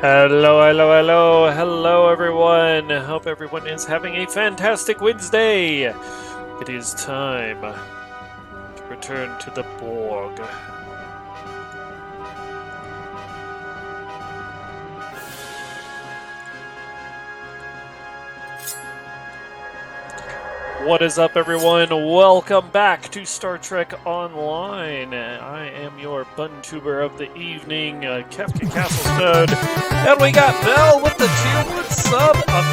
Hello everyone. Hope everyone is having a fantastic Wednesday. It is time to return to the Borg. What is up, everyone? Welcome back to Star Trek Online. I am your vtuber of the evening, Captain Castlestone, and we got Belle with the tier-1 sub of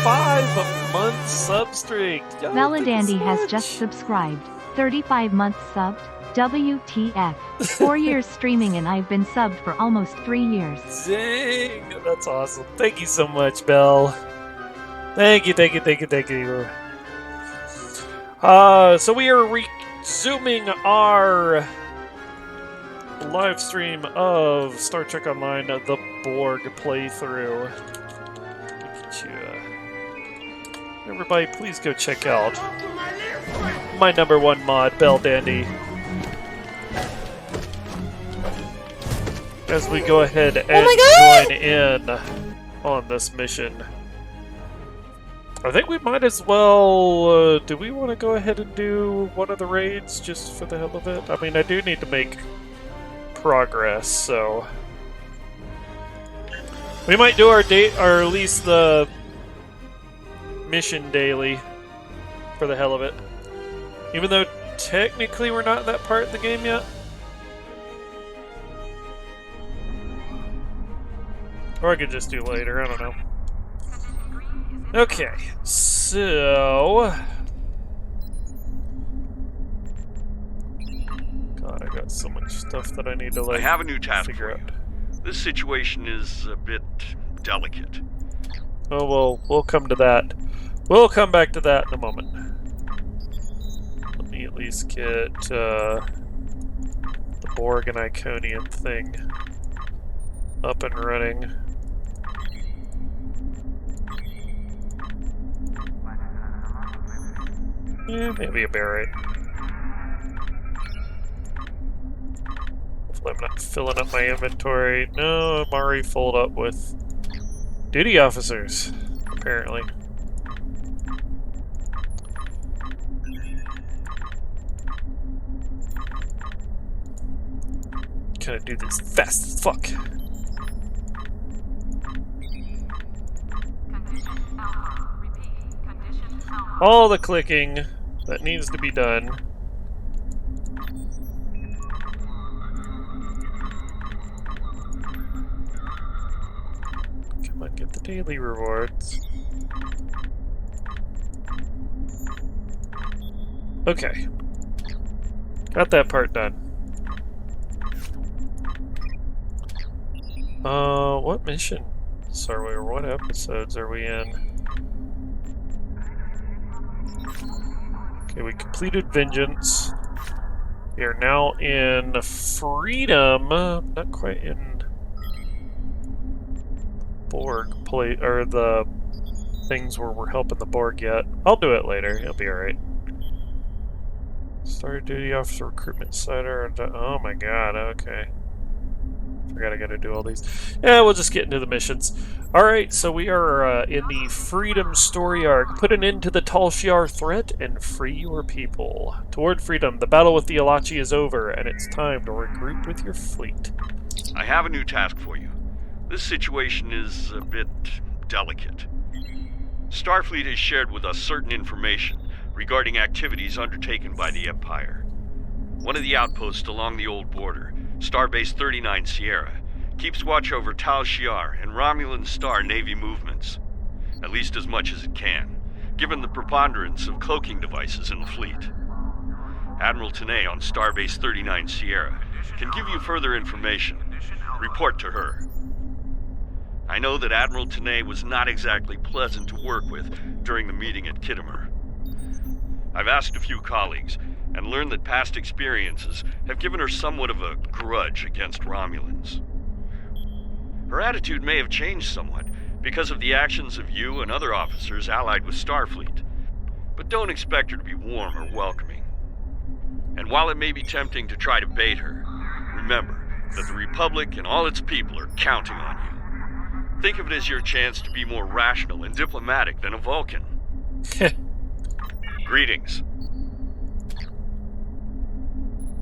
35-month sub streak. Meladandy has just subscribed. 35 months subbed. WTF. 4 years streaming and I've been subbed for almost 3 years. Dang, that's awesome. Thank you so much, Belle. Thank you. So we are resuming our live stream of Star Trek Online, the Borg playthrough. Everybody, please go check out my #1 mod, Belle Dandy, as we go ahead and join in on this mission. I think we might as well, do we want to go ahead and do one of the raids just for the hell of it? I mean, I do need to make progress, so we might do our date, or at least the mission daily for the hell of it. Even though technically we're not in that part of the game yet. Or I could just do later, I don't know. Okay, so... God, I got so much stuff that I need to, like, I have a new task figure for you. out. This situation is a bit delicate. Oh, well, we'll come to that. We'll come back to that in a moment. Let me at least get, the Borg and Iconian thing up and running. Yeah, maybe a barrett. Hopefully I'm not filling up my inventory. No, I'm already filled up with duty officers, apparently. Gotta do this fast as fuck. All the clicking that needs to be done. Come on, get the daily rewards. Okay. Got that part done. What missions are we, or what episodes are we in? Okay, we completed Vengeance. We are now in Freedom. Not quite in Borg play, or the things where we're helping the Borg yet. I'll do it later. It'll be alright. Started duty officer recruitment center. Oh my god, okay. Forgot I gotta do all these. Yeah, we'll just get into the missions. Alright, so we are in the Freedom story arc. Put an end to the Tal Shiar threat and free your people. Toward freedom, the battle with the Alachi is over, and it's time to regroup with your fleet. I have a new task for you. This situation is a bit delicate. Starfleet has shared with us certain information regarding activities undertaken by the Empire. One of the outposts along the old border, Starbase 39 Sierra, keeps watch over Tal Shiar and Romulan Star Navy movements. At least as much as it can, given the preponderance of cloaking devices in the fleet. Admiral Tanay on Starbase 39 Sierra can give you further information. Report to her. I know that Admiral Tanay was not exactly pleasant to work with during the meeting at Kittimer. I've asked a few colleagues, and learned that past experiences have given her somewhat of a grudge against Romulans. Her attitude may have changed somewhat because of the actions of you and other officers allied with Starfleet, but don't expect her to be warm or welcoming. And while it may be tempting to try to bait her, remember, that the Republic and all its people are counting on you. Think of it as your chance to be more rational and diplomatic than a Vulcan. Greetings.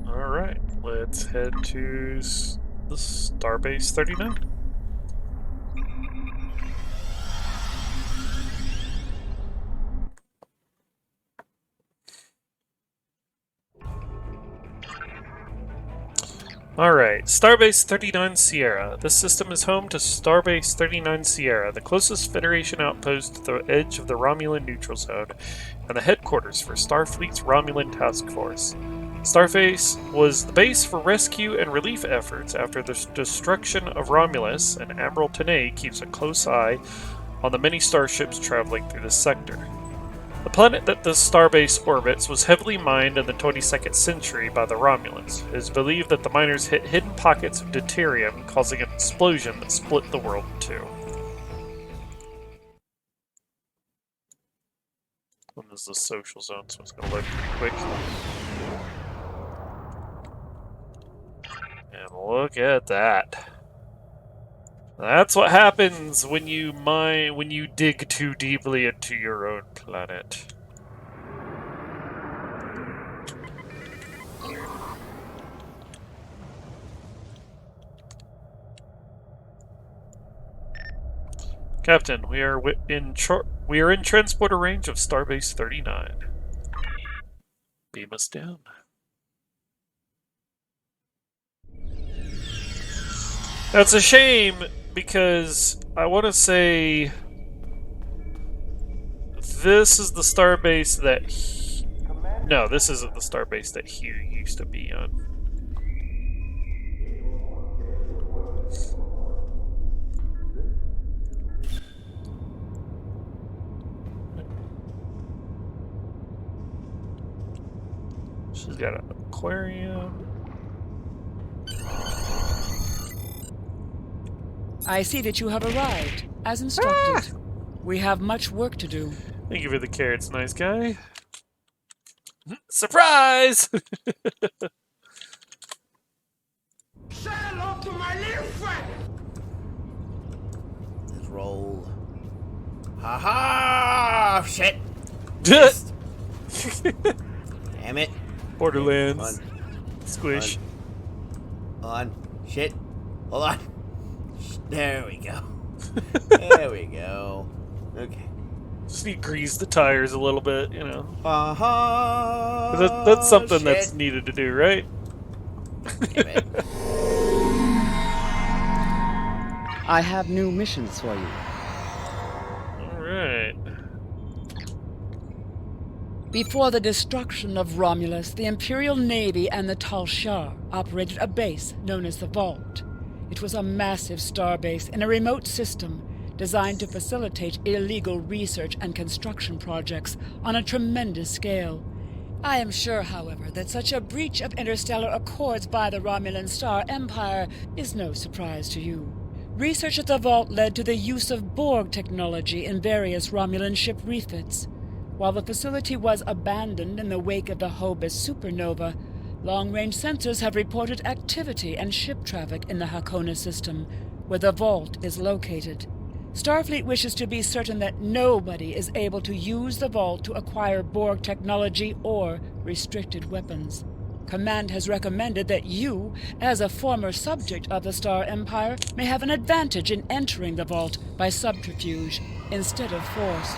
Alright, let's head to the Starbase 39. Alright, Starbase 39 Sierra. This system is home to Starbase 39 Sierra, the closest Federation outpost to the edge of the Romulan neutral zone, and the headquarters for Starfleet's Romulan Task Force. Starbase was the base for rescue and relief efforts after the destruction of Romulus, and Admiral Tenay keeps a close eye on the many starships traveling through this sector. The planet that the starbase orbits was heavily mined in the 22nd century by the Romulans. It is believed that the miners hit hidden pockets of deuterium, causing an explosion that split the world in two. And this is the social zone, so it's going to load pretty quick. And look at that. That's what happens when you dig too deeply into your own planet. Captain, we are in transporter range of Starbase 39. Beam us down. That's a shame, because I want to say this is the starbase that no, this isn't the starbase that Hugh used to be on. She's got an aquarium. I see that you have arrived, as instructed. We have much work to do. Thank you for the carrots, nice guy. Surprise! Say hello to my little friend! Let's roll. Ha ha! Shit! Damn it. Borderlands. On. Squish. On. Shit. Hold on. There we go. There we go. Okay. Just need to grease the tires a little bit, you know. Uh-huh. That's something Shit. that's needed to do, right? Damn it. I have new missions for you. Alright. Before the destruction of Romulus, the Imperial Navy and the Tal Shiar operated a base known as the Vault. It was a massive starbase in a remote system designed to facilitate illegal research and construction projects on a tremendous scale. I am sure, however, that such a breach of interstellar accords by the Romulan Star Empire is no surprise to you. Research at the Vault led to the use of Borg technology in various Romulan ship refits. While the facility was abandoned in the wake of the Hobus supernova, long-range sensors have reported activity and ship traffic in the Hakona system, where the Vault is located. Starfleet wishes to be certain that nobody is able to use the Vault to acquire Borg technology or restricted weapons. Command has recommended that you, as a former subject of the Star Empire, may have an advantage in entering the Vault by subterfuge instead of force.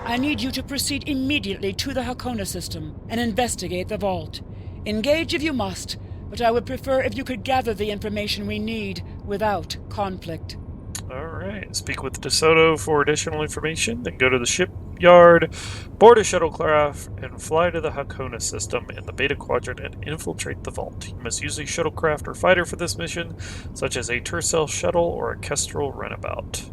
I need you to proceed immediately to the Hakona system and investigate the Vault. Engage if you must, but I would prefer if you could gather the information we need without conflict. Alright. Speak with DeSoto for additional information, then go to the shipyard, board a shuttlecraft, and fly to the Hakona system in the Beta Quadrant and infiltrate the Vault. You must use a shuttlecraft or fighter for this mission, such as a Tercel shuttle or a Kestrel runabout.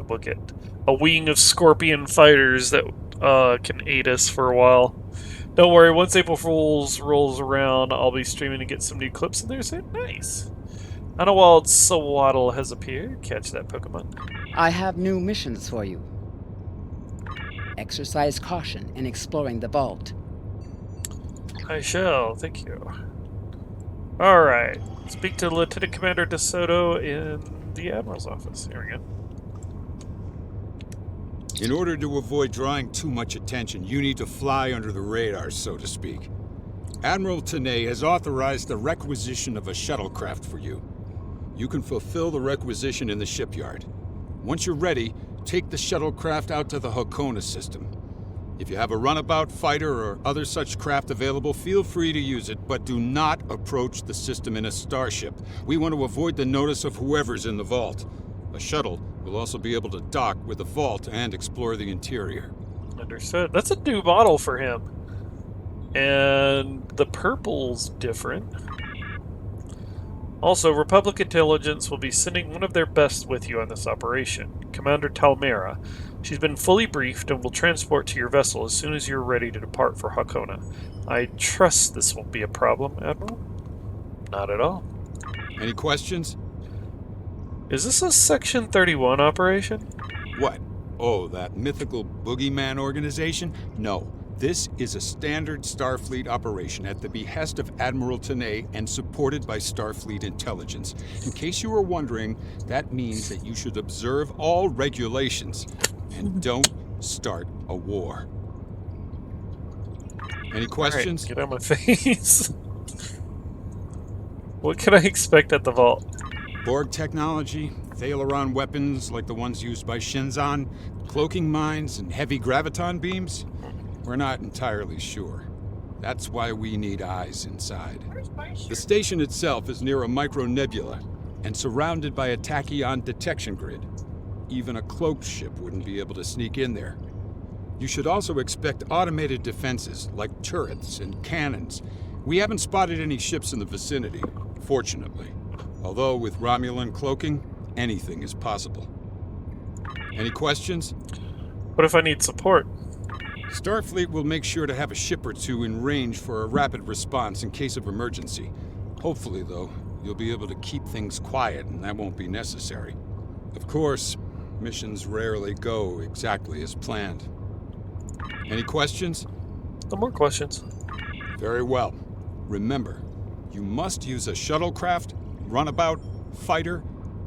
We'll get a wing of Scorpion fighters that can aid us for a while. Don't worry, once April Fools rolls around, I'll be streaming to get some new clips in there, so nice. Unawald Sawaddle has appeared. Catch that Pokemon. I have new missions for you. Exercise caution in exploring the Vault. I shall, thank you. Alright. Speak to Lieutenant Commander DeSoto in the Admiral's office. Here we go. In order to avoid drawing too much attention, you need to fly under the radar, so to speak. Admiral Tanay has authorized the requisition of a shuttlecraft for you. You can fulfill the requisition in the shipyard. Once you're ready, take the shuttlecraft out to the Hakona system. If you have a runabout, fighter, or other such craft available, feel free to use it, but do not approach the system in a starship. We want to avoid the notice of whoever's in the vault. A shuttle will also be able to dock with the vault and explore the interior. Understood. That's a new model for him. And the purple's different. Also, Republic Intelligence will be sending one of their best with you on this operation, Commander Talmera. She's been fully briefed and will transport to your vessel as soon as you're ready to depart for Hakona. I trust this won't be a problem, Admiral? Not at all. Any questions? Is this a Section 31 operation? What? Oh, that mythical boogeyman organization? No. This is a standard Starfleet operation at the behest of Admiral Tanay and supported by Starfleet intelligence. In case you were wondering, that means that you should observe all regulations and don't start a war. Any questions? All right, get out of my face. What can I expect at the vault? Borg technology, Thalaron weapons like the ones used by Shinzon, cloaking mines, and heavy graviton beams? We're not entirely sure. That's why we need eyes inside. The station itself is near a micronebula and surrounded by a tachyon detection grid. Even a cloaked ship wouldn't be able to sneak in there. You should also expect automated defenses like turrets and cannons. We haven't spotted any ships in the vicinity, fortunately. Although with Romulan cloaking, anything is possible. Any questions? What if I need support? Starfleet will make sure to have a ship or two in range for a rapid response in case of emergency. Hopefully, though, you'll be able to keep things quiet and that won't be necessary. Of course, missions rarely go exactly as planned. Any questions? No more questions. Very well. Remember, you must use a shuttlecraft, runabout, fighter,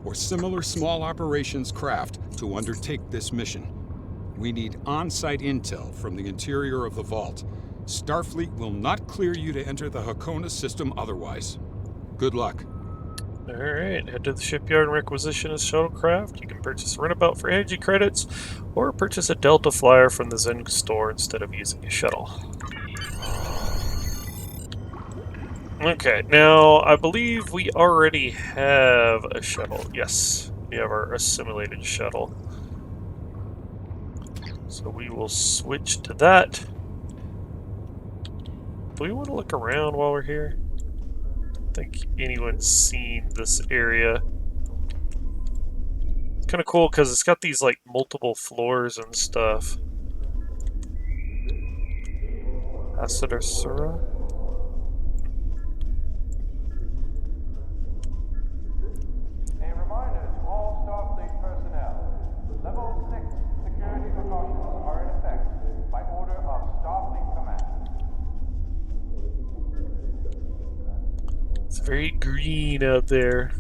or similar small operations craft to undertake this mission. We need on-site intel from the interior of the vault. Starfleet will not clear you to enter the Hakona system otherwise. Good luck. Alright, head to the shipyard and requisition a shuttlecraft. You can purchase a runabout for energy credits, or purchase a Delta Flyer from the Zen store instead of using a shuttle. Okay, now I believe we already have a shuttle. Yes, we have our assimilated shuttle. So we will switch to that. Do we want to look around while we're here? I don't think anyone's seen this area. It's kind of cool because it's got these like multiple floors and stuff. Acider Sura. A reminder to all Starfleet personnel. Level 6 security precautions are in effect by order of Starfleet Command. It's very green out there.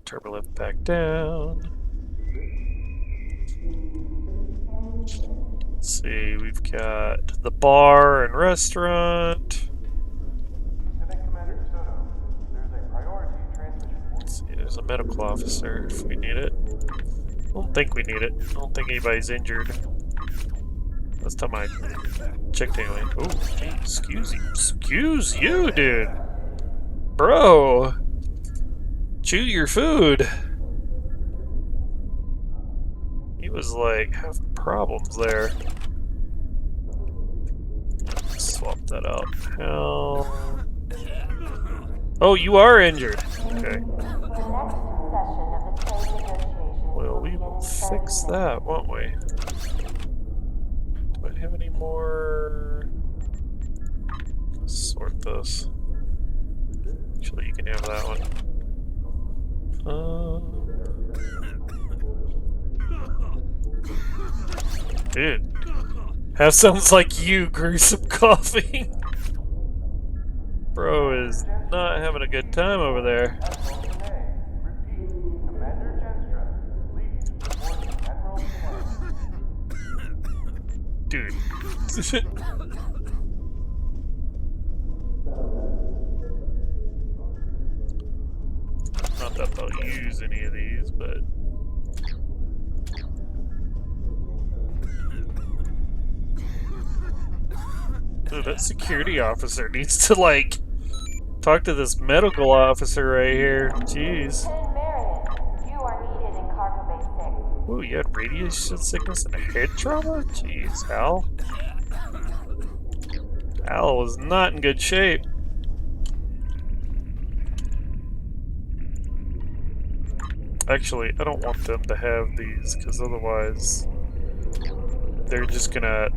Turbolift back down. Let's see, we've got the bar and restaurant. Lieutenant Commander DeSoto, there's a priority transmission for you. Let's see, there's a medical officer if we need it. I don't think we need it. I don't think anybody's injured. Last time I checked anyway. Oh, hey, excuse you, dude. Bro. Chew your food. He was like having problems there. Swap that out. Hell. Oh, you are injured. Okay. Well, we will fix that, won't we? Do I have any more? Let's sort this. Actually, you can have that one. Dude, Half sounds like you, gruesome coughing. Bro is not having a good time over there. Repeat, Commander Jenstra, please report to Admiral Command. Dude. Not that they'll use any of these, but... Dude, that security officer needs to, like, talk to this medical officer right here. Jeez. Lieutenant Meriden, you are needed in Cargo Bay 6. Ooh, you had radiation sickness and head trauma? Jeez, Al. Al was not in good shape. Actually, I don't want them to have these, because otherwise they're just gonna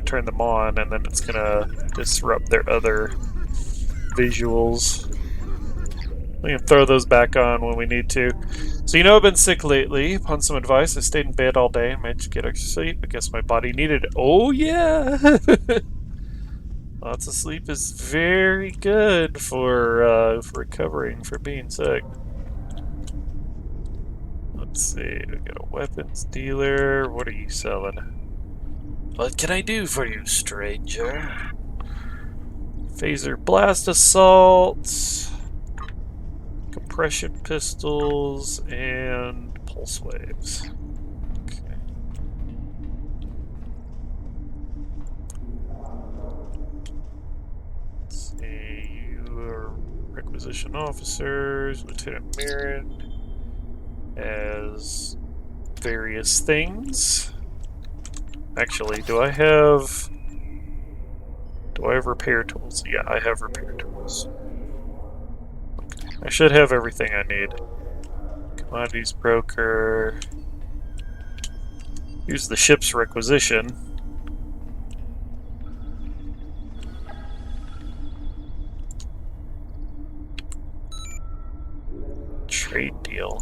turn them on, and then it's gonna disrupt their other visuals. We can throw those back on when we need to. So you know I've been sick lately. Upon some advice, I stayed in bed all day and managed to get extra sleep. I guess my body needed it. Oh yeah! Lots of sleep is very good for recovering from being sick. Let's see, we got a weapons dealer. What are you selling? What can I do for you, stranger? Phaser blast assault, compression pistols, and pulse waves. Okay. Let's see, you are requisition officers, Lieutenant Merrin as various things. Actually, do I have repair tools? Yeah, I have repair tools. Okay. I should have everything I need. Commodities broker. Use the ship's requisition. Trade deal.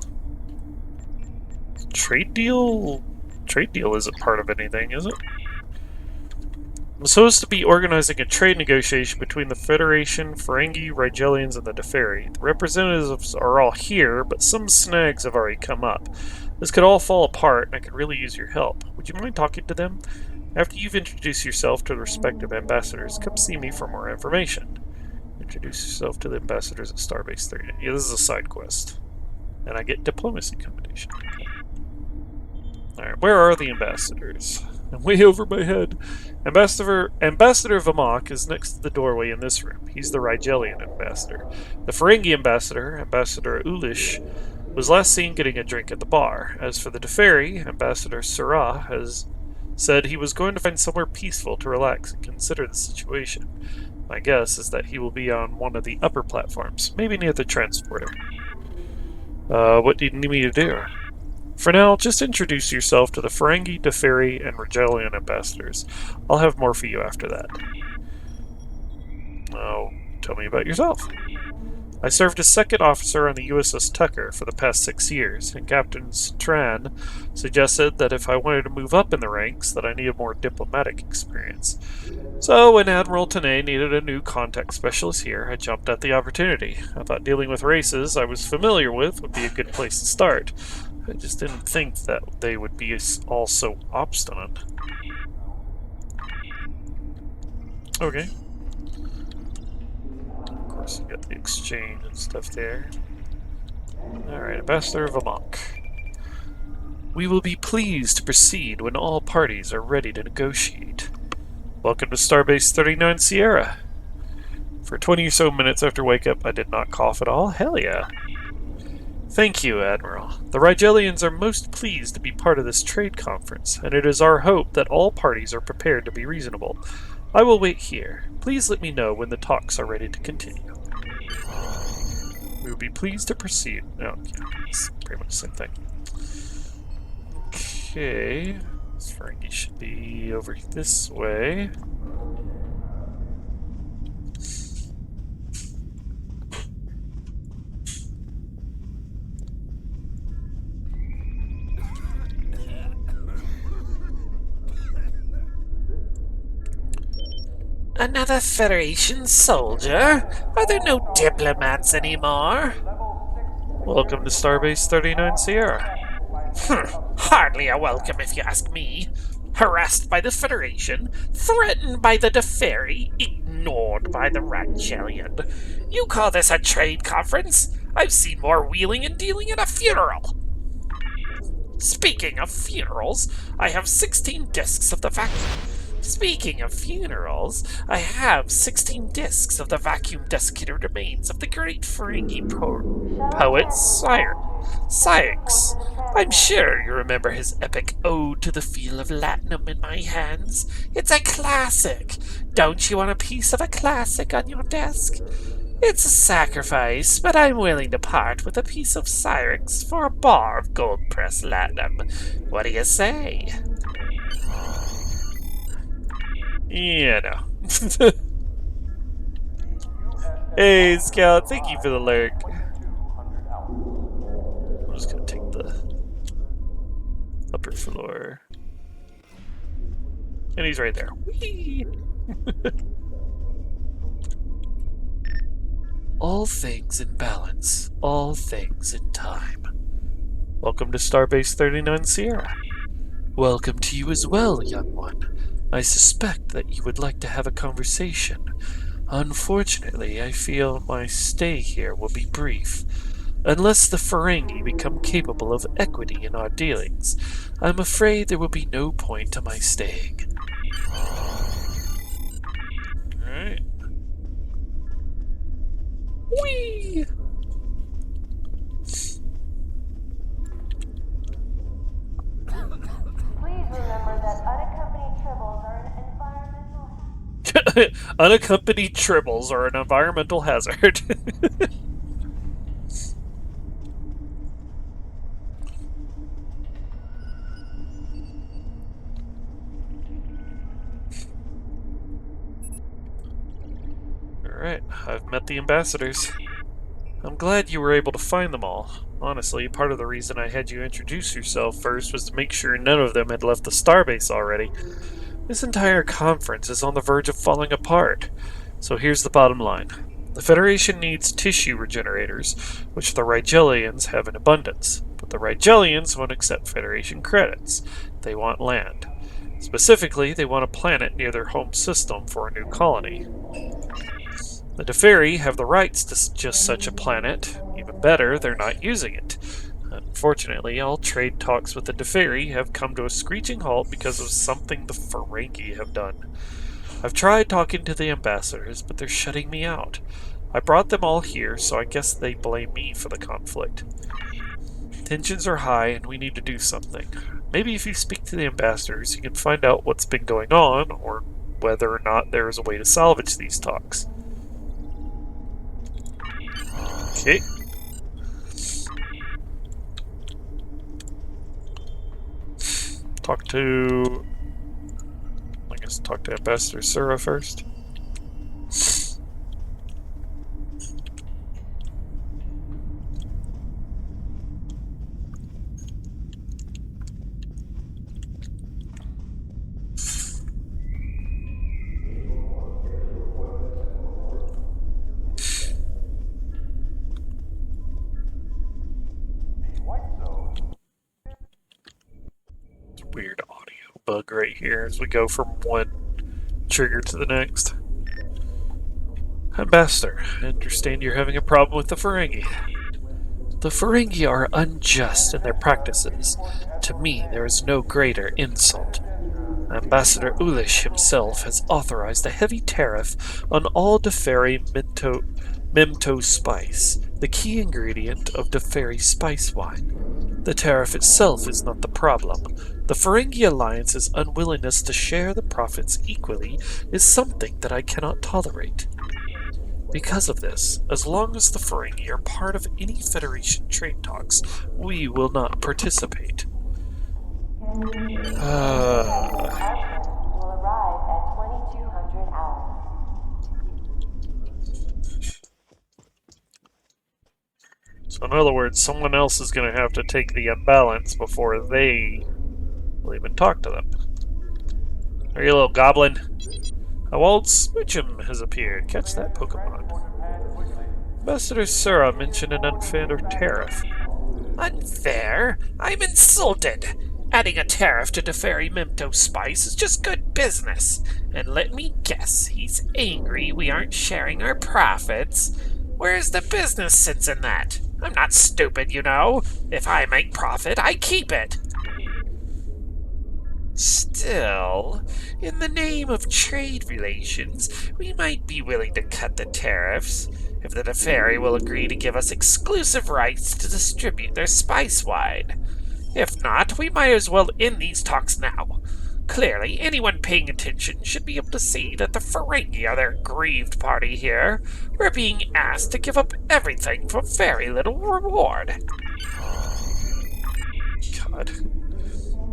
Trade deal? Trade deal isn't part of anything, is it? I'm supposed to be organizing a trade negotiation between the Federation, Ferengi, Rigelians, and the Deferi. The representatives are all here, but some snags have already come up. This could all fall apart, and I could really use your help. Would you mind talking to them? After you've introduced yourself to the respective ambassadors, come see me for more information. Introduce yourself to the ambassadors at Starbase 3. Yeah, this is a side quest. And I get diplomacy commendation. Alright, where are the ambassadors? I'm way over my head. Ambassador Vamok is next to the doorway in this room. He's the Rigelian ambassador. The Ferengi ambassador, Ambassador Ulish, was last seen getting a drink at the bar. As for the Deferi, Ambassador Surah has said he was going to find somewhere peaceful to relax and consider the situation. My guess is that he will be on one of the upper platforms, maybe near the transporter. What do you need me to do? For now, just introduce yourself to the Ferengi, Deferi, and Rigelian ambassadors. I'll have more for you after that. Now, tell me about yourself. I served as second officer on the USS Tucker for the past 6 years, and Captain Tran suggested that if I wanted to move up in the ranks, that I needed more diplomatic experience. So when Admiral Tanay needed a new contact specialist here, I jumped at the opportunity. I thought dealing with races I was familiar with would be a good place to start. I just didn't think that they would be all so obstinate. Okay. Of course, you got the exchange and stuff there. Alright, Ambassador Vamok. We will be pleased to proceed when all parties are ready to negotiate. Welcome to Starbase 39 Sierra. For 20 or so minutes after wake-up, I did not cough at all. Hell yeah. Thank you, Admiral. The Rigelians are most pleased to be part of this trade conference, and it is our hope that all parties are prepared to be reasonable. I will wait here. Please let me know when the talks are ready to continue. We will be pleased to proceed. Oh, yeah, it's pretty much the same thing. Okay. This Ferengi should be over this way. Another Federation soldier? Are there no diplomats anymore? Welcome to Starbase 39 Sierra. Hardly a welcome if you ask me. Harassed by the Federation, threatened by the Deferi, ignored by the Rangelian. You call this a trade conference? I've seen more wheeling and dealing at a funeral. Speaking of funerals, I have 16 discs of the vacuum. Speaking of funerals, I have 16 discs of the vacuum desiccated remains of the great Ferengi poet Syx. I'm sure you remember his epic Ode to the Feel of Latinum in my hands. It's a classic. Don't you want a piece of a classic on your desk? It's a sacrifice, but I'm willing to part with a piece of Syx for a bar of gold-pressed latinum. What do you say? Yeah, no. Hey, Scout, thank you for the lurk. I'm just gonna take the upper floor. And he's right there. Whee! All things in balance, all things in time. Welcome to Starbase 39 Sierra. Welcome to you as well, young one. I suspect that you would like to have a conversation. Unfortunately, I feel my stay here will be brief. Unless the Ferengi become capable of equity in our dealings, I'm afraid there will be no point to my staying. Alright. Whee! Please remember that unaccompanied tribbles are an environmental Unaccompanied tribbles are an environmental hazard. Alright, I've met the ambassadors. I'm glad you were able to find them all. Honestly, part of the reason I had you introduce yourself first was to make sure none of them had left the starbase already. This entire conference is on the verge of falling apart. So here's the bottom line. The Federation needs tissue regenerators, which the Rigelians have in abundance. But the Rigelians won't accept Federation credits. They want land. Specifically, they want a planet near their home system for a new colony. The Deferi have the rights to just such a planet. Even better, they're not using it. Unfortunately, all trade talks with the Deferi have come to a screeching halt because of something the Ferengi have done. I've tried talking to the ambassadors, but they're shutting me out. I brought them all here, so I guess they blame me for the conflict. Tensions are high, and we need to do something. Maybe if you speak to the ambassadors, you can find out what's been going on, or whether or not there is a way to salvage these talks. Okay. Talk to Ambassador Sura first. Weird audio bug right here as we go from one trigger to the next. Ambassador, I understand you're having a problem with the Ferengi. The Ferengi are unjust in their practices. To me, there is no greater insult. Ambassador Ulish himself has authorized a heavy tariff on all Deferi Memto spice, the key ingredient of Deferi spice wine. The tariff itself is not the problem. The Ferengi Alliance's unwillingness to share the profits equally is something that I cannot tolerate. Because of this, as long as the Ferengi are part of any Federation trade talks, we will not participate. will arrive at 2200 hours. So in other words, someone else is going to have to take the imbalance before they will even talk to them. Are you a little goblin? A wild Smoochum has appeared. Catch that Pokemon. Ambassador Sura mentioned an unfair tariff. Unfair? I'm insulted! Adding a tariff to Teferi Memto Spice is just good business. And let me guess, he's angry we aren't sharing our profits. Where's the business sense in that? I'm not stupid, you know. If I make profit, I keep it. Still, in the name of trade relations, we might be willing to cut the tariffs if the Teferi will agree to give us exclusive rights to distribute their spice wine. If not, we might as well end these talks now. Clearly, anyone paying attention should be able to see that the Ferengi are their aggrieved party here. We're being asked to give up everything for very little reward. God.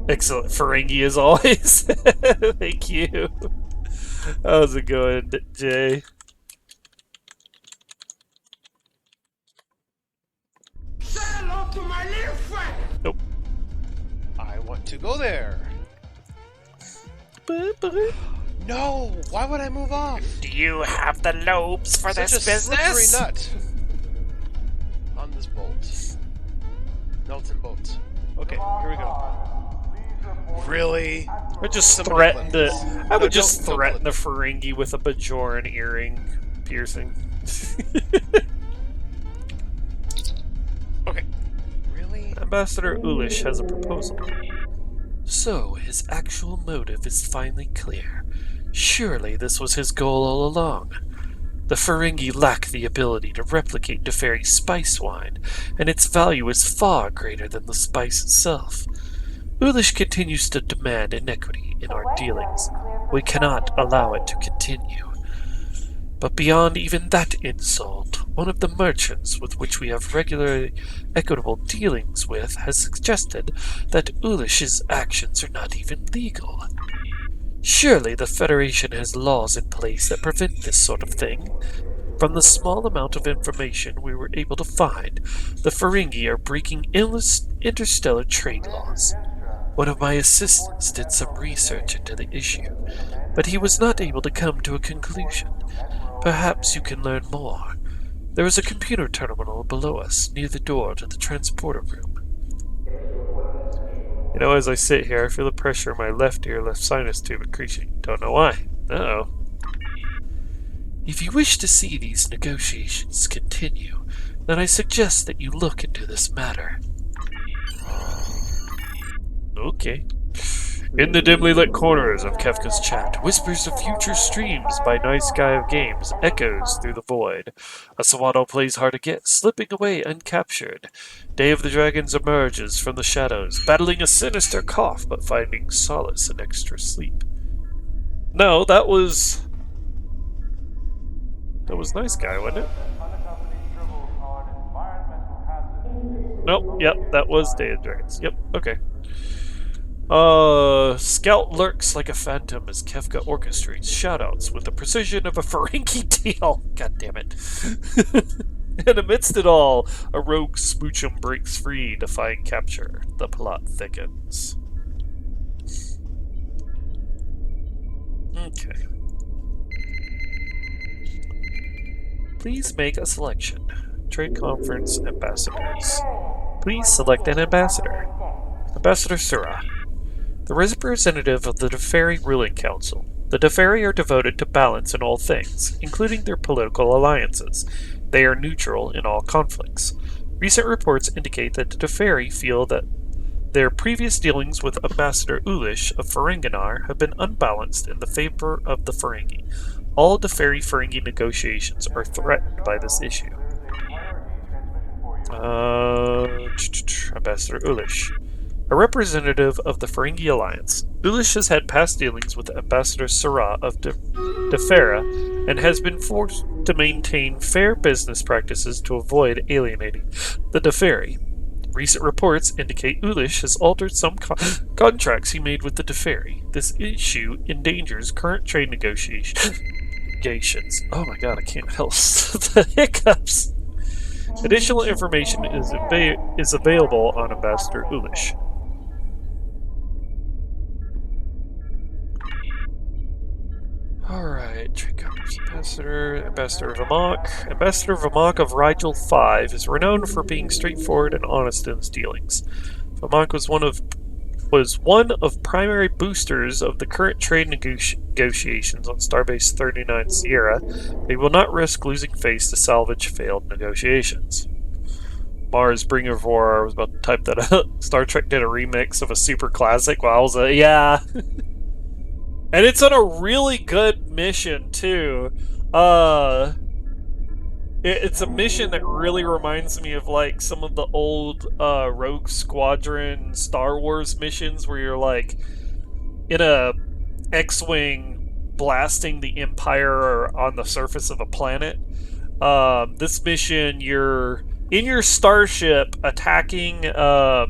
Excellent Ferengi as always. Thank you. How's it going, Jay? Say hello to my little friend. Nope. I want to go there. No! Why would I move off? Do you have the lobes for Such this a business? slippery nut. On this bolt. Melton bolt. Okay, here we go. Really? I just Somebody threatened clip it. this. I would No, just don't threaten the clip Ferengi with a Bajoran earring piercing. Okay. Really? Ambassador Ulish has a proposal. So, his actual motive is finally clear. Surely this was his goal all along. The Ferengi lack the ability to replicate Teferi's spice wine, and its value is far greater than the spice itself. Ulish continues to demand inequity in our dealings. We cannot allow it to continue. But beyond even that insult, one of the merchants with which we have regular equitable dealings with has suggested that Ulish's actions are not even legal. Surely the Federation has laws in place that prevent this sort of thing. From the small amount of information we were able to find, the Ferengi are breaking endless interstellar trade laws. One of my assistants did some research into the issue, but he was not able to come to a conclusion. Perhaps you can learn more. There is a computer terminal below us, near the door to the transporter room. You know, as I sit here, I feel the pressure in my left ear, left sinus tube increasing. Don't know why. Uh-oh. If you wish to see these negotiations continue, then I suggest that you look into this matter. Okay. In the dimly lit corners of Kefka's chat, whispers of future streams by Nice Guy of Games echoes through the void. A Sawato plays hard to get, slipping away uncaptured. Day of the Dragons emerges from the shadows, battling a sinister cough but finding solace in extra sleep. No, that was Nice Guy, wasn't it? Nope, yep, that was Day of the Dragons. Yep, okay. Scout lurks like a phantom as Kefka orchestrates shoutouts with the precision of a Ferengi deal. God damn it. And amidst it all, a rogue Smoochum breaks free, defying capture. The plot thickens. Okay. Please make a selection. Trade Conference Ambassadors. Please select an ambassador. Ambassador Sura. The representative of the Teferi Ruling Council. The Teferi are devoted to balance in all things, including their political alliances. They are neutral in all conflicts. Recent reports indicate that the Teferi feel that their previous dealings with Ambassador Ulish of Ferenginar have been unbalanced in the favor of the Ferengi. All Teferi-Ferengi negotiations are threatened by this issue. Ambassador Ulish. A representative of the Ferengi Alliance, Ulish has had past dealings with Ambassador Sura of Defera and has been forced to maintain fair business practices to avoid alienating the Teferi. Recent reports indicate Ulish has altered some contracts he made with the Teferi. This issue endangers current trade negotiations. Oh my god, I can't help the hiccups. Additional information is available on Ambassador Ulish. Alright, trade commerce ambassador, Ambassador Vamok. Ambassador Vamok of Rigel 5 is renowned for being straightforward and honest in his dealings. Vamok was one of primary boosters of the current trade negotiations on Starbase 39 Sierra. They will not risk losing face to salvage failed negotiations. Mars Bringer of War, I was about to type that out. Star Trek did a remix of a super classic. Wowza, yeah. And it's on a really good mission, too. It's a mission that really reminds me of, like, some of the old Rogue Squadron Star Wars missions where you're, like, in a X-Wing blasting the Empire on the surface of a planet. This mission, you're in your starship attacking a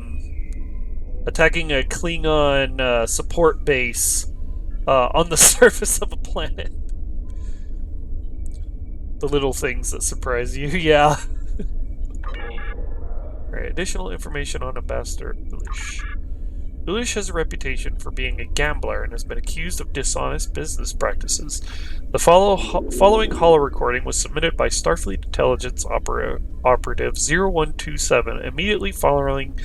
Klingon support base on the surface of a planet. The little things that surprise you, yeah. Alright, additional information on Ambassador Ulish. Ulish has a reputation for being a gambler and has been accused of dishonest business practices. The following holo recording was submitted by Starfleet Intelligence Operative 0127 immediately following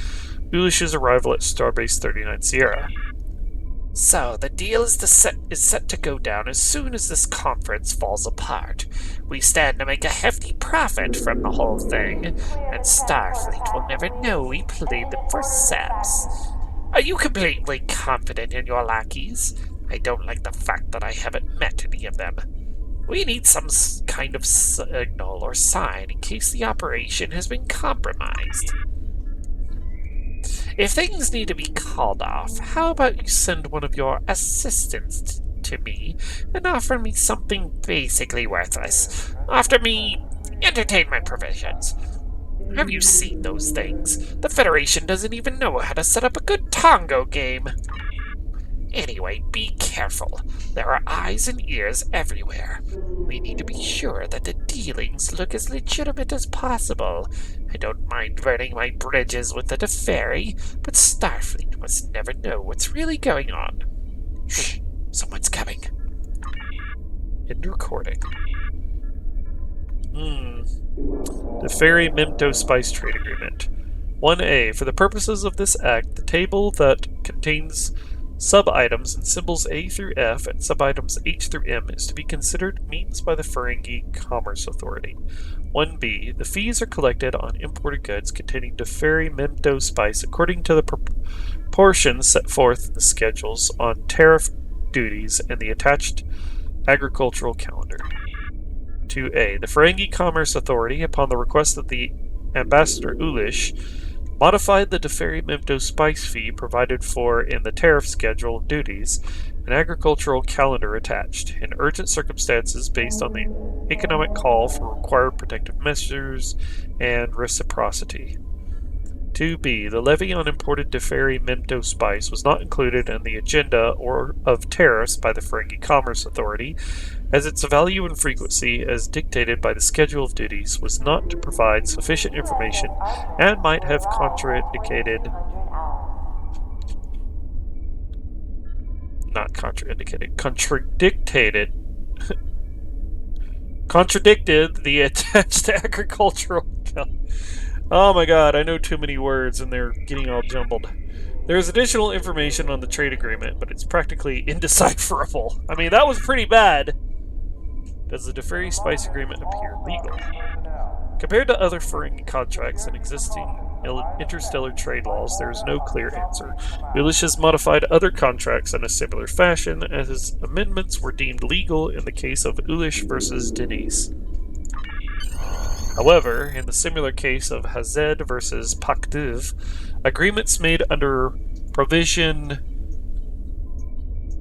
Ulish's arrival at Starbase 39 Sierra. So, the deal is set to go down as soon as this conference falls apart. We stand to make a hefty profit from the whole thing, and Starfleet will never know we played them for saps. Are you completely confident in your lackeys? I don't like the fact that I haven't met any of them. We need some kind of signal or sign in case the operation has been compromised. If things need to be called off, how about you send one of your assistants to me and offer me something basically worthless? After me, entertain my provisions. Have you seen those things? The Federation doesn't even know how to set up a good Tongo game. Anyway, be careful. There are eyes and ears everywhere. We need to be sure that the dealings look as legitimate as possible. I don't mind burning my bridges with the Deferi, but Starfleet must never know what's really going on. Shh, someone's coming. End recording. Deferi Memto Spice Trade Agreement. 1A. For the purposes of this act, the table that contains sub-items and symbols A through F and sub-items H through M is to be considered means by the Ferengi Commerce Authority. 1B. The fees are collected on imported goods containing Deferi Memto Spice according to the proportions set forth in the schedules on tariff duties and the attached agricultural calendar. 2A. The Ferengi Commerce Authority, upon the request of the Ambassador Ulish, modified the Deferi Memto Spice fee provided for in the tariff schedule of duties, an agricultural calendar attached, in urgent circumstances based on the economic call for required protective measures and reciprocity. 2B. The levy on imported Deferi Memto Spice was not included in the agenda or of tariffs by the Ferengi Commerce Authority, as its value and frequency, as dictated by the schedule of duties, was not to provide sufficient information and might have contradicted the attached agricultural Oh my god, I know too many words and they're getting all jumbled. There's additional information on the trade agreement, but it's practically indecipherable. I mean, that was pretty bad. Does the Deferi Spice Agreement appear legal? Compared to other Ferengi contracts and existing interstellar trade laws, there is no clear answer. Ulish has modified other contracts in a similar fashion, as his amendments were deemed legal in the case of Ulish versus Denise. However, in the similar case of Hazed versus Pakdiv, agreements made under provision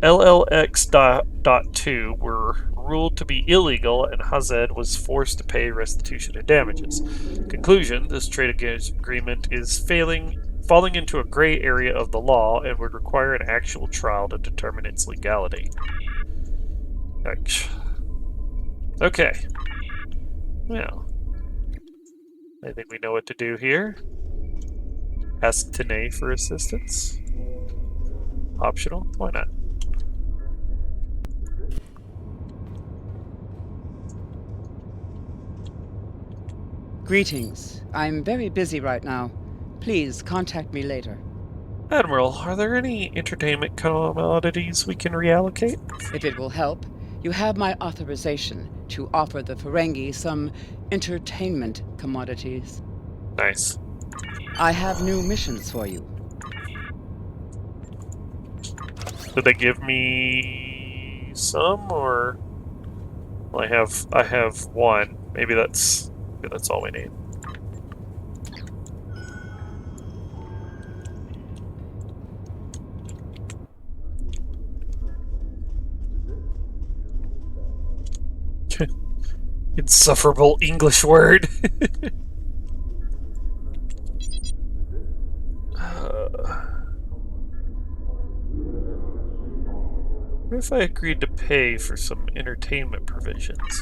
LLX.2 were ruled to be illegal, and Hazed was forced to pay restitution and damages. Conclusion: this trade agreement is falling into a gray area of the law and would require an actual trial to determine its legality. Okay. Well, I think we know what to do here. Ask Tanae for assistance. Optional? Why not? Greetings. I'm very busy right now. Please contact me later. Admiral, are there any entertainment commodities we can reallocate? If it will help, you have my authorization to offer the Ferengi some entertainment commodities. Nice. I have new missions for you. Did they give me some, or well, I have one. Maybe that's all we need. Insufferable English word. What if I agreed to pay for some entertainment provisions?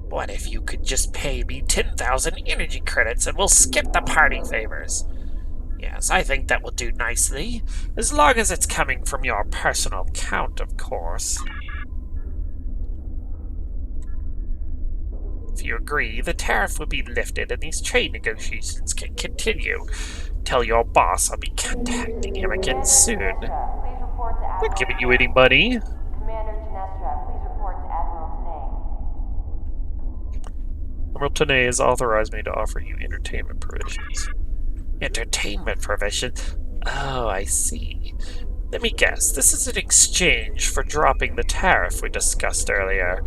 What if you could just pay me 10,000 energy credits and we'll skip the party favors? Yes, I think that will do nicely, as long as it's coming from your personal account, of course. If you agree, the tariff will be lifted and these trade negotiations can continue. Tell your boss I'll be contacting him again soon. Please report to I'm Admiral. not giving you any money. Commander Genestra, please report to Admiral Tanay. Admiral Tanay has authorized me to offer you entertainment provisions. Entertainment provisions? Oh, I see. Let me guess, this is an exchange for dropping the tariff we discussed earlier.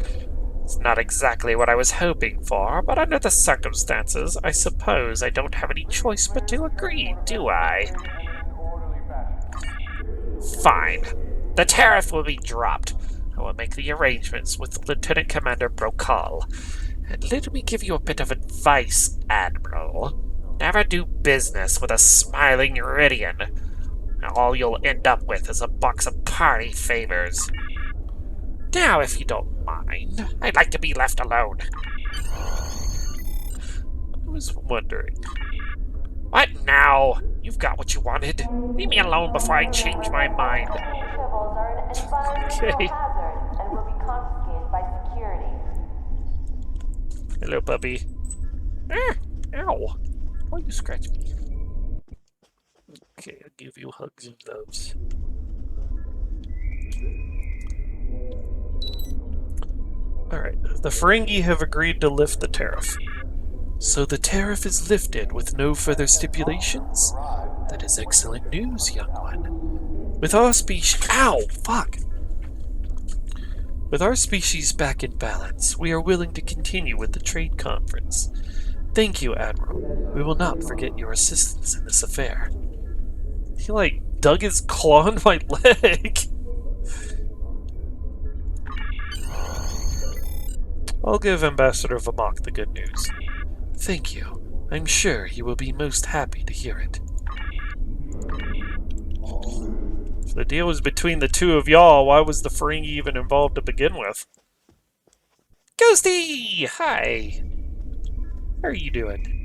It's not exactly what I was hoping for, but under the circumstances, I suppose I don't have any choice but to agree, do I? Fine. The tariff will be dropped. I will make the arrangements with Lieutenant Commander Brokal. And let me give you a bit of advice, Admiral. Never do business with a smiling Iridian. All you'll end up with is a box of party favors. Now, if you don't mind, I'd like to be left alone. I was wondering. What now? You've got what you wanted. Leave me alone before I change my mind. Company tribbles are an environmental Okay. hazard and will be confiscated by security. Hello, puppy. Ah, ow. Why you scratch me? Okay, I'll give you hugs and loves. Alright, the Ferengi have agreed to lift the tariff. So the tariff is lifted with no further stipulations? That is excellent news, young one. With our species... Ow! Fuck! With our species back in balance, we are willing to continue with the trade conference. Thank you, Admiral. We will not forget your assistance in this affair. He, like, dug his claw in my leg. I'll give Ambassador Vamok the good news. Thank you. I'm sure he will be most happy to hear it. So the deal was between the two of y'all. Why was the Ferengi even involved to begin with? Ghosty! Hi! How are you doing?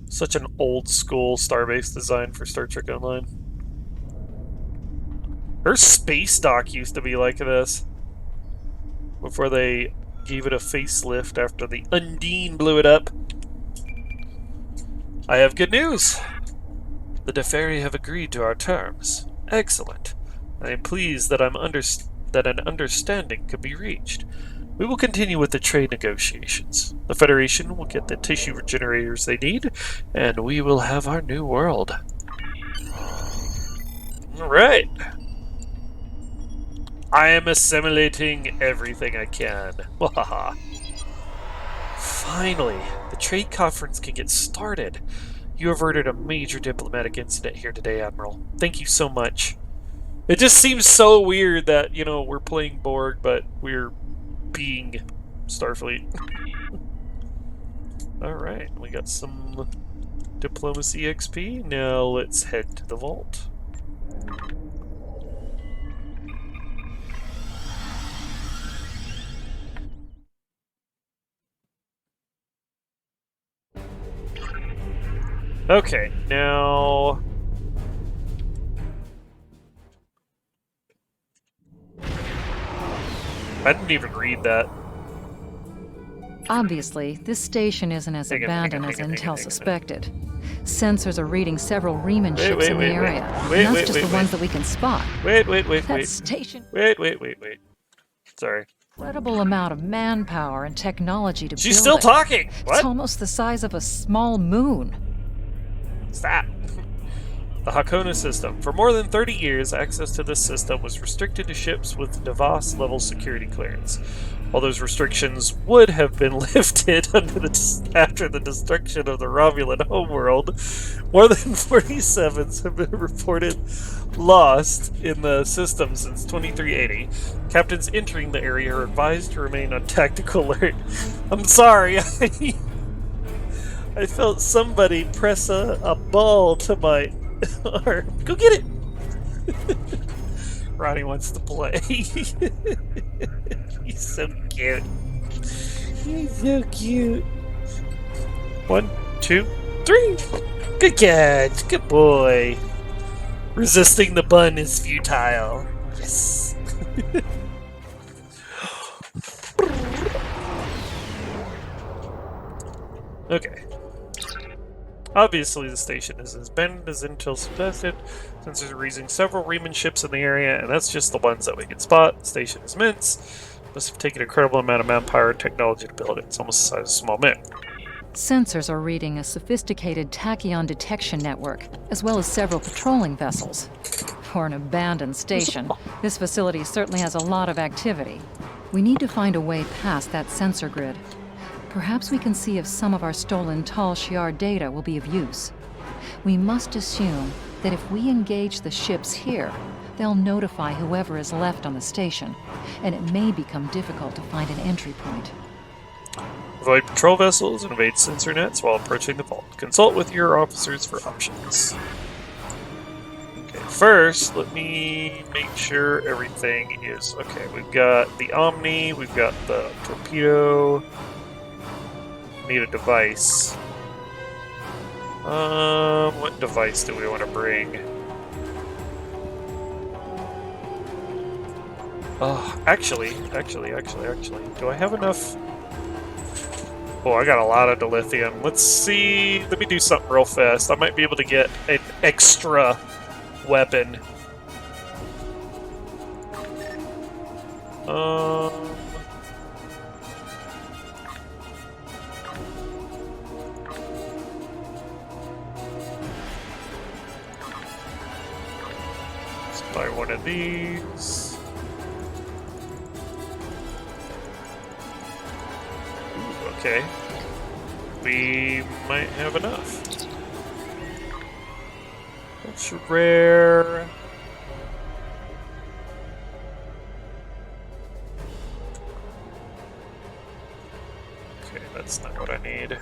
Such an old school starbase design for Star Trek Online. Her space dock used to be like this before they gave it a facelift after the Undine blew it up. I have good news. The Deferi have agreed to our terms. Excellent. I am pleased that an understanding could be reached. We will continue with the trade negotiations. The Federation will get the tissue regenerators they need, and we will have our new world. Alright. I am assimilating everything I can. Finally, the trade conference can get started. You averted a major diplomatic incident here today, Admiral. Thank you so much. It just seems so weird that, you know, we're playing Borg, but we're being Starfleet. Alright, we got some diplomacy XP. Now let's head to the vault. Okay, now I didn't even read that. Obviously, this station isn't as abandoned as Intel suspected. Sensors are reading several Riemann ships in the area. And that's just the ones that we can spot. That station... Wait. Sorry. Incredible amount of manpower and technology to build She's still it. talking! What? It's almost the size of a small moon. Stop. The Hakona system. For more than 30 years, access to this system was restricted to ships with DeVos-level security clearance. While those restrictions would have been lifted after the destruction of the Romulan homeworld, more than 47s have been reported lost in the system since 2380. Captains entering the area are advised to remain on tactical alert. I'm sorry, I felt somebody press a ball to my arm. Go get it! Ronnie wants to play. He's so cute. He's so cute. 1, 2, 3. Good catch. Good boy. Resisting the bun is futile. Yes. Okay. Obviously, the station is as abandoned as Intel suggested. Sensors are using several Riemann ships in the area, and that's just the ones that we can spot. The station is immense. Must have taken an incredible amount of manpower and technology to build it. It's almost the size of a small moon. Sensors are reading a sophisticated tachyon detection network, as well as several patrolling vessels. For an abandoned station, this facility certainly has a lot of activity. We need to find a way past that sensor grid. Perhaps we can see if some of our stolen Tal Shiar data will be of use. We must assume that if we engage the ships here, they'll notify whoever is left on the station, and it may become difficult to find an entry point. Avoid patrol vessels and evade sensor nets while approaching the vault. Consult with your officers for options. Okay, first, let me make sure everything is... Okay, we've got the Omni, we've got the torpedo... Need a device. What device do we want to bring? Oh, actually, do I have enough? Oh, I got a lot of dilithium. Let's see. Let me do something real fast. I might be able to get an extra weapon. Buy one of these. Ooh, okay. We might have enough. That's rare. Okay, that's not what I need.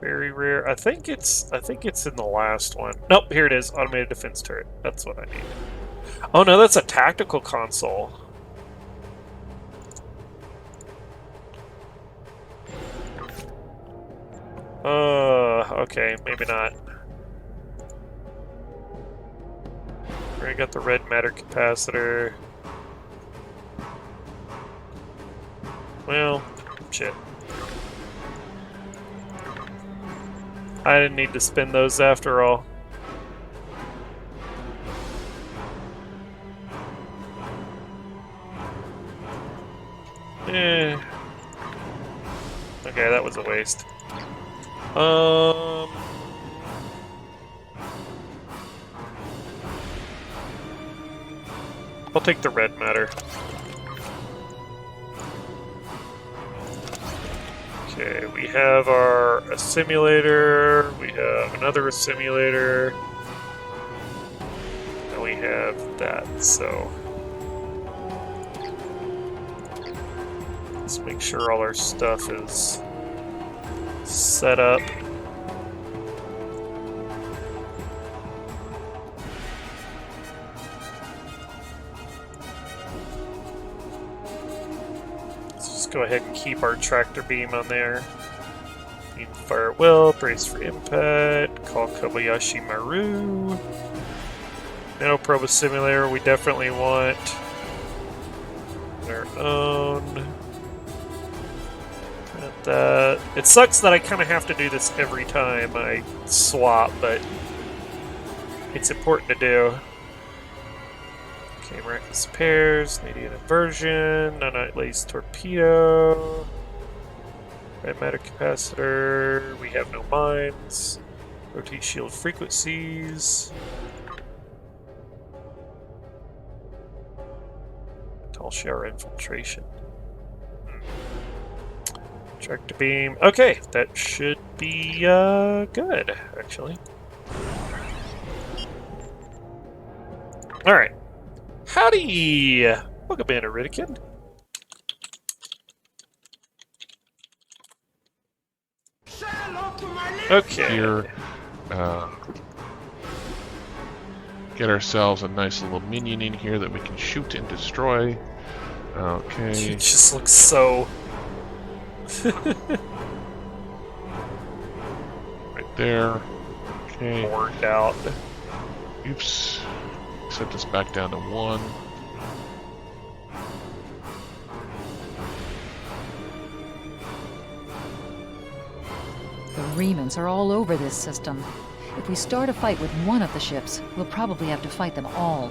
Very rare. I think it's in the last one. Nope, here it is. Automated defense turret. That's what I need. Oh no, that's a tactical console. Okay, maybe not. I got the red matter capacitor. Well, shit. I didn't need to spin those after all. Okay, that was a waste. I'll take the red matter. Okay, we have our assimilator, we have another assimilator, and we have that, so... Let's make sure all our stuff is set up. Go ahead and keep our tractor beam on there. Beam fire at will, brace for impact, call Kobayashi Maru. Nanoprobe simulator, we definitely want our own. That. It sucks that I kind of have to do this every time I swap, but it's important to do. Okay, miraculous pairs, Canadian inversion, nanite lace torpedo, red matter capacitor, we have no mines, rotate shield frequencies, tall shower infiltration. Tractor beam. Okay, that should be good, actually. Alright. Howdy! Welcome in, Iridican. Okay. Here, get ourselves a nice little minion in here that we can shoot and destroy. Okay. It just looks so... right there. Okay. Bored out. Oops. Set this back down to 1. The remnants are all over this system. If we start a fight with one of the ships, we'll probably have to fight them all.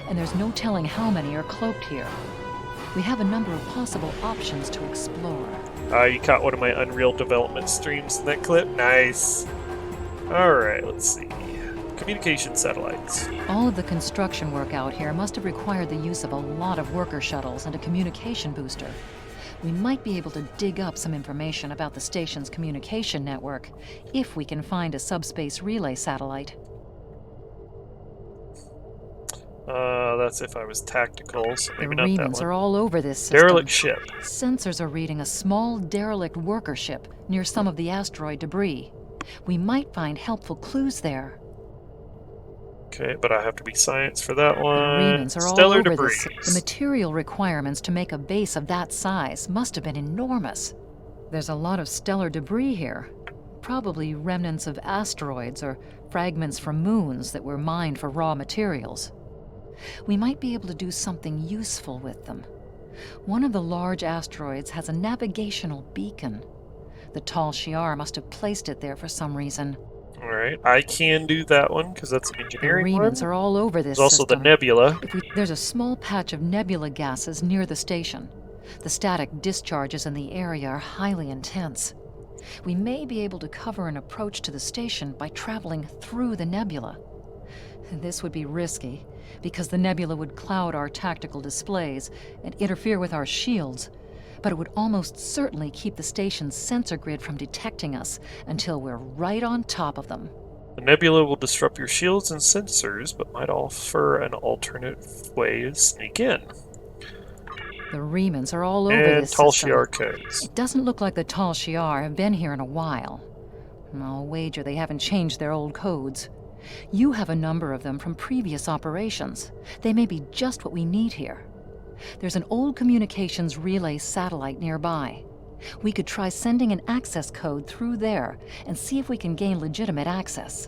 And there's no telling how many are cloaked here. We have a number of possible options to explore. You caught one of my Unreal development streams in that clip. Nice. Alright, let's see. Communication satellites. All of the construction work out here must have required the use of a lot of worker shuttles and a communication booster. We might be able to dig up some information about the station's communication network, if we can find a subspace relay satellite. That's if I was tactical, so maybe the not that remnants one. are all over this system. Derelict ship. Sensors are reading a small derelict worker ship near some of the asteroid debris. We might find helpful clues there. Okay, but I have to be science for that one. The remnants are all Stellar over debris. this. The material requirements to make a base of that size must have been enormous. There's a lot of stellar debris here. Probably remnants of asteroids or fragments from moons that were mined for raw materials. We might be able to do something useful with them. One of the large asteroids has a navigational beacon. The Tal Shiar must have placed it there for some reason. Alright, I can do that one, because that's an engineering The one. remnants are all over this There's also system. the nebula. There's a small patch of nebula gases near the station. The static discharges in the area are highly intense. We may be able to cover an approach to the station by traveling through the nebula. This would be risky, because the nebula would cloud our tactical displays and interfere with our shields, but it would almost certainly keep the station's sensor grid from detecting us until we're right on top of them. The nebula will disrupt your shields and sensors, but might offer an alternate way to sneak in. The remnants are all over And this Tal system. Shiar codes. It doesn't look like the Tal Shiar have been here in a while. I'll wager they haven't changed their old codes. You have a number of them from previous operations. They may be just what we need here. There's an old communications relay satellite nearby. We could try sending an access code through there and see if we can gain legitimate access.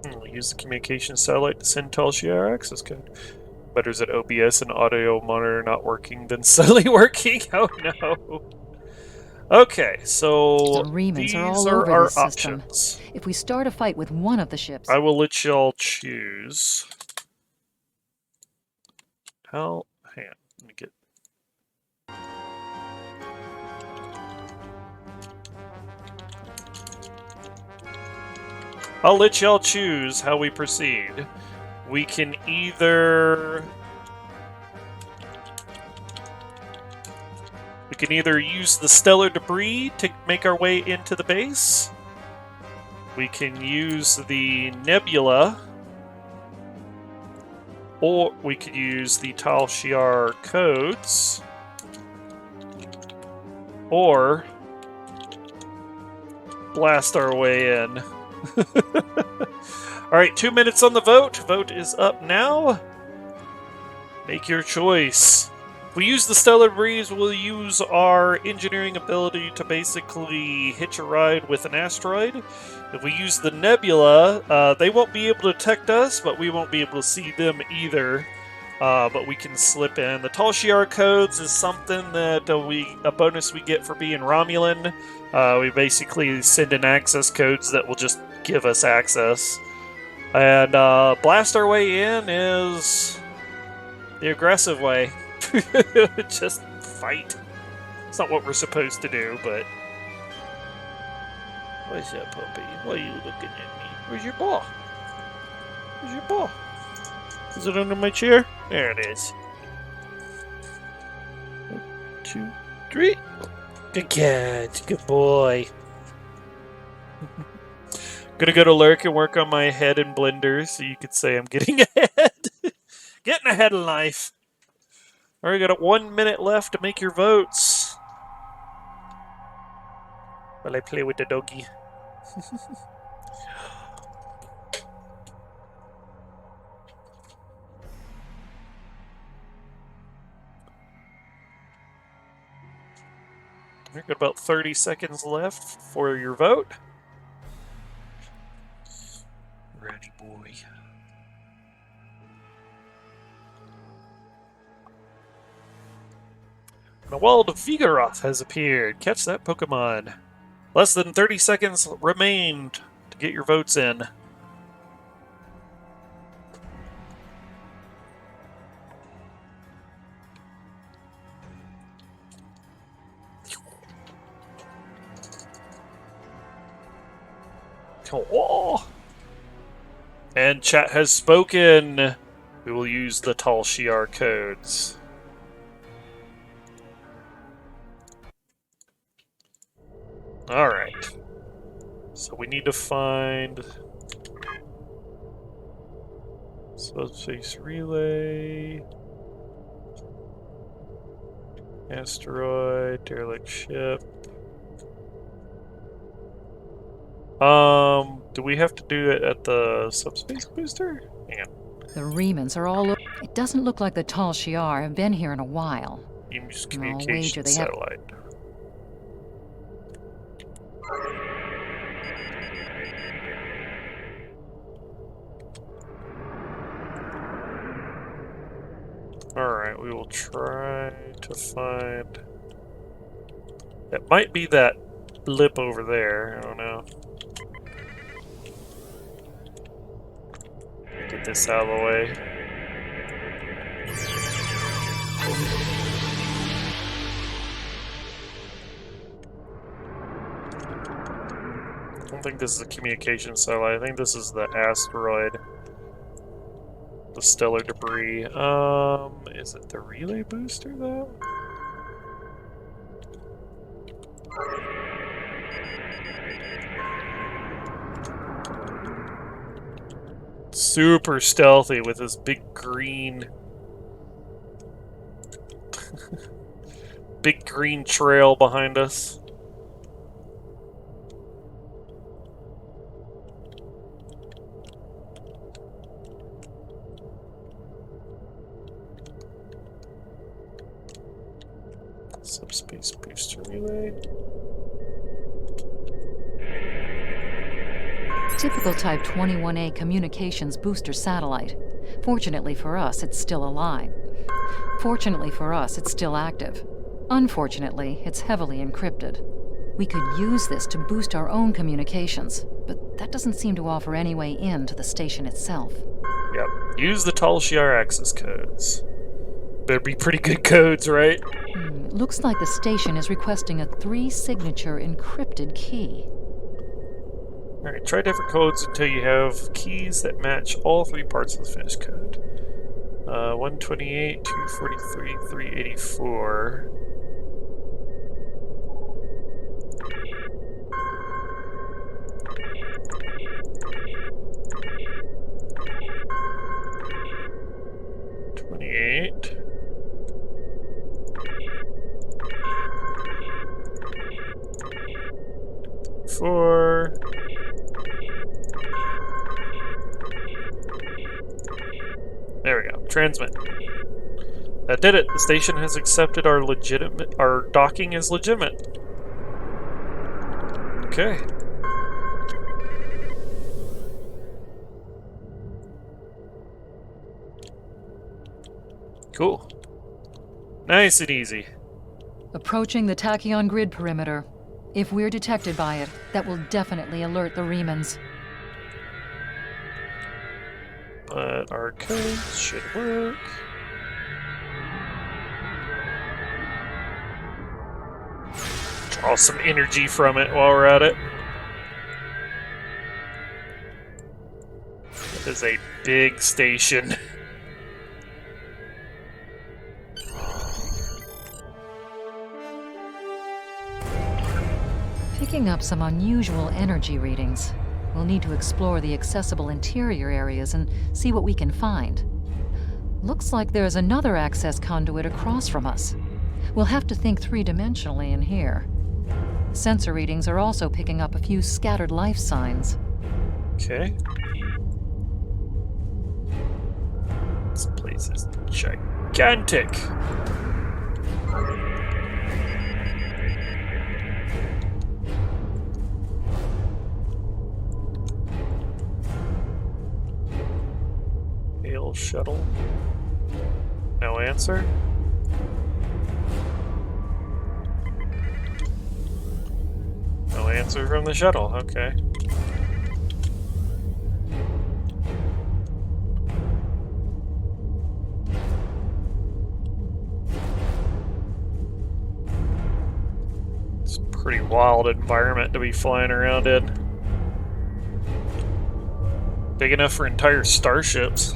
We'll use the communication satellite to send Tal Shiar access code. Better is that OBS and audio monitor not working than suddenly working? Oh no. Okay, so The remnants these are all are over our this system. options. If we start a fight with one of the ships, I will let y'all choose. Hang on, let me get... I'll let y'all choose how we proceed. We can either... We can either use the stellar debris to make our way into the base. We can use the nebula. Or we could use the Tal Shiar codes. Or blast our way in. Alright, 2 minutes on the vote. Vote is up now. Make your choice. we use the stellar breeze, we'll use our engineering ability to basically hitch a ride with an asteroid. If we use the nebula, they won't be able to detect us, but we won't be able to see them either. But we can slip in. The Tal Shiar codes is something that a bonus we get for being Romulan. We basically send in access codes that will just give us access. And blast our way in is the aggressive way. Just fight. It's not what we're supposed to do, but... What's up, puppy? Why are you looking at me? Where's your ball? Where's your ball? Is it under my chair? There it is. 1, 2, 3. Good cat. Good boy. Gonna go to Lurk and work on my head in Blender so you could say I'm getting ahead. Getting ahead in life. Alright, got 1 minute left to make your votes. While I play with the doggy. We've got about 30 seconds left for your vote. Ready, boy. The Wald of Vigoroth has appeared. Catch that Pokemon. Less than 30 seconds remain to get your votes in. Oh. And chat has spoken. We will use the Tal Shiar codes. Alright. So we need to find subspace relay, asteroid, derelict ship. Do we have to do it at the subspace booster? Hang on. The remnants are all over. It doesn't look like the Tal Shiar have been here in a while. Use I'll wager communication they have. satellite. Alright, we will try to find... It might be that blip over there, I don't know. Get this out of the way. I don't think this is a communication satellite. I think this is the asteroid. The stellar debris. Is it the relay booster though? Super stealthy with this big green big green trail behind us. Subspace booster relay. Typical Type 21A communications booster satellite. Fortunately for us, it's still alive. Fortunately for us, it's still active. Unfortunately, it's heavily encrypted. We could use this to boost our own communications, but that doesn't seem to offer any way in to the station itself. Yep. Use the Tal Shiar access codes. Better be pretty good codes, right? It looks like the station is requesting a 3-signature encrypted key. Alright, try different codes until you have keys that match all 3 parts of the finished code. 128, 243, 384. Four. There we go. Transmit. That did it. The station has accepted our docking as legitimate. Okay. Cool. Nice and easy. Approaching the tachyon grid perimeter. If we're detected by it, that will definitely alert the Remans. But our code should work. Draw some energy from it while we're at it. It is a big station. Picking up some unusual energy readings. We'll need to explore the accessible interior areas and see what we can find. Looks like there's another access conduit across from us. We'll have to think three-dimensionally in here. Sensor readings are also picking up a few scattered life signs. Okay. This place is gigantic. Hail shuttle. No answer. No answer from the shuttle, okay. It's a pretty wild environment to be flying around in. Big enough for entire starships.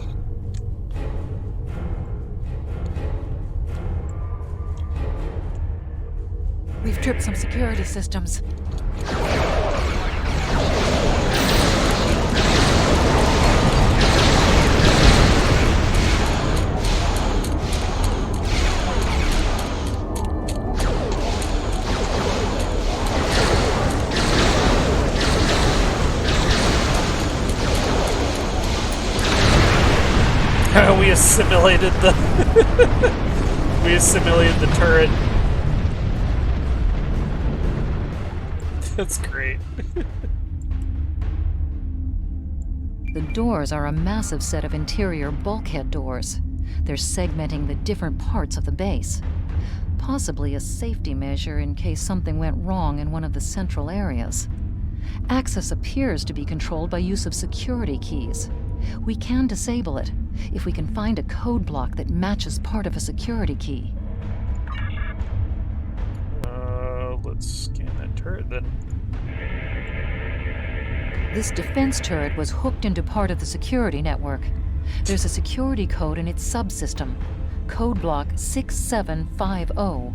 We've tripped some security systems. We assimilated the we assimilated the turret. That's great. The doors are a massive set of interior bulkhead doors. They're segmenting the different parts of the base. Possibly a safety measure in case something went wrong in one of the central areas. Access appears to be controlled by use of security keys. We can disable it if we can find a code block that matches part of a security key. Let's scan that turret then. This defense turret was hooked into part of the security network. There's a security code in its subsystem. Code block 6750.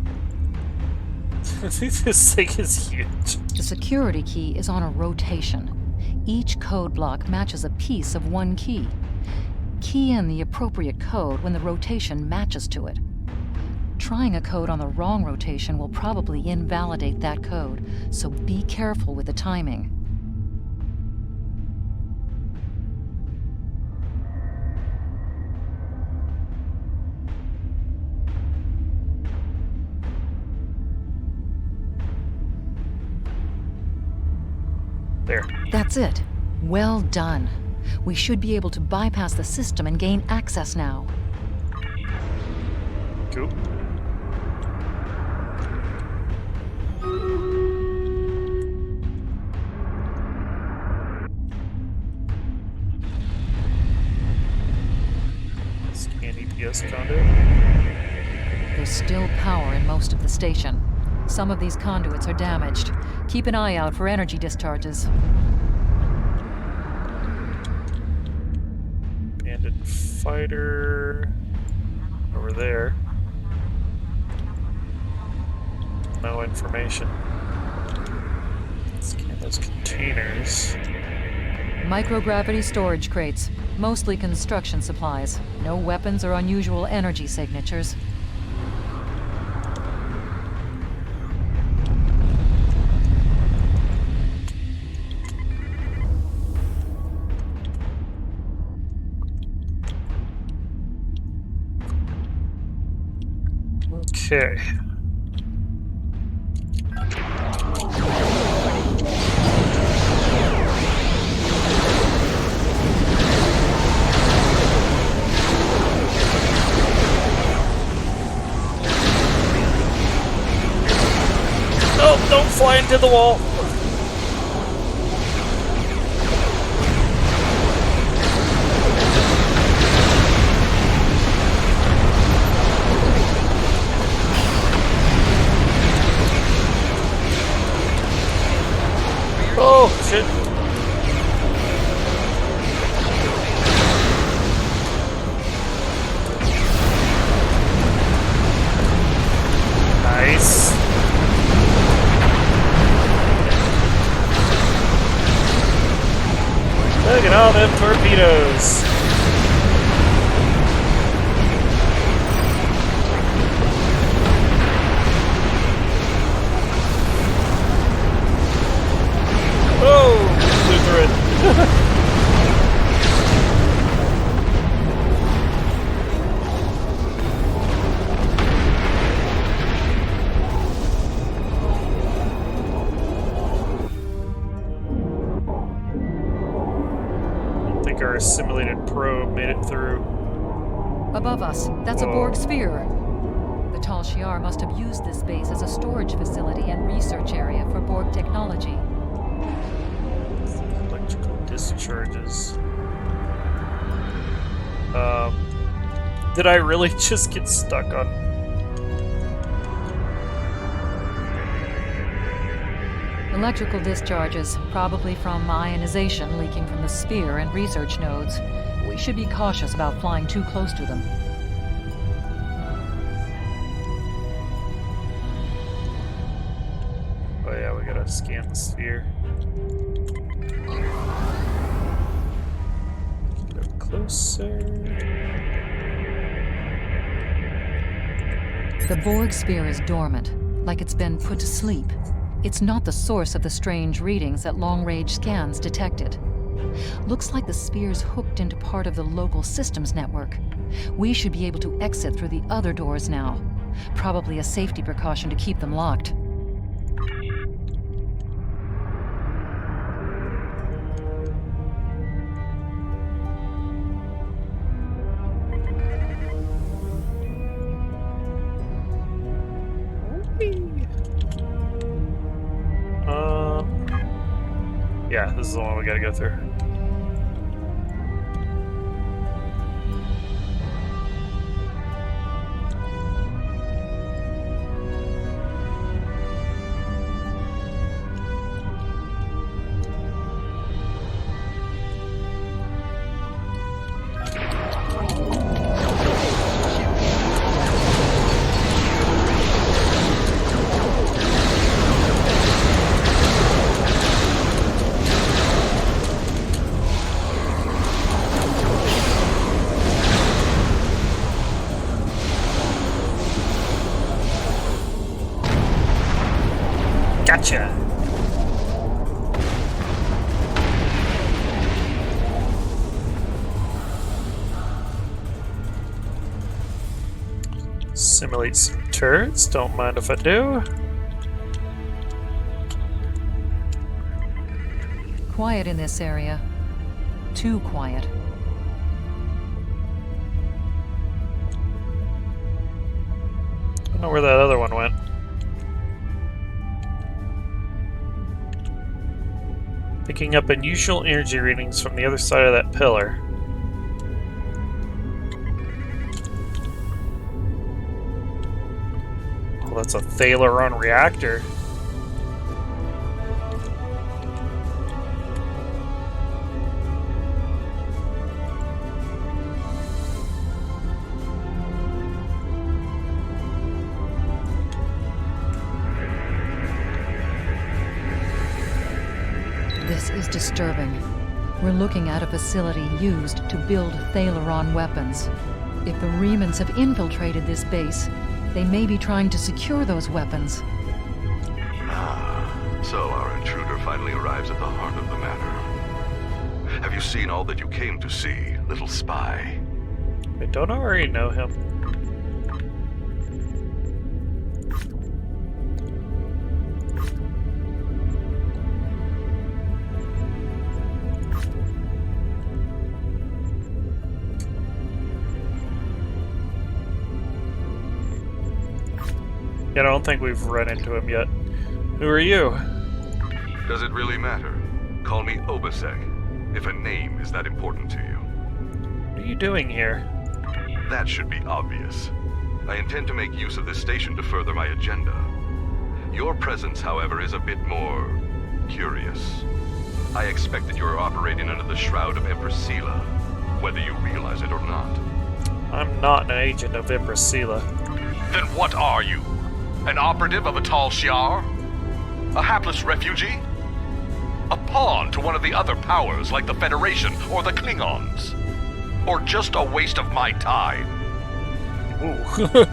This thing is huge. The security key is on a rotation. Each code block matches a piece of one key. Key in the appropriate code when the rotation matches to it. Trying a code on the wrong rotation will probably invalidate that code, so be careful with the timing. There. That's it. Well done. We should be able to bypass the system and gain access now. Cool. Scan EPS conduit. There's still power in most of the station. Some of these conduits are damaged. Keep an eye out for energy discharges. Abandoned fighter over there. No information. Scan those containers. Microgravity storage crates, mostly construction supplies. No weapons or unusual energy signatures. Okay. Oh, don't fly into the wall. Oh, shit. Nice. Look at all them torpedoes. Oh, Lutheran. I think our simulated probe made it through. Above us, that's a Borg sphere. The Tal Shiar must have used this base as a storage facility and research area for Borg technology. Electrical discharges. Did I really just get stuck on? Electrical discharges, probably from ionization leaking from the sphere and research nodes. We should be cautious about flying too close to them. Oh yeah, we gotta scan the sphere. Get up closer. The Borg sphere is dormant, like it's been put to sleep. It's not the source of the strange readings that long-range scans detected. Looks like the sphere's hooked into part of the local systems network. We should be able to exit through the other doors now. Probably a safety precaution to keep them locked. Yeah, this is the one we gotta go through. Gotcha! Simulate some turrets, don't mind if I do. Quiet in this area. Too quiet. I don't know where that other one went. Picking up unusual energy readings from the other side of that pillar. Well, that's a Thalaron reactor. This is disturbing. We're looking at a facility used to build Thalaron weapons. If the Remans have infiltrated this base, they may be trying to secure those weapons. Ah, so our intruder finally arrives at the heart of the matter. Have you seen all that you came to see, little spy? I don't already know him. Yeah, I don't think we've run into him yet. Who are you? Does it really matter? Call me Obasek, if a name is that important to you. What are you doing here? That should be obvious. I intend to make use of this station to further my agenda. Your presence, however, is a bit more curious. I expect that you are operating under the shroud of Empress Sela, whether you realize it or not. I'm not an agent of Empress Sela. Then what are you? An operative of a Tal Shiar? A hapless refugee? A pawn to one of the other powers like the Federation or the Klingons? Or just a waste of my time? Ooh.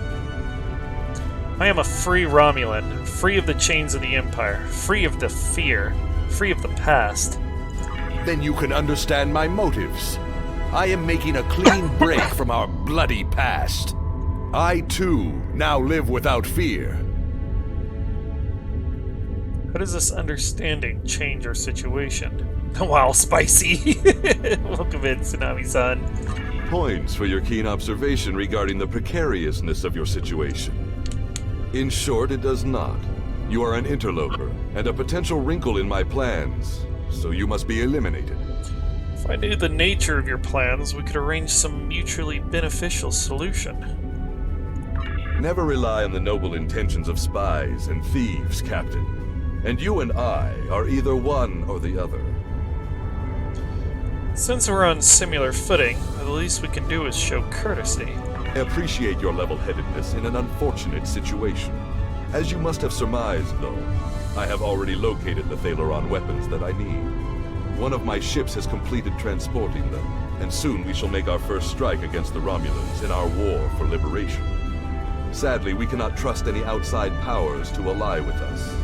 I am a free Romulan, free of the chains of the Empire, free of the fear, free of the past. Then you can understand my motives. I am making a clean break from our bloody past. I, too, now live without fear. How does this understanding change our situation? Wow, spicy! Welcome in, Tsunami-san. Points for your keen observation regarding the precariousness of your situation. In short, it does not. You are an interloper, and a potential wrinkle in my plans, so you must be eliminated. If I knew the nature of your plans, we could arrange some mutually beneficial solution. Never rely on the noble intentions of spies and thieves, Captain. And you and I are either one or the other. Since we're on similar footing, the least we can do is show courtesy. I appreciate your level-headedness in an unfortunate situation. As you must have surmised, though, I have already located the Thalaron weapons that I need. One of my ships has completed transporting them, and soon we shall make our first strike against the Romulans in our war for liberation. Sadly, we cannot trust any outside powers to ally with us.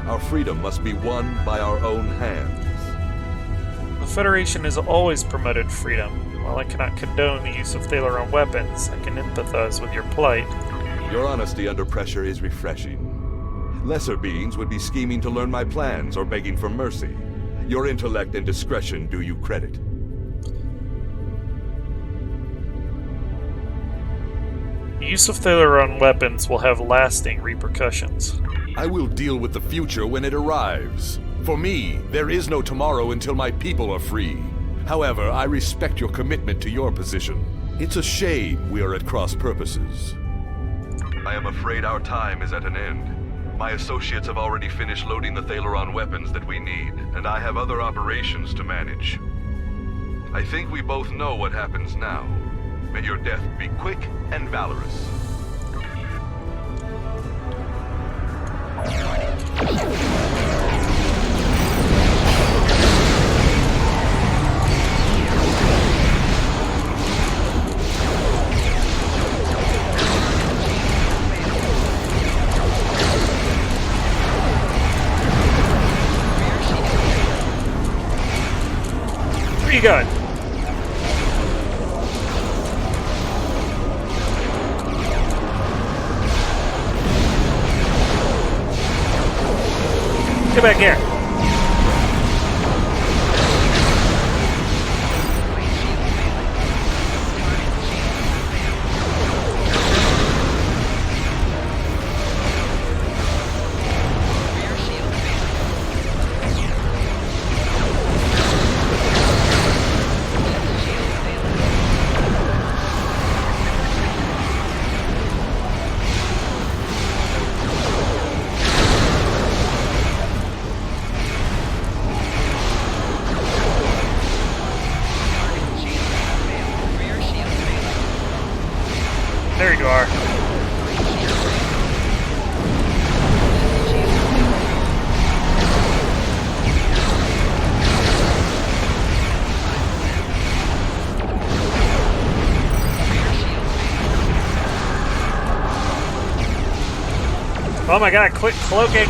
Our freedom must be won by our own hands. The Federation has always promoted freedom. While I cannot condone the use of Thalaron weapons, I can empathize with your plight. Your honesty under pressure is refreshing. Lesser beings would be scheming to learn my plans or begging for mercy. Your intellect and discretion do you credit. The use of Thalaron weapons will have lasting repercussions. I will deal with the future when it arrives. For me, there is no tomorrow until my people are free. However, I respect your commitment to your position. It's a shame we are at cross purposes. I am afraid our time is at an end. My associates have already finished loading the Thalaron weapons that we need, and I have other operations to manage. I think we both know what happens now. May your death be quick and valorous. Where you going? Get back here. There you are. Oh my god, quit cloaking!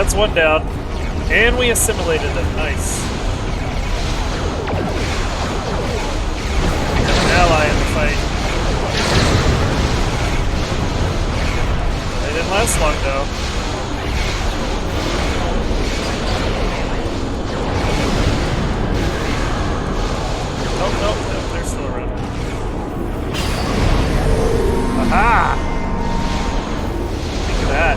That's one down. And we assimilated them. Nice. ally in the fight. They didn't last long, though. Oh, no, they're still around. Aha! Look at that.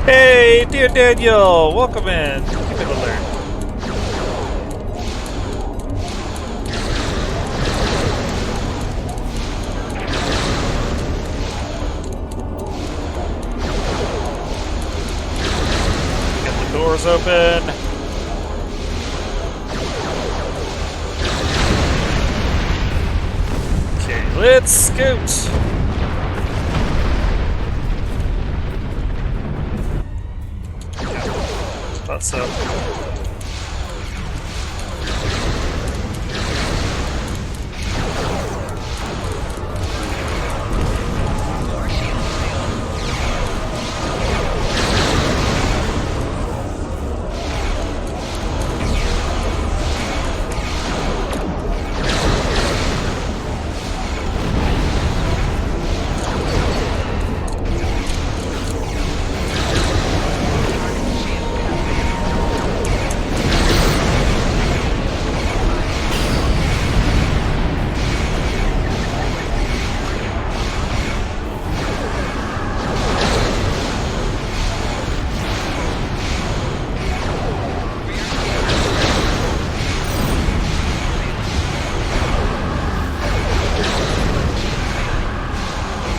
Hey, dear Daniel, welcome in. Keep it alert. Get the doors open. Okay, let's scoot. Thought so.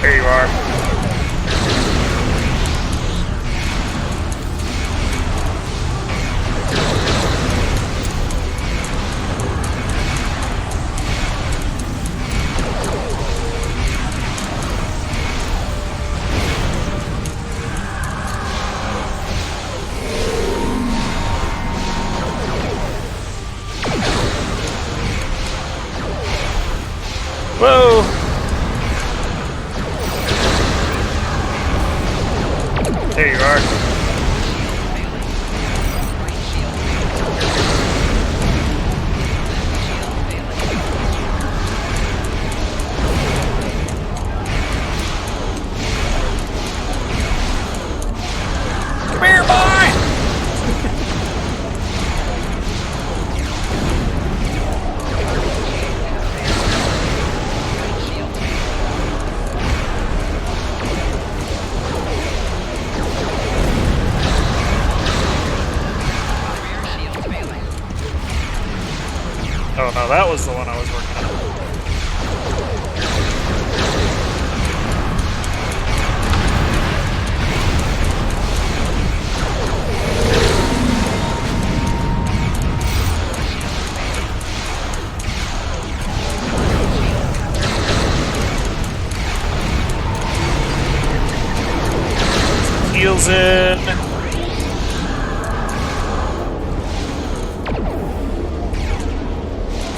Here you are. Whoa! There you are. Come here, boy! Oh no, that was the one I was working on. Heels in.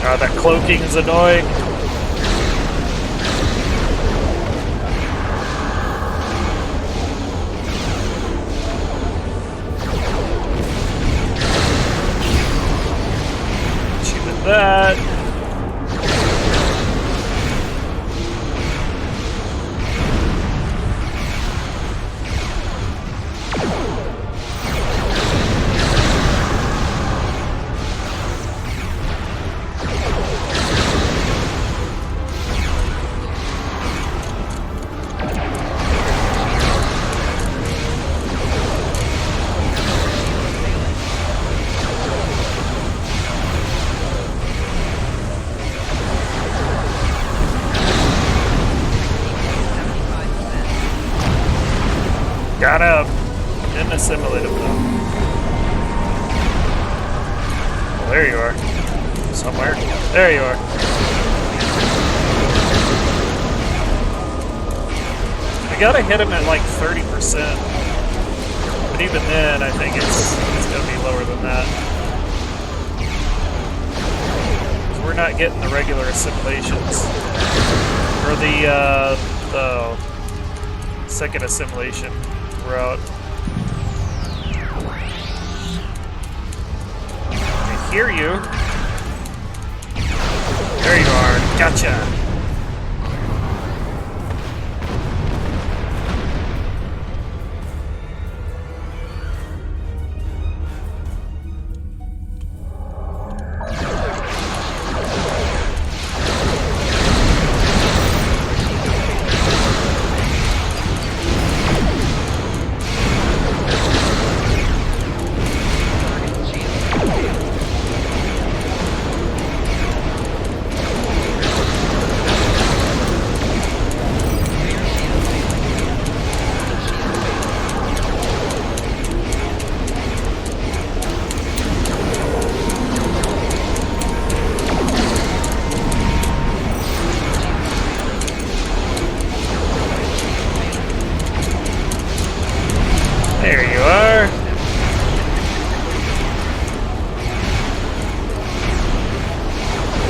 God, that cloaking is annoying. Achieving that. Got him! Didn't assimilate him though. Well, there you are. Somewhere. There you are. I gotta hit him at like 30%. But even then, I think it's gonna be lower than that. We're not getting the regular assimilations. Or the second assimilation route. I hear you. There you are. Gotcha. There you are.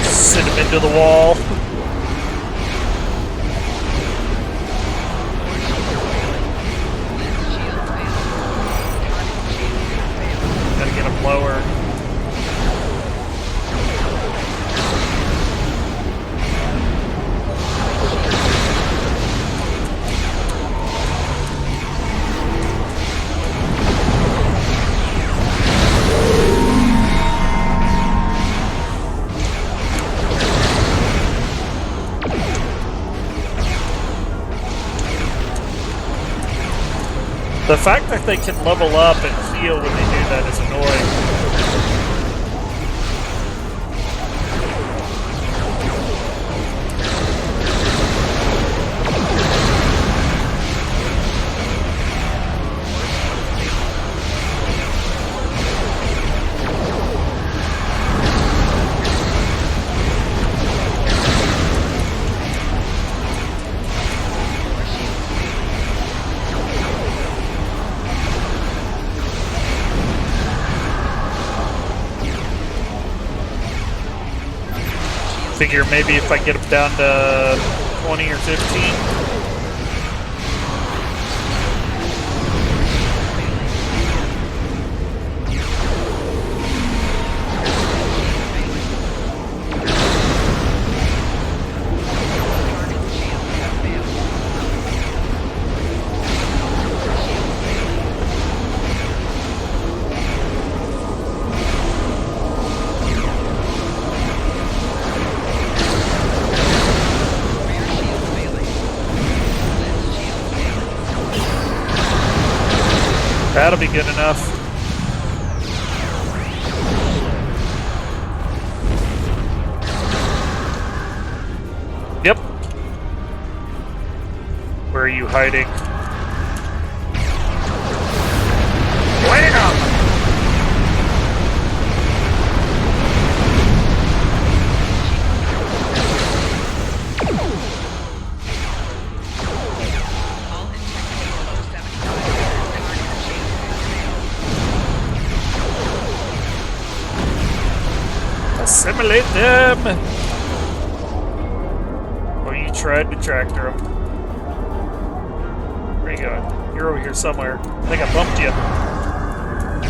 Send him into the wall. Gotta get him lower. The fact that they can level up and heal when they do that is annoying. Figure maybe if I get them down to 20 or 15. That'll be good enough. Yep. Where are you hiding? Wham! Assimilate them! Well, you tried to tractor them. Where are you going? You're over here somewhere. I think I bumped you.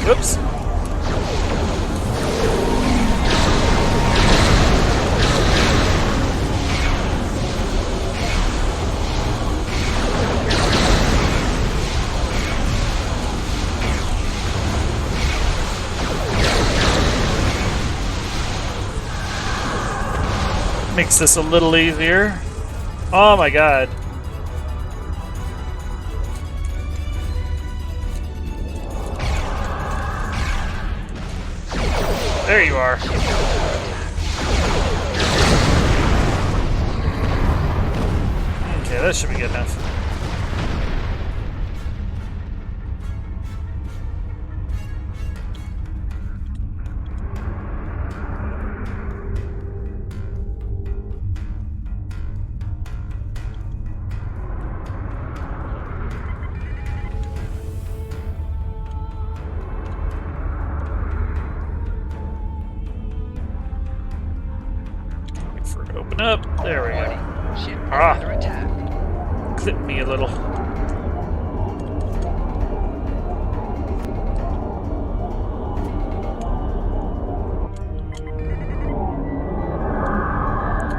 Whoops. Makes this a little easier. Oh my god. There you are. Okay, that should be good enough. Open up. There we go. Ship Ah. under attack. Clip me a little.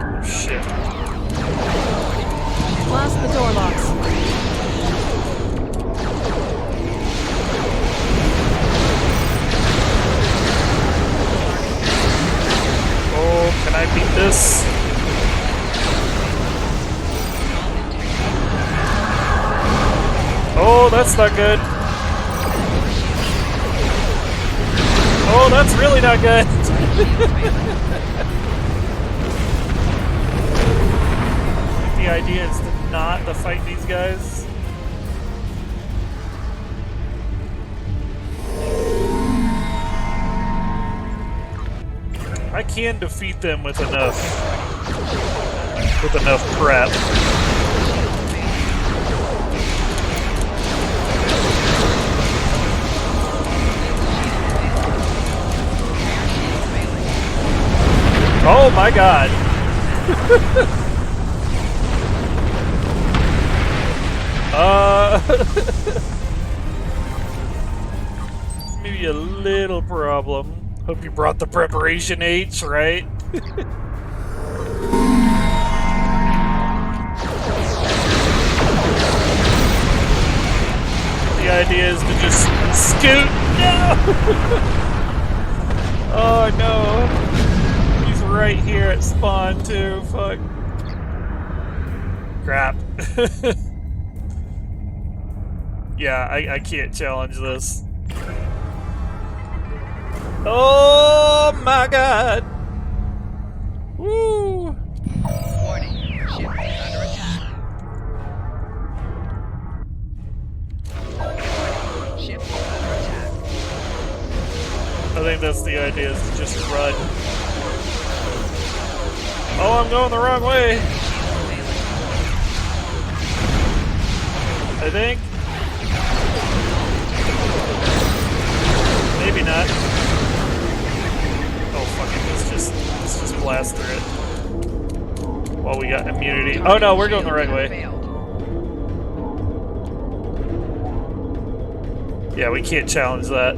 Oh, shit. Blast the door locks. Oh, can I beat this? Oh, that's not good. Oh, that's really not good. The idea is not to fight these guys. I can defeat them with enough prep. Oh my god. Maybe a little problem. Hope you brought the preparation H, right? The idea is to just scoot. No! Oh no. He's right here at spawn too. Fuck. Crap. Yeah, I can't challenge this. Oh my god! Woo! Warning. Ship is under attack. Ship is under attack. I think that's the idea, is to just run. Oh, I'm going the wrong way! I think. Maybe not. Oh fuck it, let's just blast through it. While we got immunity. Oh no, we're going the right way. Yeah, we can't challenge that.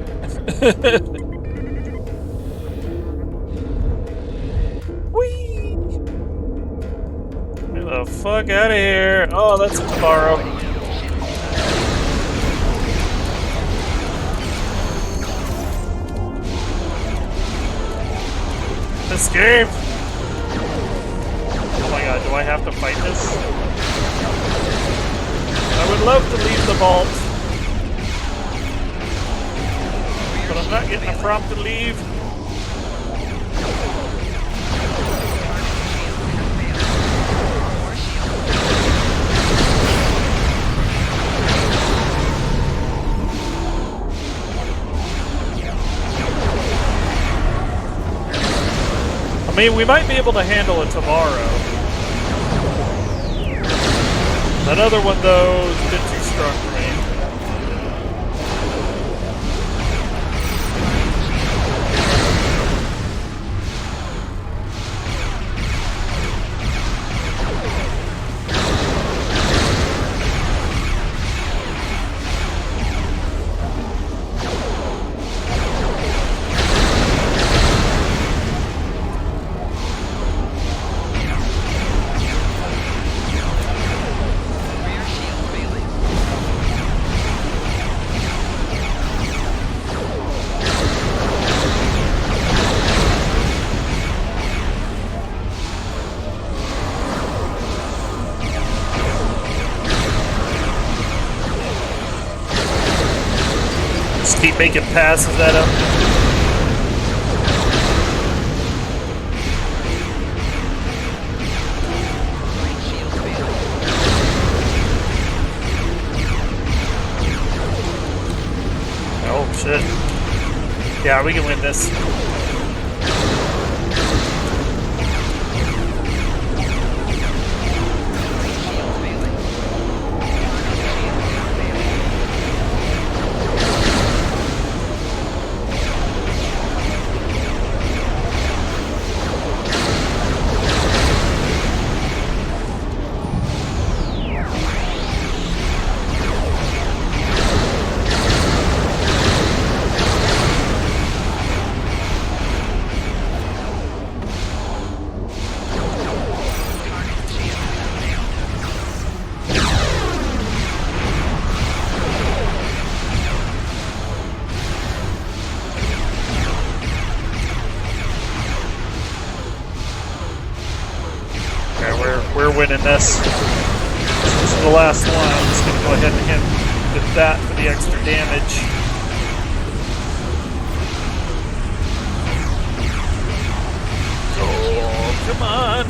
Whee! Get the fuck out of here! Oh, that's tomorrow. Escape! Oh my god, do I have to fight this? I would love to leave the vault. But I'm not getting a prompt to leave. I mean, we might be able to handle it tomorrow. That other one, though, is a bit too strong for me. Keep making passes at him. Oh shit. Yeah, we can win this. winning this. This is the last one. I'm just going to go ahead and hit with that for the extra damage. Oh, come on.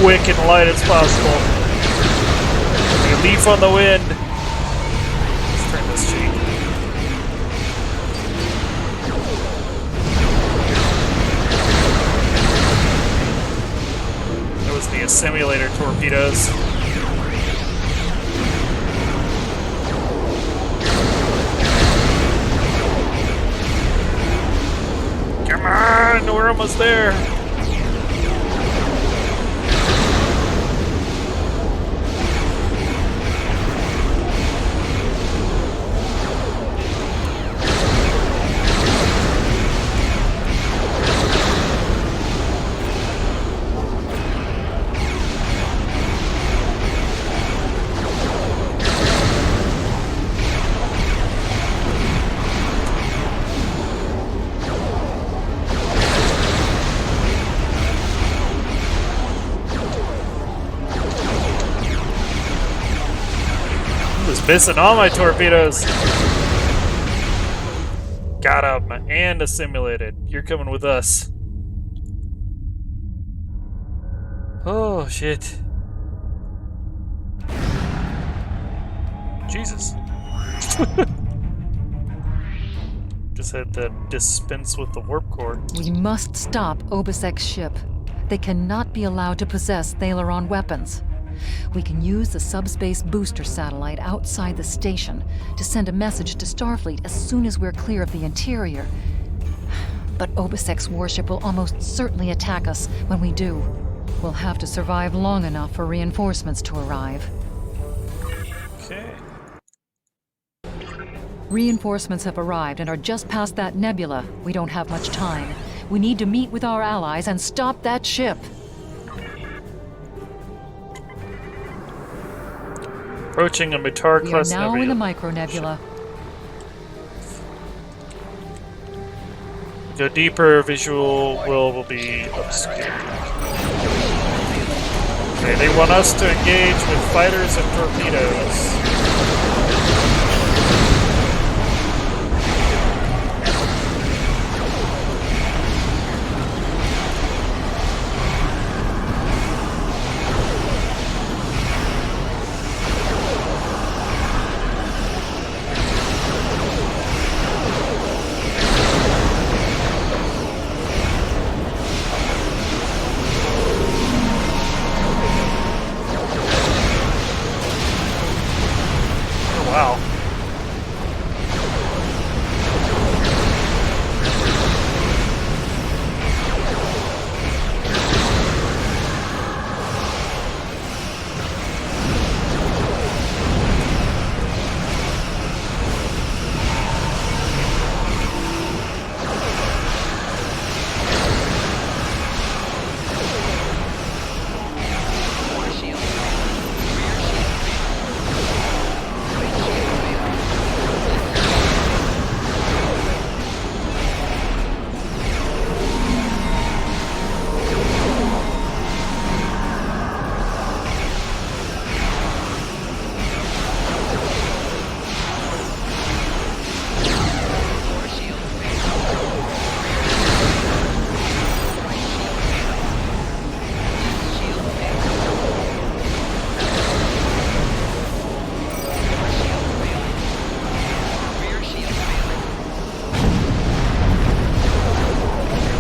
Quick and light as possible. Like a leaf on the wind. Let's turn this cheek. That was the assimilator torpedoes. Come on, we're almost there. Missing all my torpedoes. Got him and assimilated. You're coming with us. Oh shit. Jesus. Just had to dispense with the warp core. We must stop Obisek's ship. They cannot be allowed to possess Thalaron weapons. We can use the subspace booster satellite outside the station to send a message to Starfleet as soon as we're clear of the interior. But Obisek's warship will almost certainly attack us when we do. We'll have to survive long enough for reinforcements to arrive. Okay. Reinforcements have arrived and are just past that nebula. We don't have much time. We need to meet with our allies and stop that ship. Approaching a Mutar-class nebula. We are now in the micronebula. Go deeper, visual will be obscured. Okay, they want us to engage with fighters and torpedoes. Wow.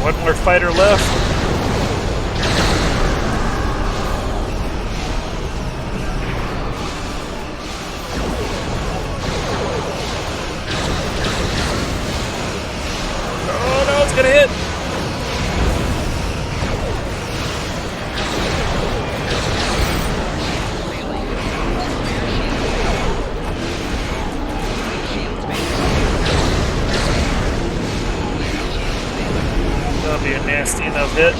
One more fighter left. Oh no, it's gonna hit. That'll be a nasty enough hit.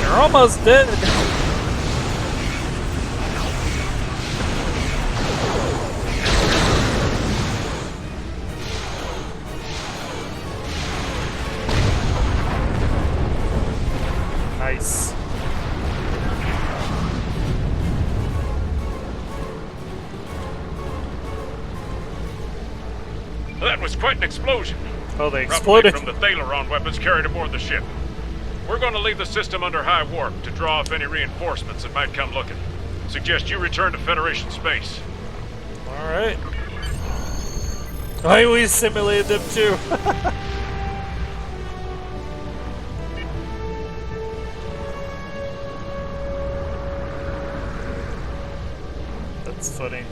You're almost dead. Nice. That was quite an explosion. Oh, they Probably exploded. from the Thaleron weapons carried aboard the ship. We're going to leave the system under high warp to draw off any reinforcements that might come looking. Suggest you return to Federation space. Alright. I always simulated them too. That's funny.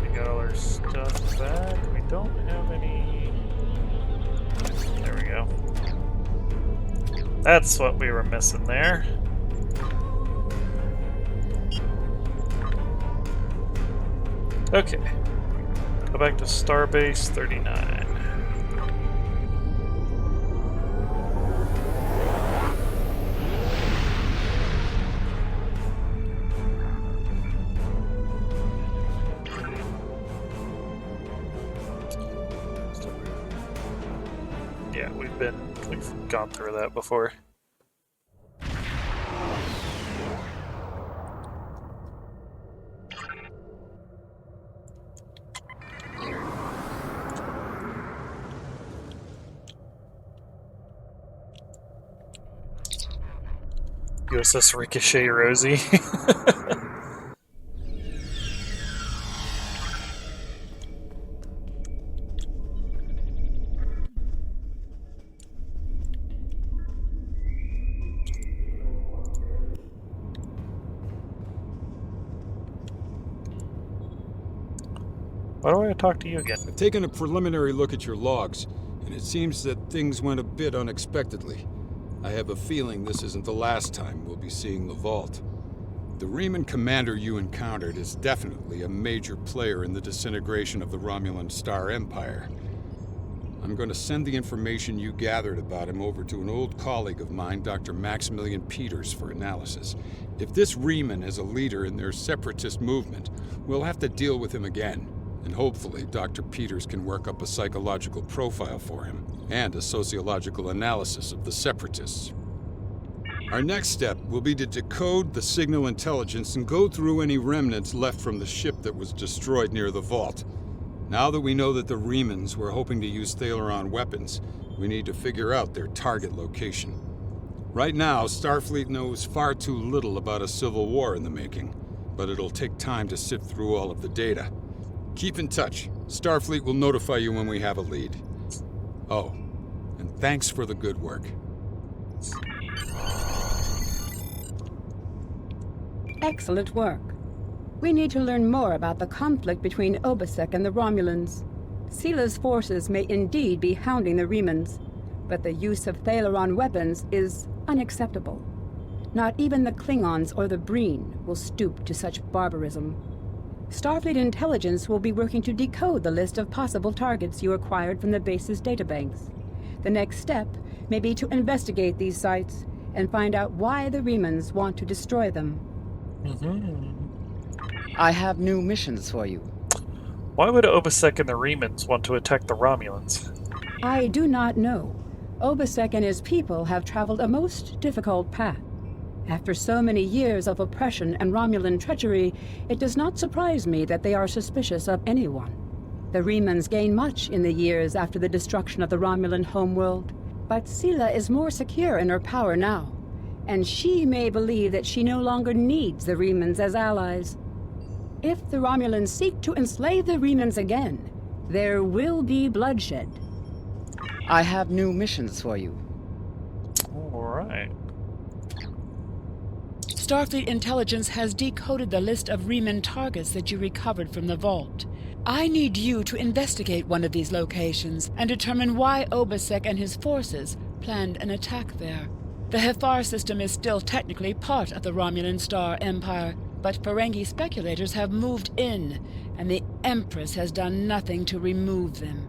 We got all our stuff back. We don't have any. There we go. That's what we were missing there. Okay. Go back to Starbase 39. Yeah, we've gone through that before. USS Ricochet Rosie. Why do I talk to you again? I've taken a preliminary look at your logs, and it seems that things went a bit unexpectedly. I have a feeling this isn't the last time we'll be seeing the vault. The Riemann commander you encountered is definitely a major player in the disintegration of the Romulan Star Empire. I'm going to send the information you gathered about him over to an old colleague of mine, Dr. Maximilian Peters, for analysis. If this Riemann is a leader in their separatist movement, we'll have to deal with him again. And hopefully, Dr. Peters can work up a psychological profile for him, and a sociological analysis of the Separatists. Our next step will be to decode the signal intelligence and go through any remnants left from the ship that was destroyed near the vault. Now that we know that the Riemanns were hoping to use Thaleron weapons, we need to figure out their target location. Right now, Starfleet knows far too little about a civil war in the making, but it'll take time to sift through all of the data. Keep in touch. Starfleet will notify you when we have a lead. Oh, and thanks for the good work. Excellent work. We need to learn more about the conflict between Obasek and the Romulans. Sila's forces may indeed be hounding the Riemanns, but the use of Thaleron weapons is unacceptable. Not even the Klingons or the Breen will stoop to such barbarism. Starfleet intelligence will be working to decode the list of possible targets you acquired from the base's databanks. The next step may be to investigate these sites and find out why the Riemanns want to destroy them. I have new missions for you. Why would Obasek and the Riemanns want to attack the Romulans? I do not know. Obasek and his people have traveled a most difficult path. After so many years of oppression and Romulan treachery, it does not surprise me that they are suspicious of anyone. The Riemanns gained much in the years after the destruction of the Romulan homeworld, but Sila is more secure in her power now, and she may believe that she no longer needs the Riemanns as allies. If the Romulans seek to enslave the Remans again, there will be bloodshed. I have new missions for you. Alright. Starfleet intelligence has decoded the list of Reman targets that you recovered from the vault. I need you to investigate one of these locations and determine why Obasek and his forces planned an attack there. The Hefar system is still technically part of the Romulan Star Empire, but Ferengi speculators have moved in, and the Empress has done nothing to remove them.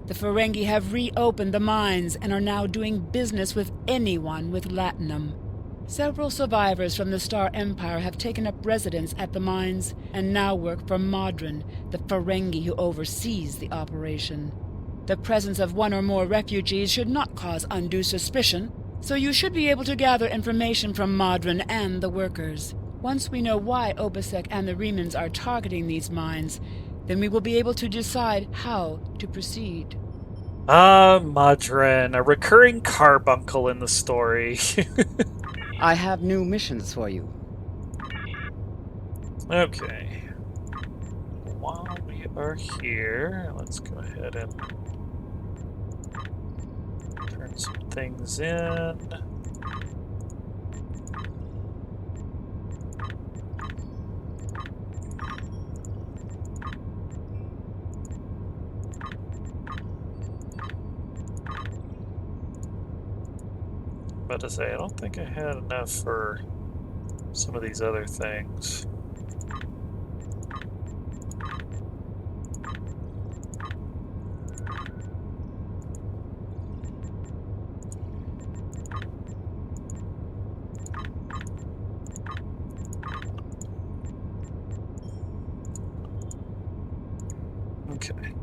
The Ferengi have reopened the mines and are now doing business with anyone with latinum. Several survivors from the Star Empire have taken up residence at the mines and now work for Modron, the Ferengi who oversees the operation. The presence of one or more refugees should not cause undue suspicion, so you should be able to gather information from Modron and the workers. Once we know why Obasek and the Remans are targeting these mines, then we will be able to decide how to proceed. Ah, Modron, a recurring carbuncle in the story. I have new missions for you. Okay. While we are here, let's go ahead and turn some things in. About to say, I don't think I had enough for some of these other things. Okay.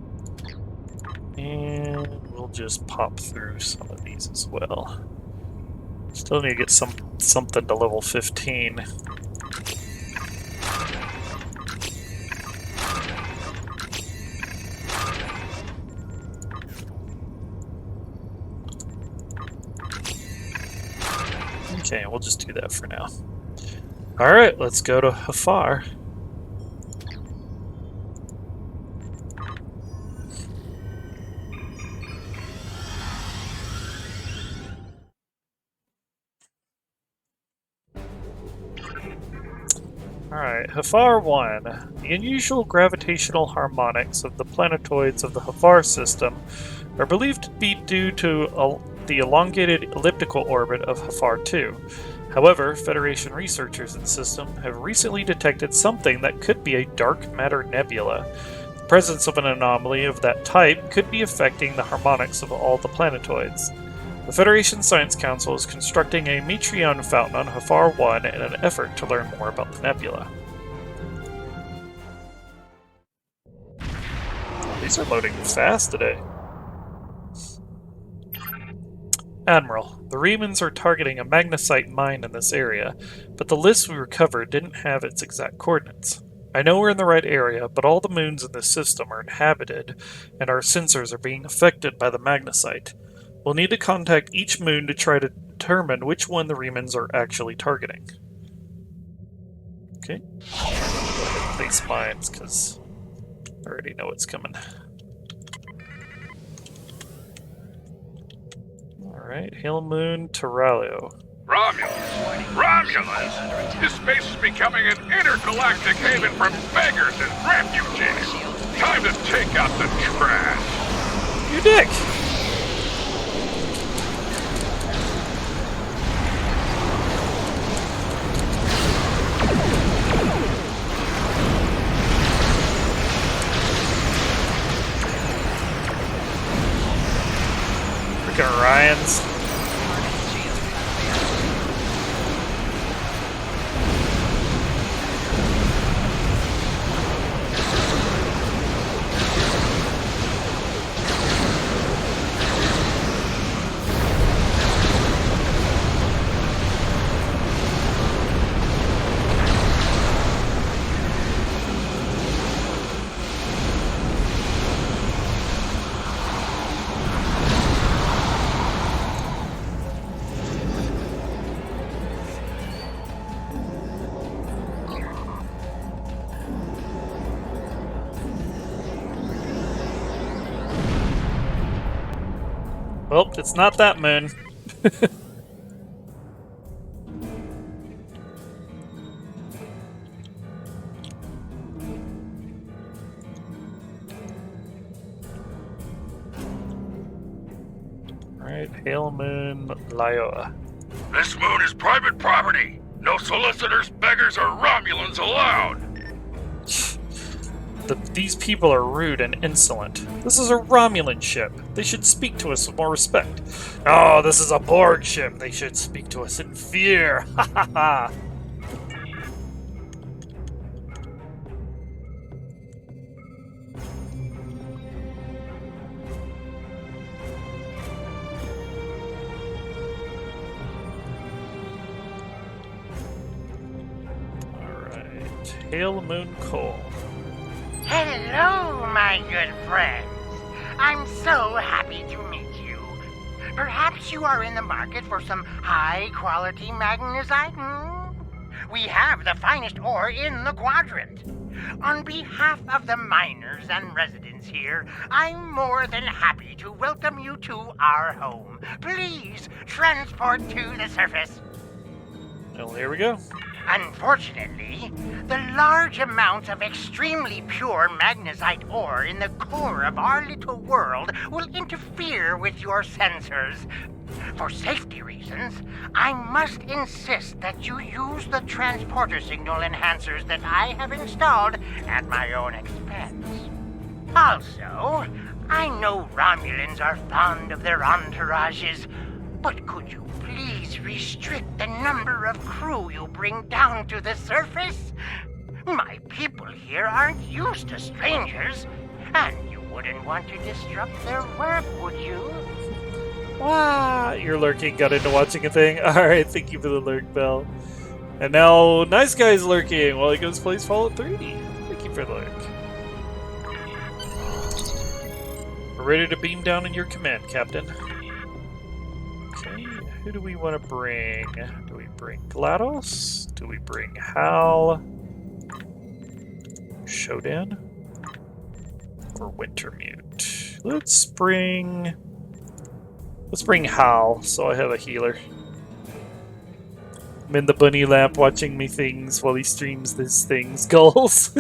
And we'll just pop through some of these as well. Still need to get something to level 15. Okay, we'll just do that for now. Alright, let's go to Hefar. Alright, Hefar 1. The unusual gravitational harmonics of the planetoids of the Hefar system are believed to be due to the elongated elliptical orbit of Hefar 2. However, Federation researchers in the system have recently detected something that could be a dark matter nebula. The presence of an anomaly of that type could be affecting the harmonics of all the planetoids. The Federation Science Council is constructing a Metreon fountain on Hefar 1 in an effort to learn more about the nebula. These are loading fast today. Admiral, the Remans are targeting a magnesite mine in this area, but the list we recovered didn't have its exact coordinates. I know we're in the right area, but all the moons in this system are inhabited, and our sensors are being affected by the magnesite. We'll need to contact each moon to try to determine which one the Remans are actually targeting. Okay. Go ahead and place mines, because I already know what's coming. Alright, Hail Moon, Terralio. Romulans! This space is becoming an intergalactic haven for beggars and refugees! Time to take out the trash! You dick! Freaking Orions. Well, it's not that moon. Alright, Hail Moon, Lioa. This moon is private property. No solicitors, beggars, or Romulans allowed. These people are rude and insolent. This is a Romulan ship. They should speak to us with more respect. Oh, this is a Borg ship. They should speak to us in fear. Ha ha ha. Alright. Hail Moon Cole. Hello, my good friends. I'm so happy to meet you. Perhaps you are in the market for some high-quality magnesite? We have the finest ore in the quadrant. On behalf of the miners and residents here, I'm more than happy to welcome you to our home. Please transport to the surface. Well, here we go. Unfortunately, the large amounts of extremely pure magnesite ore in the core of our little world will interfere with your sensors. For safety reasons, I must insist that you use the transporter signal enhancers that I have installed at my own expense. Also, I know Romulans are fond of their entourages, but could you please restrict the number of crew you bring down to the surface? My people here aren't used to strangers, and you wouldn't want to disrupt their work, would you? Wow, you're lurking, got into watching a thing. Alright, thank you for the lurk, Bell. And now, Nice Guy's lurking while he goes plays Fallout 3. Thank you for the lurk. We're ready to beam down in your command, Captain. Okay, who do we want to bring? Do we bring GLaDOS? Do we bring Hal? Shodan? Or Wintermute? Let's bring Hal, so I have a healer. I'm in the bunny lamp watching me things while he streams this thing's goals.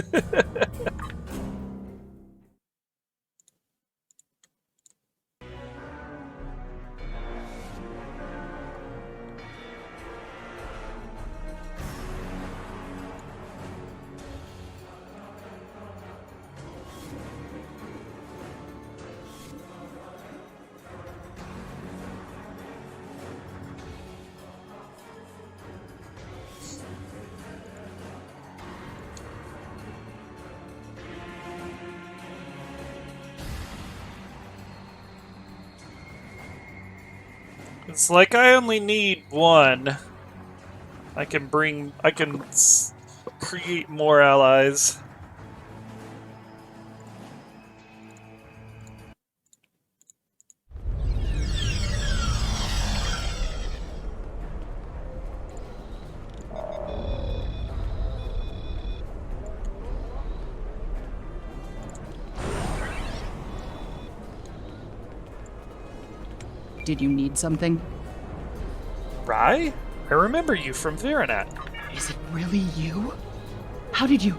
It's like I only need one. I can create more allies. Did you need something? Rye? I remember you from Veranet. Is it really you? How did you...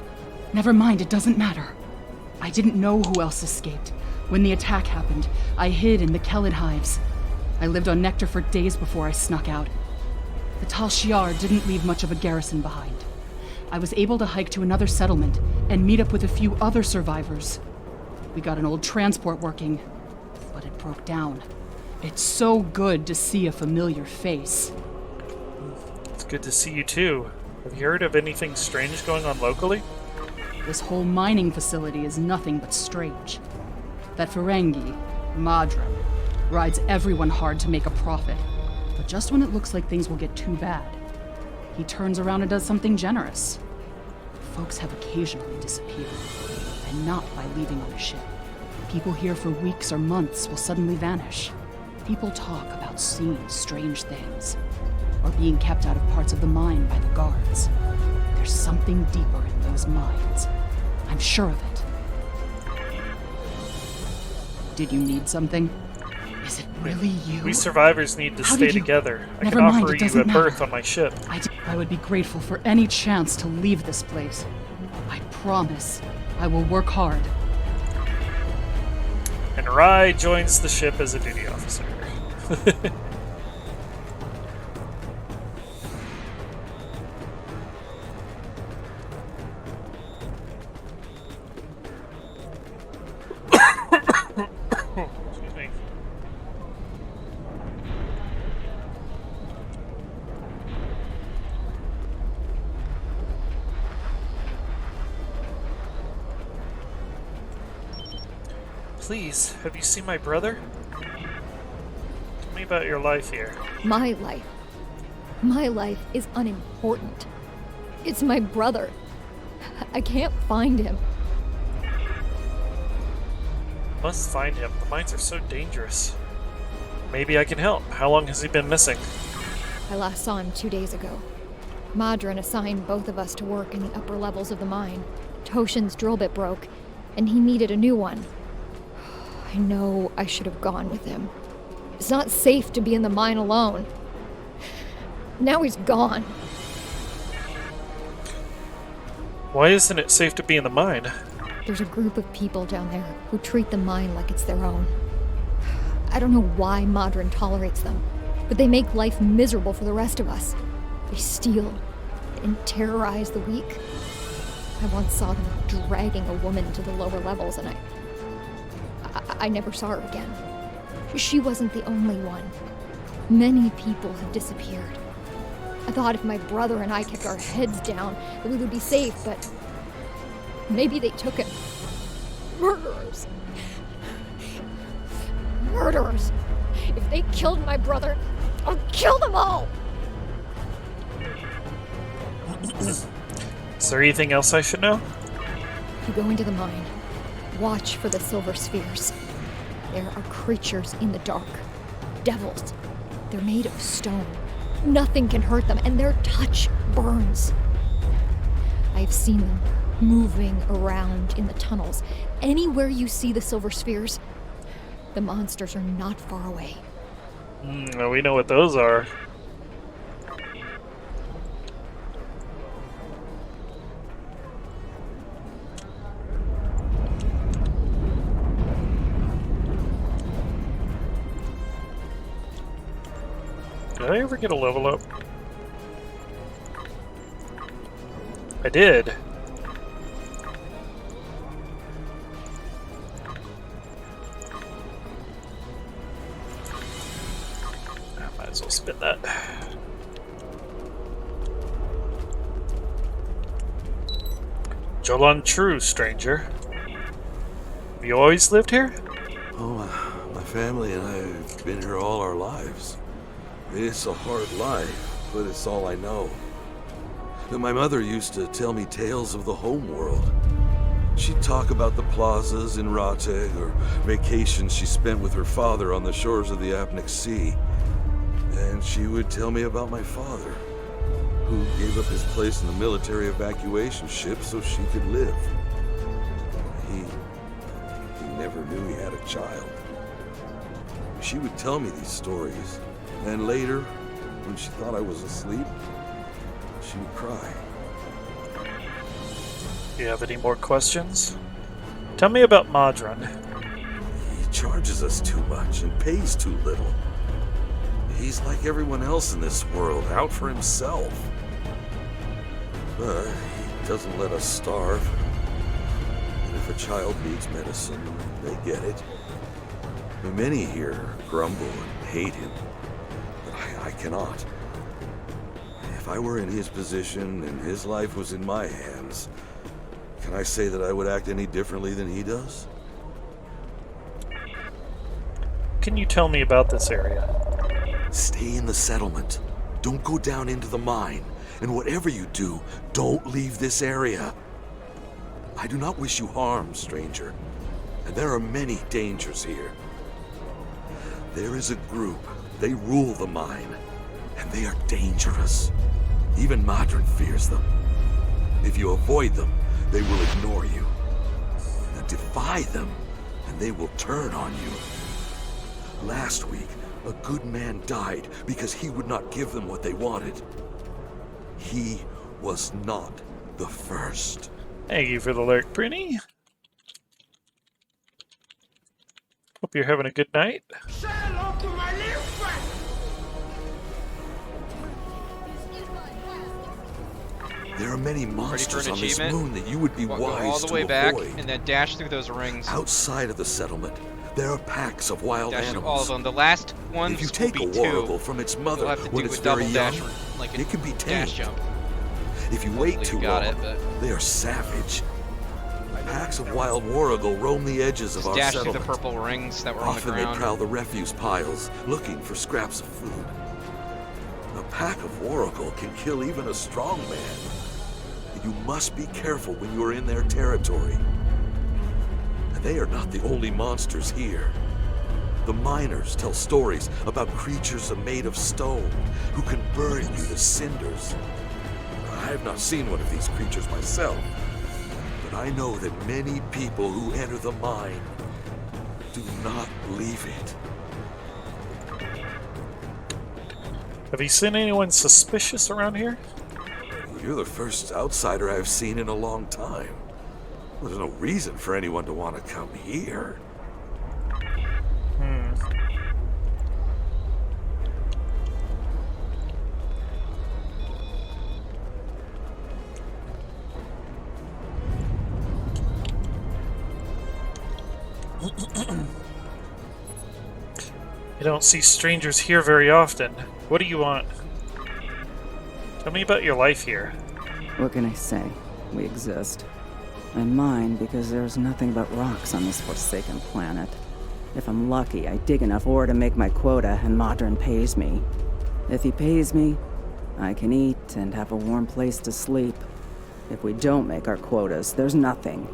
Never mind, it doesn't matter. I didn't know who else escaped. When the attack happened, I hid in the Kellid hives. I lived on Nectar for days before I snuck out. The Tal Shiar didn't leave much of a garrison behind. I was able to hike to another settlement and meet up with a few other survivors. We got an old transport working, but it broke down. It's so good to see a familiar face. It's good to see you too. Have you heard of anything strange going on locally? This whole mining facility is nothing but strange. That Ferengi, Madra, rides everyone hard to make a profit. But just when it looks like things will get too bad, he turns around and does something generous. Folks have occasionally disappeared, and not by leaving on a ship. People here for weeks or months will suddenly vanish. People talk about seeing strange things, or being kept out of parts of the mine by the guards. There's something deeper in those mines. I'm sure of it. Did you need something? Is it Really, you? We survivors need to How stay did you- together. I Never can mind, offer it you a doesn't berth matter. on my ship. I would be grateful for any chance to leave this place. I promise. I will work hard. And Rai joins the ship as a duty officer. Excuse me. Please, have you seen my brother? Tell me about your life here. My life. My life is unimportant. It's my brother. I can't find him. Must find him. The mines are so dangerous. Maybe I can help. How long has he been missing? I last saw him 2 days ago. Madron assigned both of us to work in the upper levels of the mine. Toshin's drill bit broke, and he needed a new one. I know I should have gone with him. It's not safe to be in the mine alone. Now he's gone. Why isn't it safe to be in the mine? There's a group of people down there who treat the mine like it's their own. I don't know why Madron tolerates them, but they make life miserable for the rest of us. They steal and terrorize the weak. I once saw them dragging a woman to the lower levels, and I never saw her again. She wasn't the only one. Many people have disappeared. I thought if my brother and I kept our heads down, that we would be safe, but maybe they took him. Murderers. Murderers. If they killed my brother, I'll kill them all. Is there anything else I should know? You go into the mine. Watch for the silver spheres. There are creatures in the dark. Devils. They're made of stone. Nothing can hurt them, and their touch burns. I've seen them moving around in the tunnels. Anywhere you see the silver spheres, the monsters are not far away. We know what those are. Did I ever get a level up? I did. I might as well spin that. Jolan True, stranger. Have you always lived here? Oh, my family and I have been here all our lives. It's a hard life, but it's all I know. My mother used to tell me tales of the home world. She'd talk about the plazas in Rateg or vacations she spent with her father on the shores of the Apnic Sea. And she would tell me about my father, who gave up his place in the military evacuation ship so she could live. He never knew he had a child. She would tell me these stories, and later, when she thought I was asleep, she would cry. Do you have any more questions? Tell me about Madron. He charges us too much and pays too little. He's like everyone else in this world, out for himself. But he doesn't let us starve. And if a child needs medicine, they get it. Many here grumble and hate him, but I cannot. If I were in his position and his life was in my hands, can I say that I would act any differently than he does? Can you tell me about this area? Stay in the settlement. Don't go down into the mine. And whatever you do, don't leave this area. I do not wish you harm, stranger. And there are many dangers here. There is a group. They rule the mine. And they are dangerous. Even Madron fears them. If you avoid them, they will ignore you. Defy them, and they will turn on you. Last week, a good man died because he would not give them what they wanted. He was not the first. Thank you for the lurk, Prinny. Hope you're having a good night. Say hello to my little friend. There are many monsters on this moon that you would be wise to avoid. Go all the way back and then dash through those rings. Outside of the settlement, there are packs of wild Dash through animals. all of them. The last one If you take a warrigal from its mother when it's very young, it can be tamed. If you wait too long, they are savage. Packs of wild warrigal roam the edges of our dash settlement. through the purple rings that were on the Often ground. they prowl the refuse piles, looking for scraps of food. A pack of warrigal can kill even a strong man. You must be careful when you are in their territory. And they are not the only monsters here. The miners tell stories about creatures made of stone who can burn you to cinders. I have not seen one of these creatures myself, but I know that many people who enter the mine do not leave it. Have you seen anyone suspicious around here? You're the first outsider I've seen in a long time. There's no reason for anyone to want to come here. You don't see strangers here very often. What do you want? Tell me about your life here. What can I say? We exist. I'm mine because there's nothing but rocks on this forsaken planet. If I'm lucky, I dig enough ore to make my quota and Modron pays me. If he pays me, I can eat and have a warm place to sleep. If we don't make our quotas, there's nothing.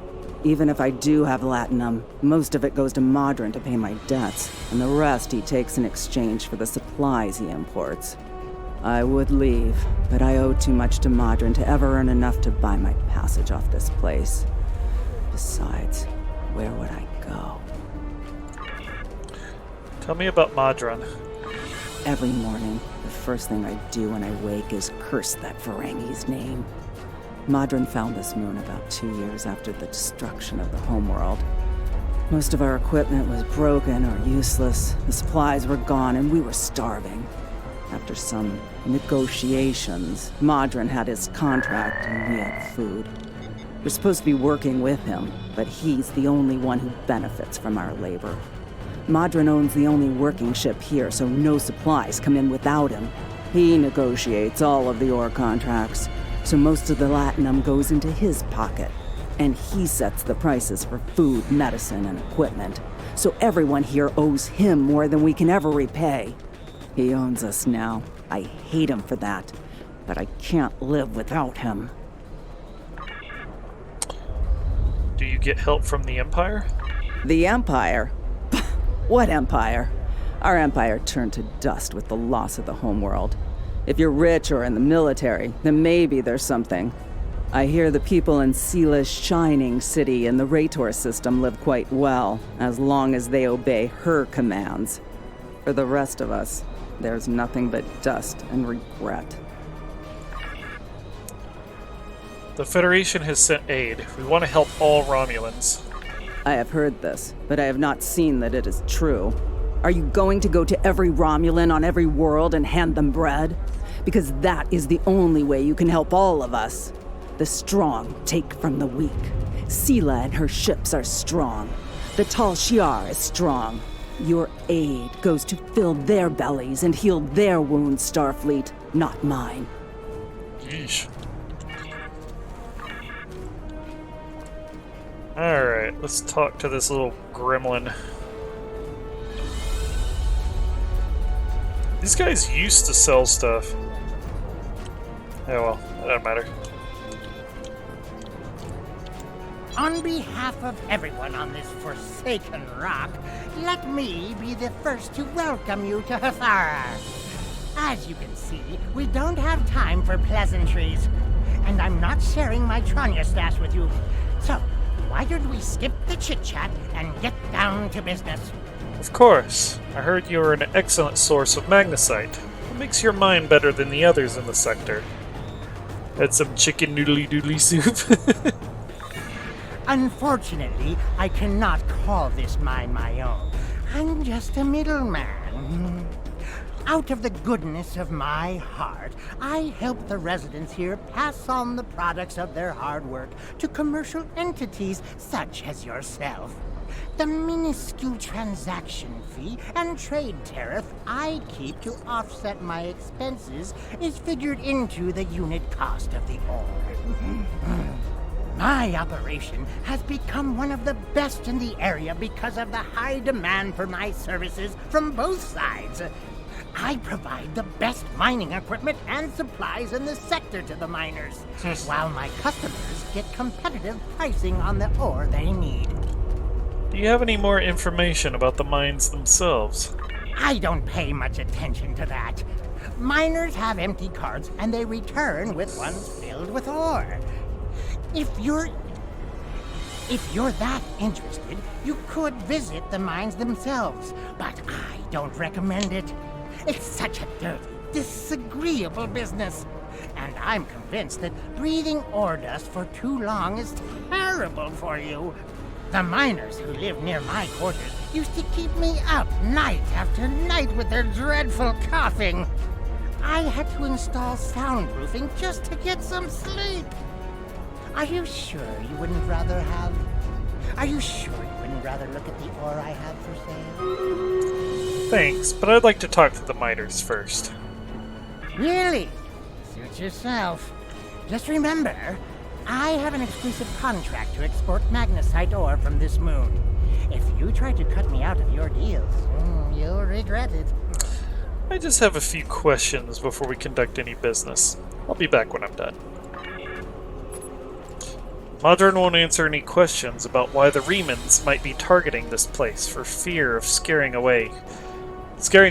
Even if I do have latinum, most of it goes to Modron to pay my debts, and the rest he takes in exchange for the supplies he imports. I would leave, but I owe too much to Modron to ever earn enough to buy my passage off this place. Besides, where would I go? Tell me about Modron. Every morning, the first thing I do when I wake is curse that Ferengi's name. Modron found this moon about 2 years after the destruction of the homeworld. Most of our equipment was broken or useless, the supplies were gone, and we were starving. After some negotiations, Modron had his contract and we had food. We're supposed to be working with him, but he's the only one who benefits from our labor. Modron owns the only working ship here, so no supplies come in without him. He negotiates all of the ore contracts, so most of the latinum goes into his pocket. And he sets the prices for food, medicine, and equipment. So everyone here owes him more than we can ever repay. He owns us now. I hate him for that, but I can't live without him. Do you get help from the Empire? The Empire? What Empire? Our Empire turned to dust with the loss of the homeworld. If you're rich or in the military, then maybe there's something. I hear the people in Seela's shining city and the Rator system live quite well, as long as they obey her commands. For the rest of us, there's nothing but dust and regret. The Federation has sent aid. We want to help all Romulans. I have heard this, but I have not seen that it is true. Are you going to go to every Romulan on every world and hand them bread? Because that is the only way you can help all of us. The strong take from the weak. Seela and her ships are strong. The Tal Shiar is strong. Your aid goes to fill their bellies and heal their wounds, Starfleet, not mine. Yeesh. Alright, let's talk to this little gremlin. These guys used to sell stuff. Yeah, well, that doesn't matter. On behalf of everyone on this forsaken rock, let me be the first to welcome you to Hathara. As you can see, we don't have time for pleasantries, and I'm not sharing my Tranya stash with you. So, why don't we skip the chit-chat and get down to business? Of course. I heard you are an excellent source of magnesite. What makes your mine better than the others in the sector? Had some chicken noodly doodly soup? Unfortunately, I cannot call this mine my own. I'm just a middleman. Out of the goodness of my heart, I help the residents here pass on the products of their hard work to commercial entities such as yourself. The minuscule transaction fee and trade tariff I keep to offset my expenses is figured into the unit cost of the ore. My operation has become one of the best in the area because of the high demand for my services from both sides. I provide the best mining equipment and supplies in the sector to the miners, while my customers get competitive pricing on the ore they need. Do you have any more information about the mines themselves? I don't pay much attention to that. Miners have empty carts and they return with ones filled with ore. If you're that interested, you could visit the mines themselves, but I don't recommend it. It's such a dirty, disagreeable business. And I'm convinced that breathing ore dust for too long is terrible for you. The miners who live near my quarters used to keep me up night after night with their dreadful coughing. I had to install soundproofing just to get some sleep. Are you sure you wouldn't rather look at the ore I have for sale? Thanks, but I'd like to talk to the miners first. Really? Suit yourself. Just remember, I have an exclusive contract to export magnesite ore from this moon. If you try to cut me out of your deals, you'll regret it. I just have a few questions before we conduct any business. I'll be back when I'm done. Modron won't answer any questions about why the Remans might be targeting this place for fear of scaring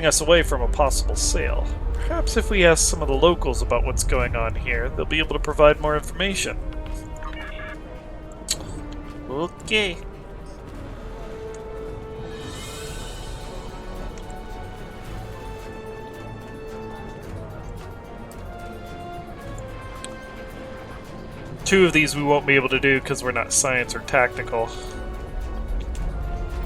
us away from a possible sale. Perhaps if we ask some of the locals about what's going on here, they'll be able to provide more information. Okay. Two of these we won't be able to do because we're not science or tactical.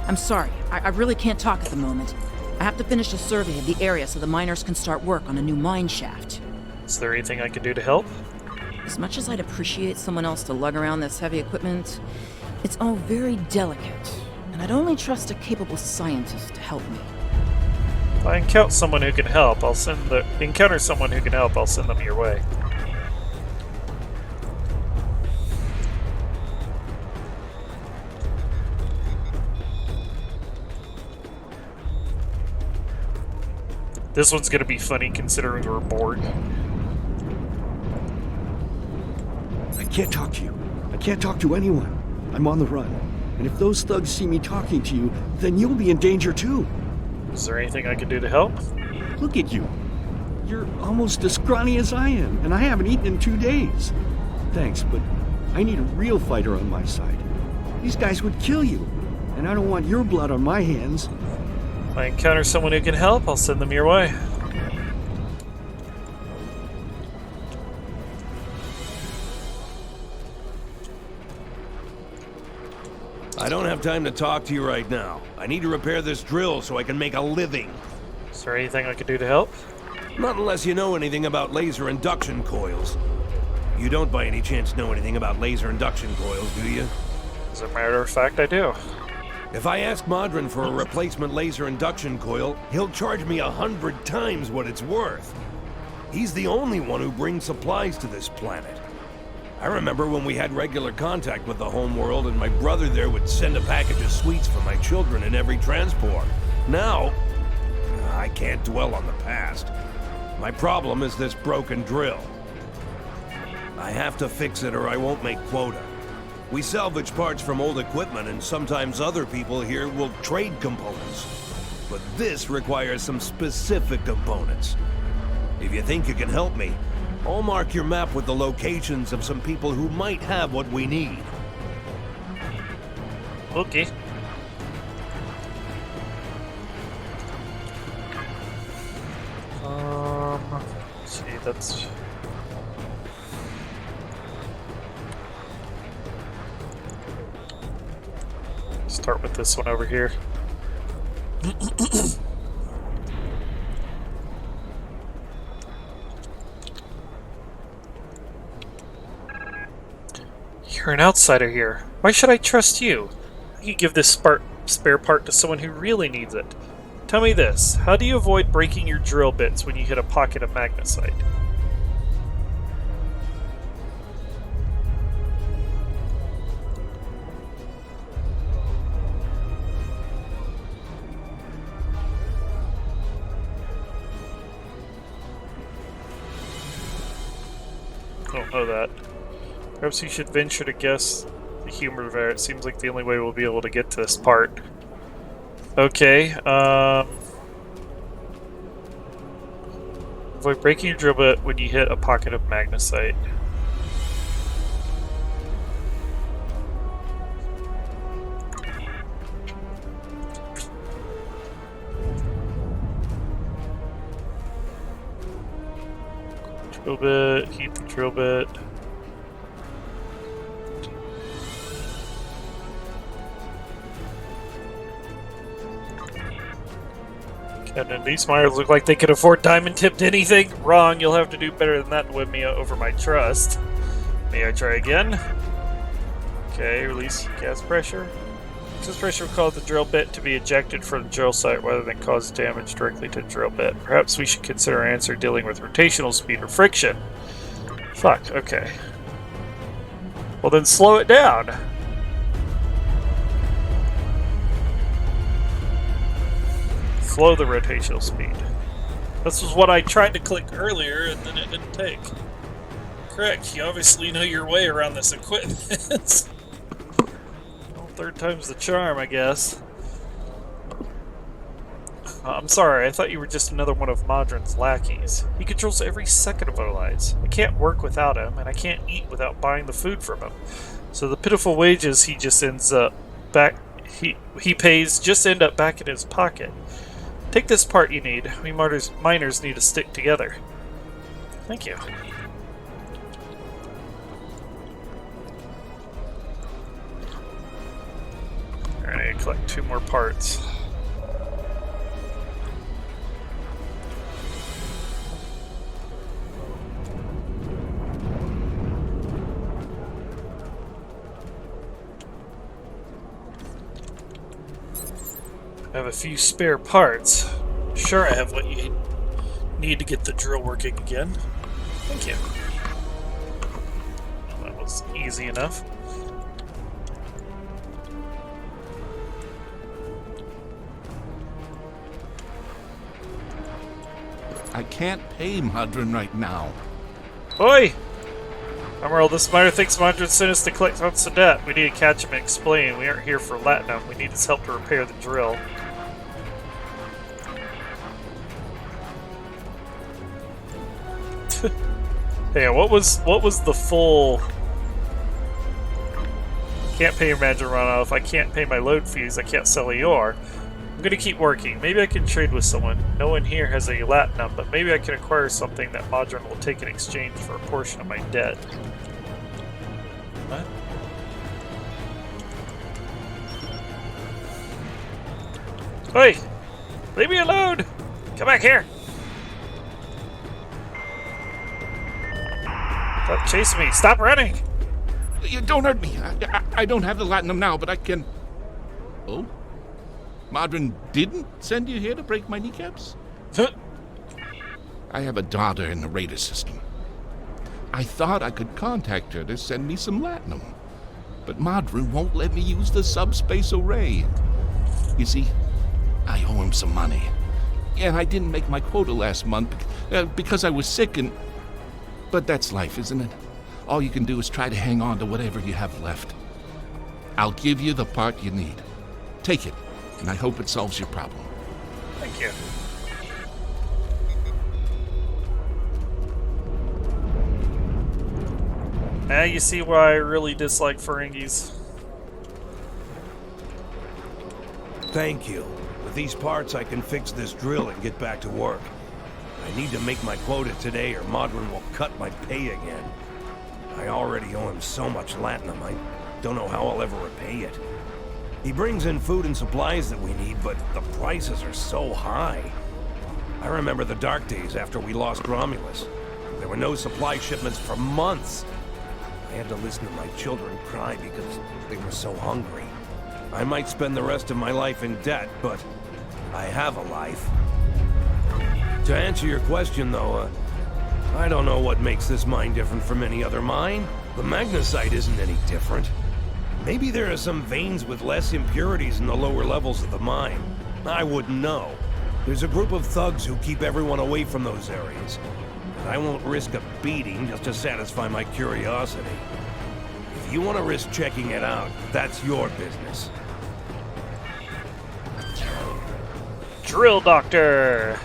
I'm sorry, I really can't talk at the moment. I have to finish a survey of the area so the miners can start work on a new mine shaft. Is there anything I can do to help? As much as I'd appreciate someone else to lug around this heavy equipment, it's all very delicate, and I'd only trust a capable scientist to help me. If I encounter someone who can help, I'll send them your way. This one's gonna be funny considering we're Borg. I can't talk to you. I can't talk to anyone. I'm on the run. And if those thugs see me talking to you, then you'll be in danger too. Is there anything I can do to help? Look at you. You're almost as scrawny as I am, and I haven't eaten in 2 days. Thanks, but I need a real fighter on my side. These guys would kill you, and I don't want your blood on my hands. If I encounter someone who can help, I'll send them your way. I don't have time to talk to you right now. I need to repair this drill so I can make a living. Is there anything I can do to help? Not unless you know anything about laser induction coils. You don't by any chance know anything about laser induction coils, do you? As a matter of fact, I do. If I ask Modron for a replacement laser induction coil, he'll charge me 100 times what it's worth. He's the only one who brings supplies to this planet. I remember when we had regular contact with the homeworld and my brother there would send a package of sweets for my children in every transport. Now, I can't dwell on the past. My problem is this broken drill. I have to fix it or I won't make quota. We salvage parts from old equipment and sometimes other people here will trade components. But this requires some specific components. If you think you can help me, I'll mark your map with the locations of some people who might have what we need. Okay. Let's see, that's... Start with this one over here. You're an outsider here. Why should I trust you? You give this spare part to someone who really needs it. Tell me this, how do you avoid breaking your drill bits when you hit a pocket of magnesite? Don't know that. Perhaps you should venture to guess the humor there. It seems like the only way we'll be able to get to this part. Okay, avoid breaking your drill bit when you hit a pocket of magnesite. Drill bit, heat the drill bit. And these miners look like they could afford diamond-tipped anything? Wrong, you'll have to do better than that to win me over my trust. May I try again? Okay, release gas pressure. Gas pressure will cause the drill bit to be ejected from the drill site rather than cause damage directly to the drill bit. Perhaps we should consider an answer dealing with rotational speed or friction. Fuck, okay. Well then slow it down. Slow the rotational speed. This was what I tried to click earlier and then it didn't take. Correct, you obviously know your way around this equipment. Well, third time's the charm, I guess. I'm sorry, I thought you were just another one of Modron's lackeys. He controls every second of our lives. I can't work without him, and I can't eat without buying the food from him. So the pitiful wages he just ends up back he pays just end up back in his pocket. Take this part you need. We miners need to stick together. Thank you. Alright, collect 2 more parts. I have a few spare parts. Sure, I have what you need to get the drill working again. Thank you. Well, that was easy enough. I can't pay Modron right now. Oi! Emerald, this miner thinks Modron sent us to collect on debt. We need to catch him and explain. We aren't here for latinum. We need his help to repair the drill. Yeah, what was the full... Can't pay your Modron runoff. I can't pay my load fees. I can't sell ER. I'm gonna keep working. Maybe I can trade with someone. No one here has a latinum, but maybe I can acquire something that Modron will take in exchange for a portion of my debt. What? Hey! Leave me alone! Come back here! Stop chasing me! Stop running! You don't hurt me. I don't have the latinum now, but I can... Oh? Modron didn't send you here to break my kneecaps? I have a daughter in the radar system. I thought I could contact her to send me some latinum. But Modron won't let me use the subspace array. You see, I owe him some money. And I didn't make my quota last month because I was sick and... But that's life, isn't it? All you can do is try to hang on to whatever you have left. I'll give you the part you need. Take it, and I hope it solves your problem. Thank you. Now you see why I really dislike Ferengis. Thank you. With these parts, I can fix this drill and get back to work. I need to make my quota today or Modron will cut my pay again. I already owe him so much latinum, I don't know how I'll ever repay it. He brings in food and supplies that we need, but the prices are so high. I remember the dark days after we lost Romulus. There were no supply shipments for months. I had to listen to my children cry because they were so hungry. I might spend the rest of my life in debt, but I have a life. To answer your question, though, I don't know what makes this mine different from any other mine. The magnesite isn't any different. Maybe there are some veins with less impurities in the lower levels of the mine. I wouldn't know. There's a group of thugs who keep everyone away from those areas. And I won't risk a beating just to satisfy my curiosity. If you want to risk checking it out, that's your business. Drill Doctor!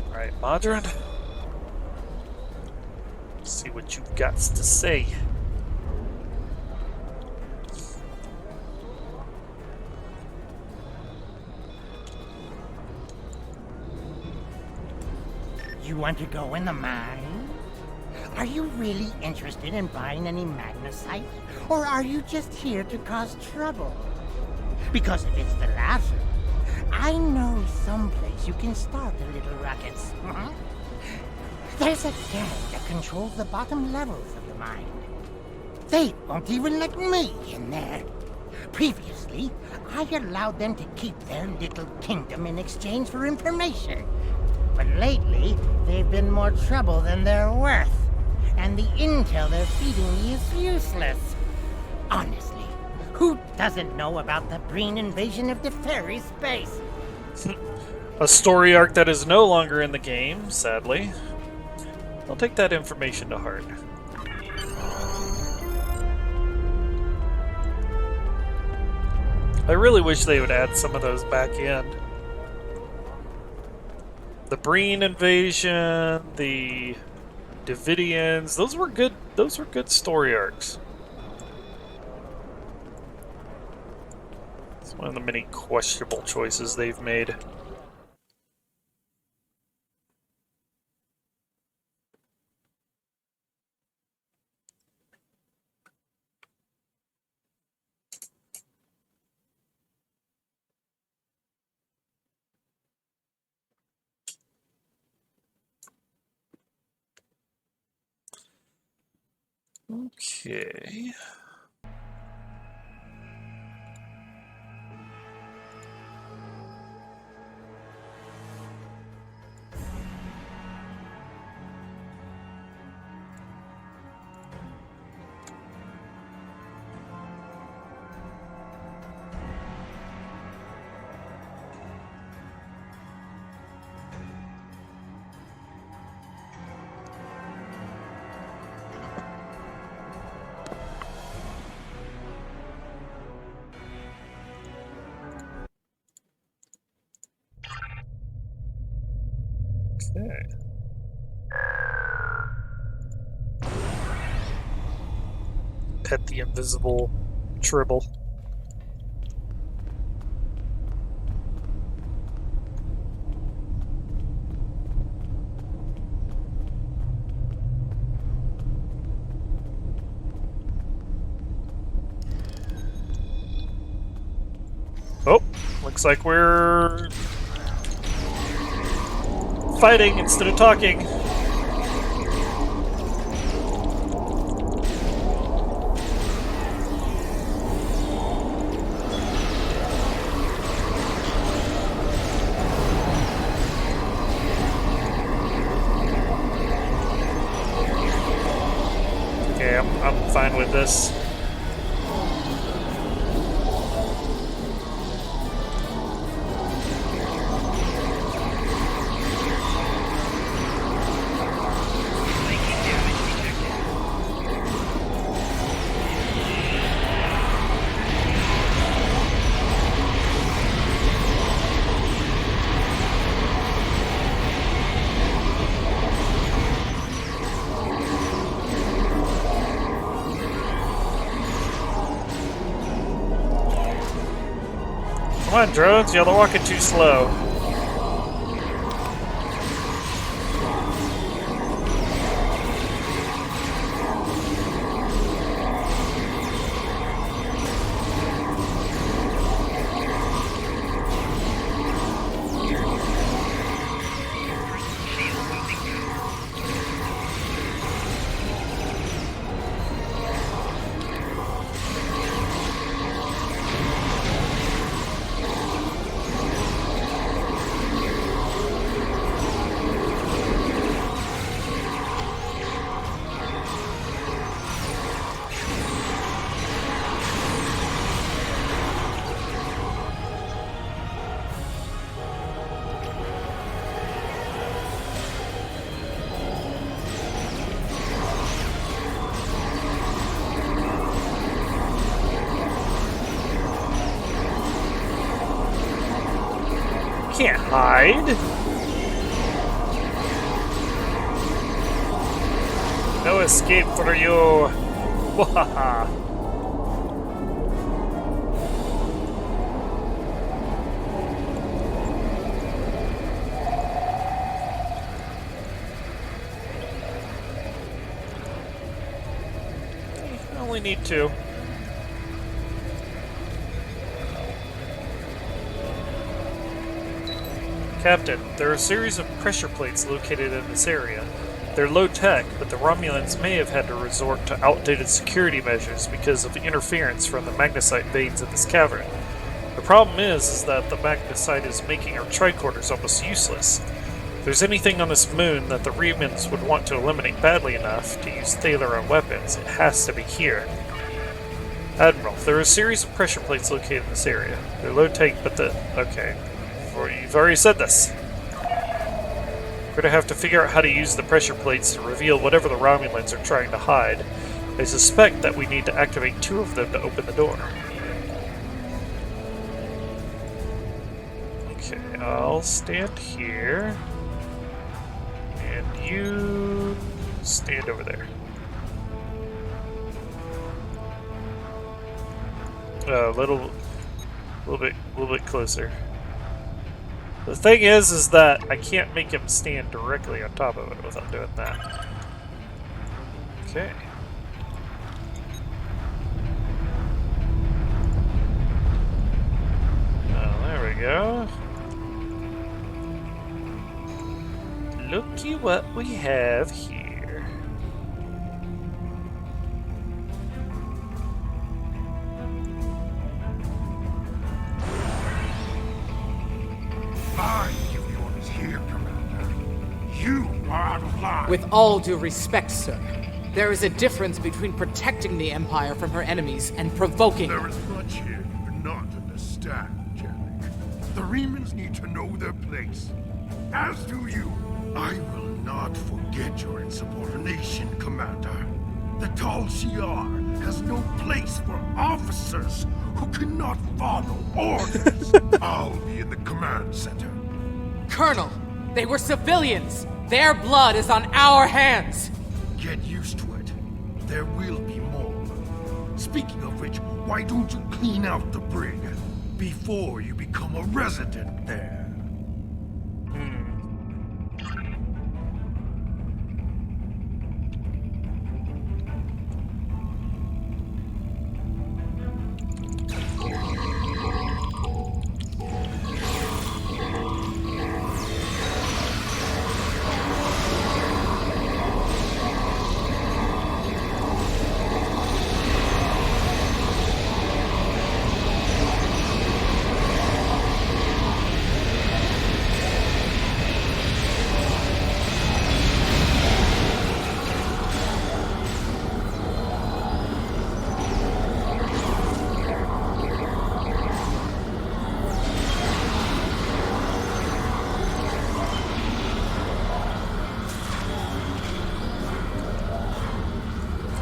Alright, Modron. Let's see what you've got to say. You want to go in the mine? Are you really interested in buying any magnesite? Or are you just here to cause trouble? Because if it's the latter, I know someplace you can start a little ruckus. There's a gang that controls the bottom levels of the mine. They won't even let me in there. Previously, I allowed them to keep their little kingdom in exchange for information. But lately, they've been more trouble than they're worth. And the intel they're feeding me is useless. Honestly, who doesn't know about the Breen invasion of the fairy space? A story arc that is no longer in the game, sadly. I'll take that information to heart. I really wish they would add some of those back in. The Breen invasion, the Davidians, those were good story arcs. It's one of the many questionable choices they've made. Okay. Okay. Pet the invisible tribble. Oh, looks like we're fighting instead of talking. Okay, I'm fine with this. on, drones. Y'all are walking too slow. Can't hide. No escape for you. Wahaha. I only need 2. Captain, there are a series of pressure plates located in this area. They're low-tech, but the Romulans may have had to resort to outdated security measures because of interference from the magnesite veins in this cavern. The problem is that the magnesite is making our tricorders almost useless. If there's anything on this moon that the Remans would want to eliminate badly enough to use Thalaron weapons, it has to be here. Admiral, there are a series of pressure plates located in this area. They're low-tech, but the... okay. You've already said this. We're gonna have to figure out how to use the pressure plates to reveal whatever the Romulans are trying to hide. I suspect that we need to activate 2 of them to open the door. Okay, I'll stand here. And you stand over there. A little bit closer. The thing is that I can't make him stand directly on top of it without doing that. Okay. Oh, there we go. Looky what we have here. I give the orders here, Commander. You are out of line. With all due respect, sir, there is a difference between protecting the Empire from her enemies and provoking There is much here you do not understand, Jellic. The Remans need to know their place. As do you. I will not forget your insubordination, Commander. The Tal Shiar has no place for officers who cannot follow orders. I'll be in the command center. Colonel, they were civilians. Their blood is on our hands. Get used to it. There will be more. Speaking of which, why don't you clean out the brig before you become a resident there?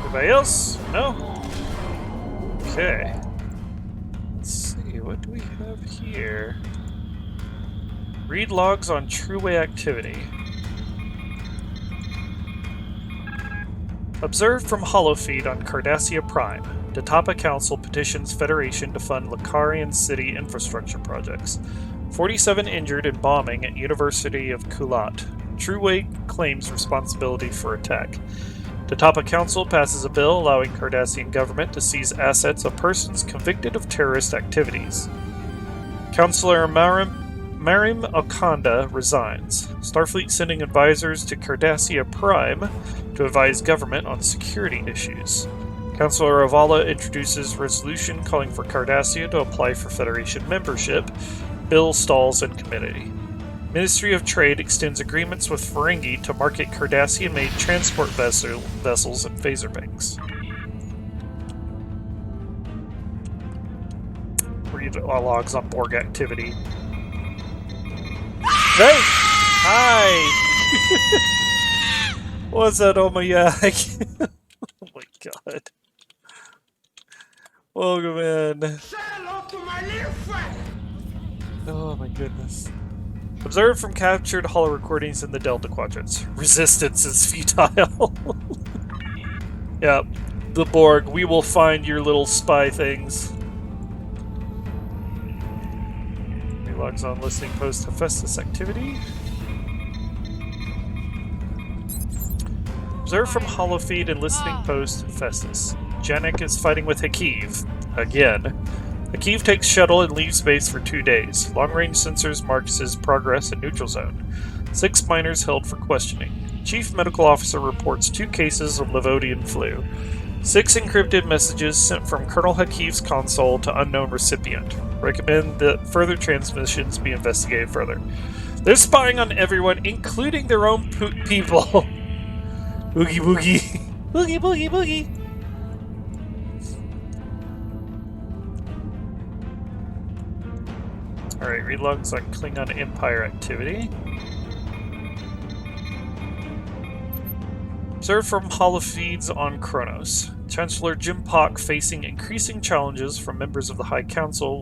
Anybody else? No? Okay. Let's see, what do we have here? Read logs on Trueway activity. Observed from holofeed on Cardassia Prime. Tatapa Council petitions Federation to fund Lakarian city infrastructure projects. 47 injured in bombing at University of Kulat. Trueway claims responsibility for attack. Tatapa Council passes a bill allowing Cardassian government to seize assets of persons convicted of terrorist activities. Councillor Marim Okanda resigns. Starfleet sending advisors to Cardassia Prime to advise government on security issues. Councillor Avala introduces resolution calling for Cardassia to apply for Federation membership. Bill stalls in committee. Ministry of Trade extends agreements with Ferengi to market Cardassian-made transport vessels and phaser banks. Read logs on Borg activity. Hey! Hi! What's that, Omayak? Oh my god. Welcome in. Oh my goodness. Observed from captured holo recordings in the Delta Quadrants. Resistance is futile. Yep. The Borg, we will find your little spy things. He logs on listening post Hephaestus activity. Observed from holofeed and listening post Hephaestus. Janek is fighting with Hakiv. Again. Hakiv takes shuttle and leaves base for 2 days. Long-range sensors marks his progress in neutral zone. 6 miners held for questioning. Chief Medical Officer reports 2 cases of Levodian flu. 6 encrypted messages sent from Colonel Hakiv's console to unknown recipient. Recommend that further transmissions be investigated further. They're spying on everyone, including their own people. Boogie boogie. Boogie boogie boogie. Alright, read logs on Klingon Empire activity. Observed from holofeeds on Kronos. Chancellor Jim Pock facing increasing challenges from members of the High Council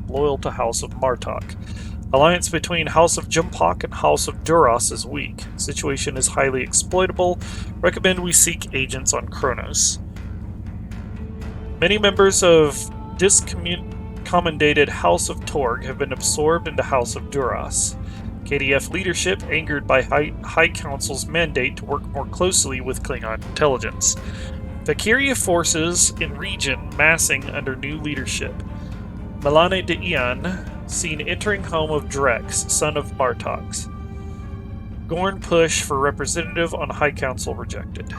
loyal to House of Martok. Alliance between House of Jumpock and House of Duras is weak. Situation is highly exploitable. Recommend we seek agents on Kronos. Many members of discommendated House of Torg have been absorbed into House of Duras. KDF leadership angered by High Council's mandate to work more closely with Klingon intelligence. Valkyria forces in region massing under new leadership. Melane de Ian seen entering home of Drex, son of Martox. Gorn push for representative on High Council rejected.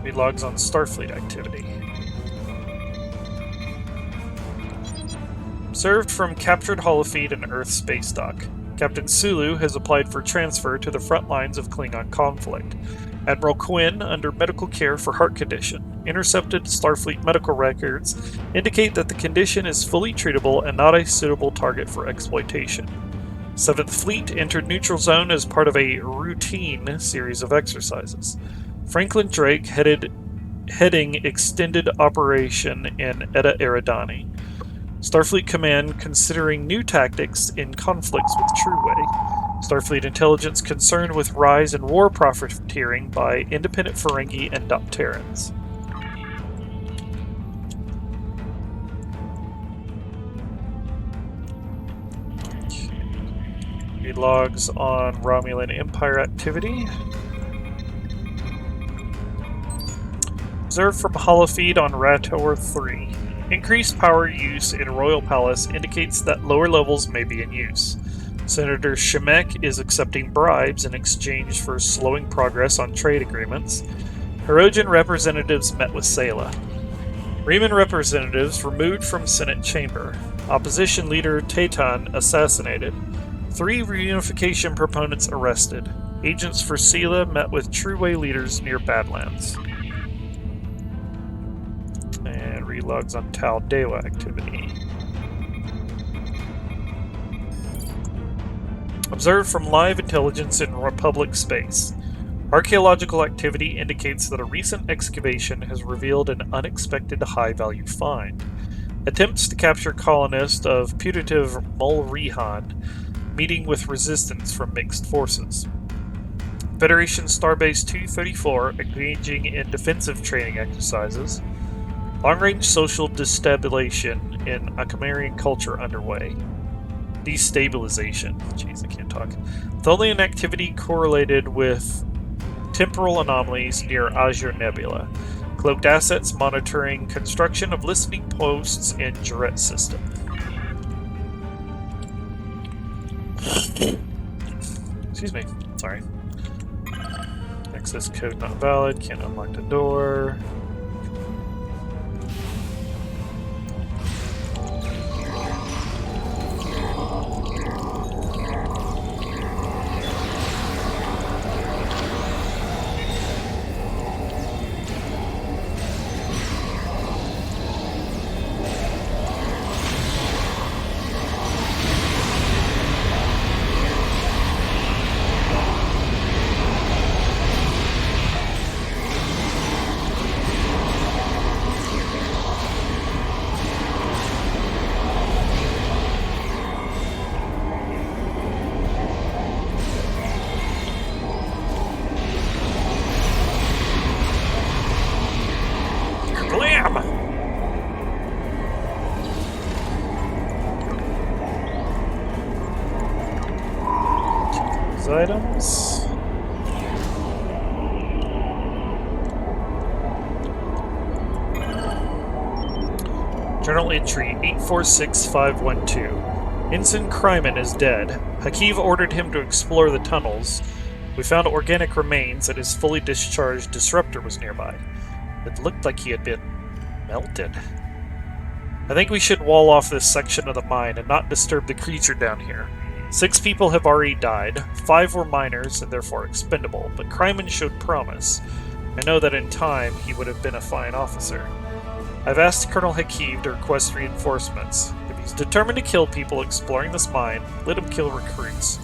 Read logs on Starfleet activity. Observed from captured holofeed and Earth space dock. Captain Sulu has applied for transfer to the front lines of Klingon conflict. Admiral Quinn under medical care for heart condition. Intercepted Starfleet medical records indicate that the condition is fully treatable and not a suitable target for exploitation. 7th Fleet entered neutral zone as part of a routine series of exercises. Franklin Drake heading extended operation in Eta Eridani. Starfleet Command considering new tactics in conflicts with Trueway. Starfleet Intelligence concerned with rise in war profiteering by independent Ferengi and Dopterans. Read logs on Romulan Empire activity. Observed from holofeed on Rator 3. Increased power use in Royal Palace indicates that lower levels may be in use. Senator Shemek is accepting bribes in exchange for slowing progress on trade agreements. Hirogen representatives met with Sayla. Riemann representatives removed from Senate chamber. Opposition leader Taitan assassinated. 3 reunification proponents arrested. Agents for Sela met with Trueway leaders near Badlands. And relogs on Tal Dewa activity. Observed from live intelligence in Republic space. Archaeological activity indicates that a recent excavation has revealed an unexpected high-value find. Attempts to capture colonists of putative Mulrihan, meeting with resistance from mixed forces. Federation Starbase 234 engaging in defensive training exercises. Long-range social destabilization in Akamarian culture underway. Destabilization. Jeez, I can't talk. Tholian activity correlated with temporal anomalies near Azure Nebula. Cloaked assets monitoring construction of listening posts in Jarrett system. Excuse me. Sorry. Access code not valid. Can't unlock the door. Items. Journal entry 846512. Ensign Kryman is dead. Hakiv ordered him to explore the tunnels. We found organic remains and his fully discharged disruptor was nearby. It looked like he had been melted. I think we should wall off this section of the mine and not disturb the creature down here. 6 people have already died, 5 were minors and therefore expendable, but Kryman showed promise. I know that in time he would have been a fine officer. I've asked Colonel Hakiv to request reinforcements. If he's determined to kill people exploring this mine, let him kill recruits.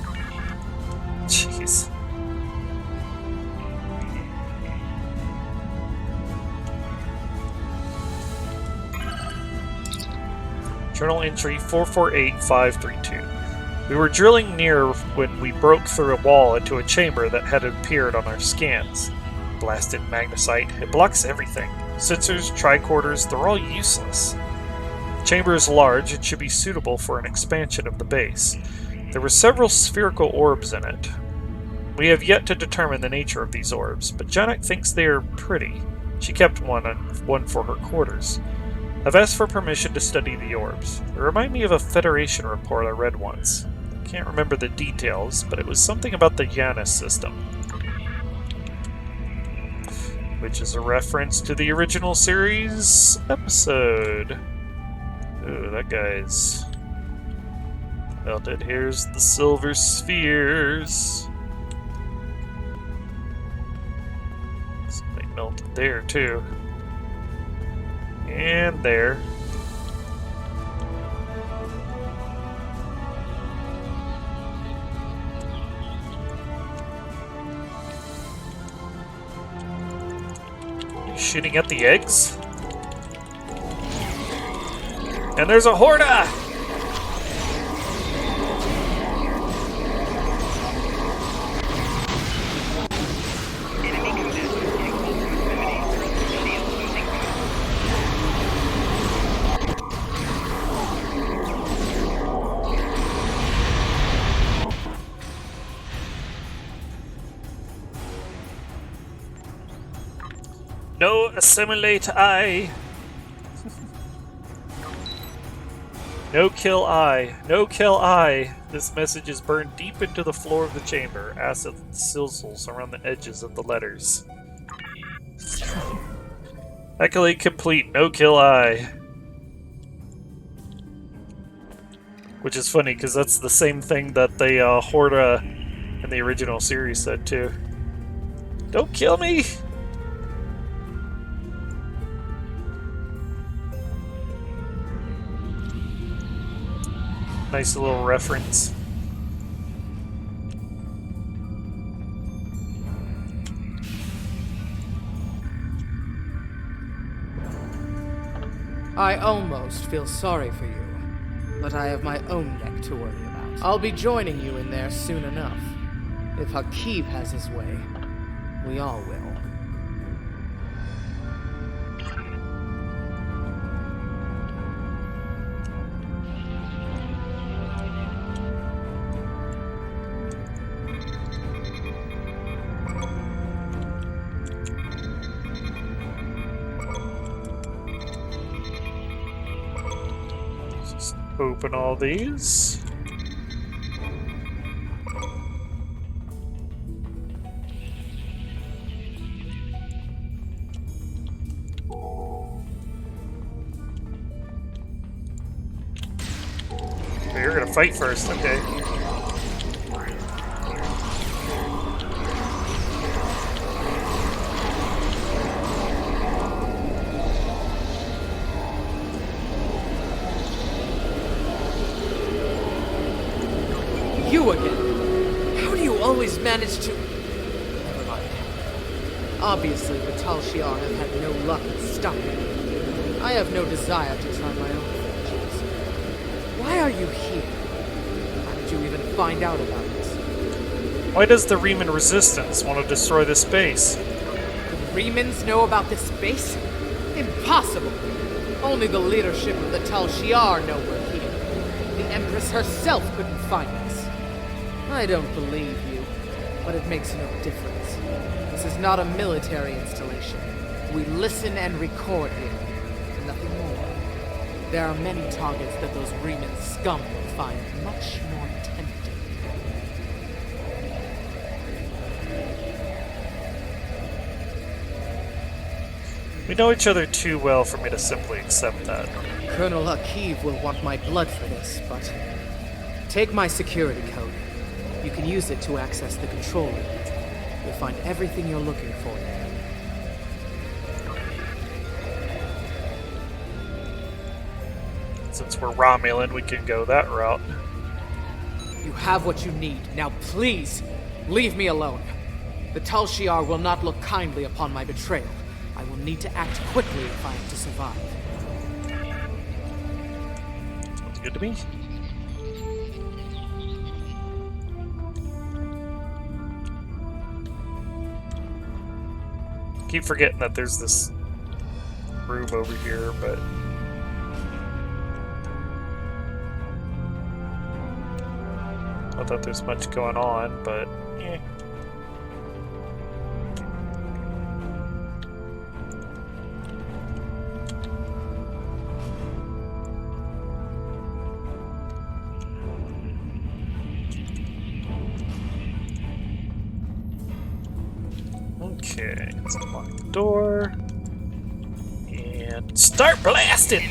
Jeez. Journal entry 448532. We were drilling near when we broke through a wall into a chamber that had appeared on our scans. Blasted magnesite. It blocks everything. Sensors, tricorders, they're all useless. The chamber is large and should be suitable for an expansion of the base. There were several spherical orbs in it. We have yet to determine the nature of these orbs, but Janek thinks they are pretty. She kept one for her quarters. I've asked for permission to study the orbs. They remind me of a Federation report I read once. I can't remember the details, but it was something about the Janus system. Which is a reference to the original series episode. Ooh, that guy's melted. Here's the silver spheres. Something melted there, too. And there. Shooting at the eggs. And there's a Horda! No assimilate I. No kill I. No kill I. This message is burned deep into the floor of the chamber. Acid sizzles around the edges of the letters. Accolade complete. No kill I. Which is funny because that's the same thing that the Horda in the original series said too. Don't kill me! Nice little reference. I almost feel sorry for you, but I have my own neck to worry about. I'll be joining you in there soon enough. If Hakeeb has his way, we all will. Just open all these. You're gonna fight first, okay. You again? How do you always manage to... Never mind. Obviously, the Tal Shiar have had no luck in stopping me. I have no desire to try my own fortunes. Why are you here? How did you even find out about this? Why does the Riemann Resistance want to destroy this base? The Remans know about this base? Impossible! Only the leadership of the Tal Shiar know we're here. The Empress herself couldn't find us. I don't believe you, but it makes no difference. This is not a military installation. We listen and record here. Nothing more. There are many targets that those Riemann scum will find much more tempting. We know each other too well for me to simply accept that. Colonel Hakeeb will want my blood for this, but... Take my security code. You can use it to access the control room. You'll find everything you're looking for there. Since we're Romulan, we can go that route. You have what you need. Now please, leave me alone. The Tal Shiar will not look kindly upon my betrayal. I will need to act quickly if I am to survive. Sounds good to me. Keep forgetting that there's this room over here, but... Not that there's much going on, but... eh. Okay, let's unlock the door. And start blasting!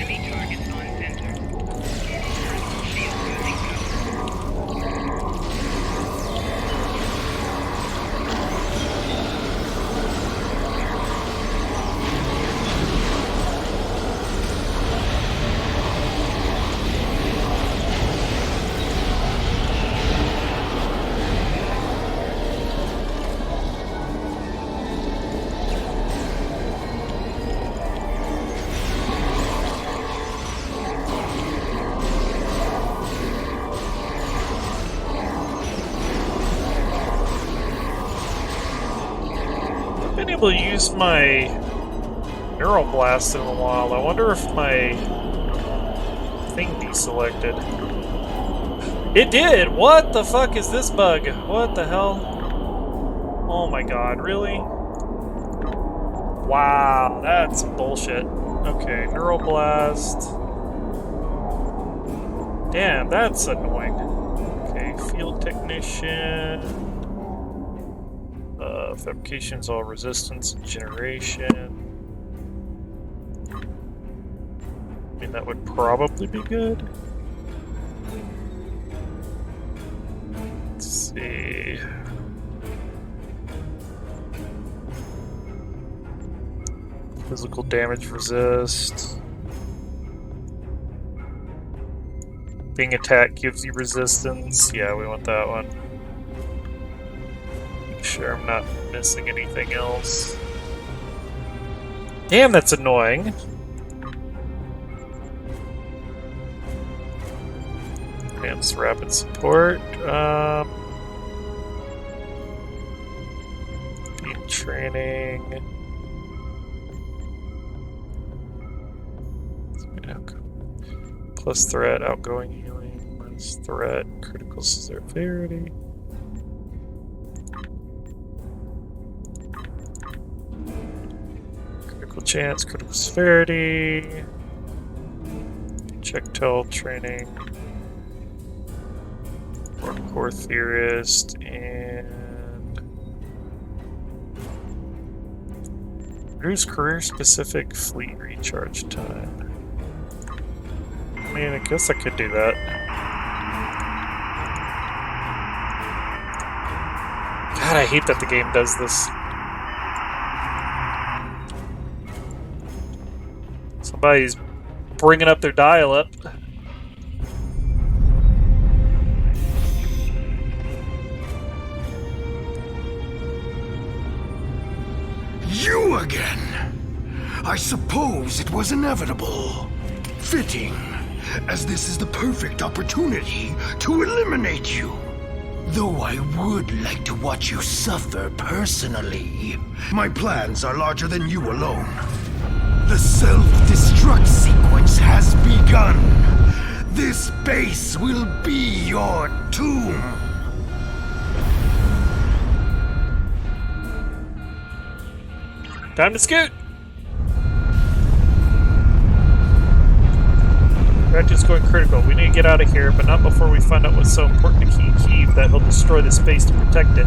To use my neural blast in a while. I wonder if my thing deselected. It did! What the fuck is this bug? What the hell? Oh my god, really? Wow, that's bullshit. Okay, neural blast. Damn, that's annoying. Okay, field technician. Fabrication's all resistance and generation. I mean, that would probably be good. Let's see. Physical damage resist. Being attacked gives you resistance. Yeah, we want that one. Sure I'm not missing anything else. Damn, that's annoying. Advanced rapid support. training. Plus threat, outgoing healing, minus threat, critical severity. Critical chance, critical severity. Check tell training. Core theorist and reduce career specific fleet recharge time. I mean, I guess I could do that. God, I hate that the game does this. Somebody's bringing up their dial-up. You again! I suppose it was inevitable. Fitting, as this is the perfect opportunity to eliminate you. Though I would like to watch you suffer personally. My plans are larger than you alone. The self-destruct sequence has begun. This base will be your tomb. Time to scoot! Reactor's going critical. We need to get out of here, but not before we find out what's so important to Kiev that he'll destroy the space to protect it.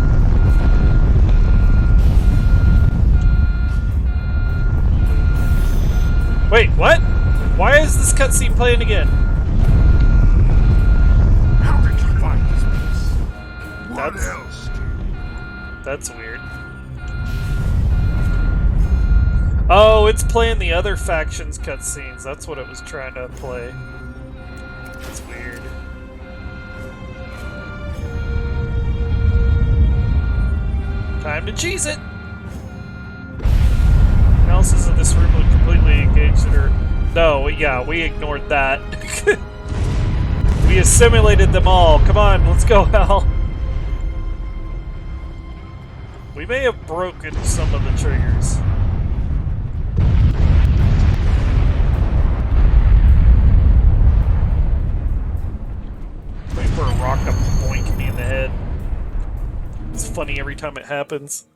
Wait, what? Why is this cutscene playing again? How did you find this place? What else? That's weird. Oh, it's playing the other factions' cutscenes. That's what it was trying to play. That's weird. Time to cheese it! Analysis of this room look completely engaged in her. No, yeah, we ignored that. We assimilated them all. Come on, let's go, Hal. We may have broken some of the triggers. Wait for a rock to boink me in the head. It's funny every time it happens.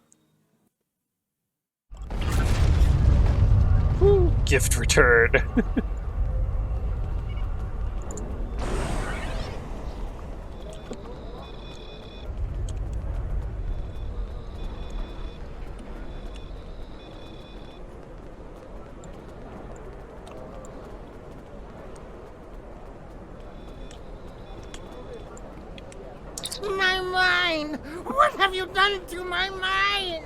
Woo. Gift returned. My mind! What have you done to my mind?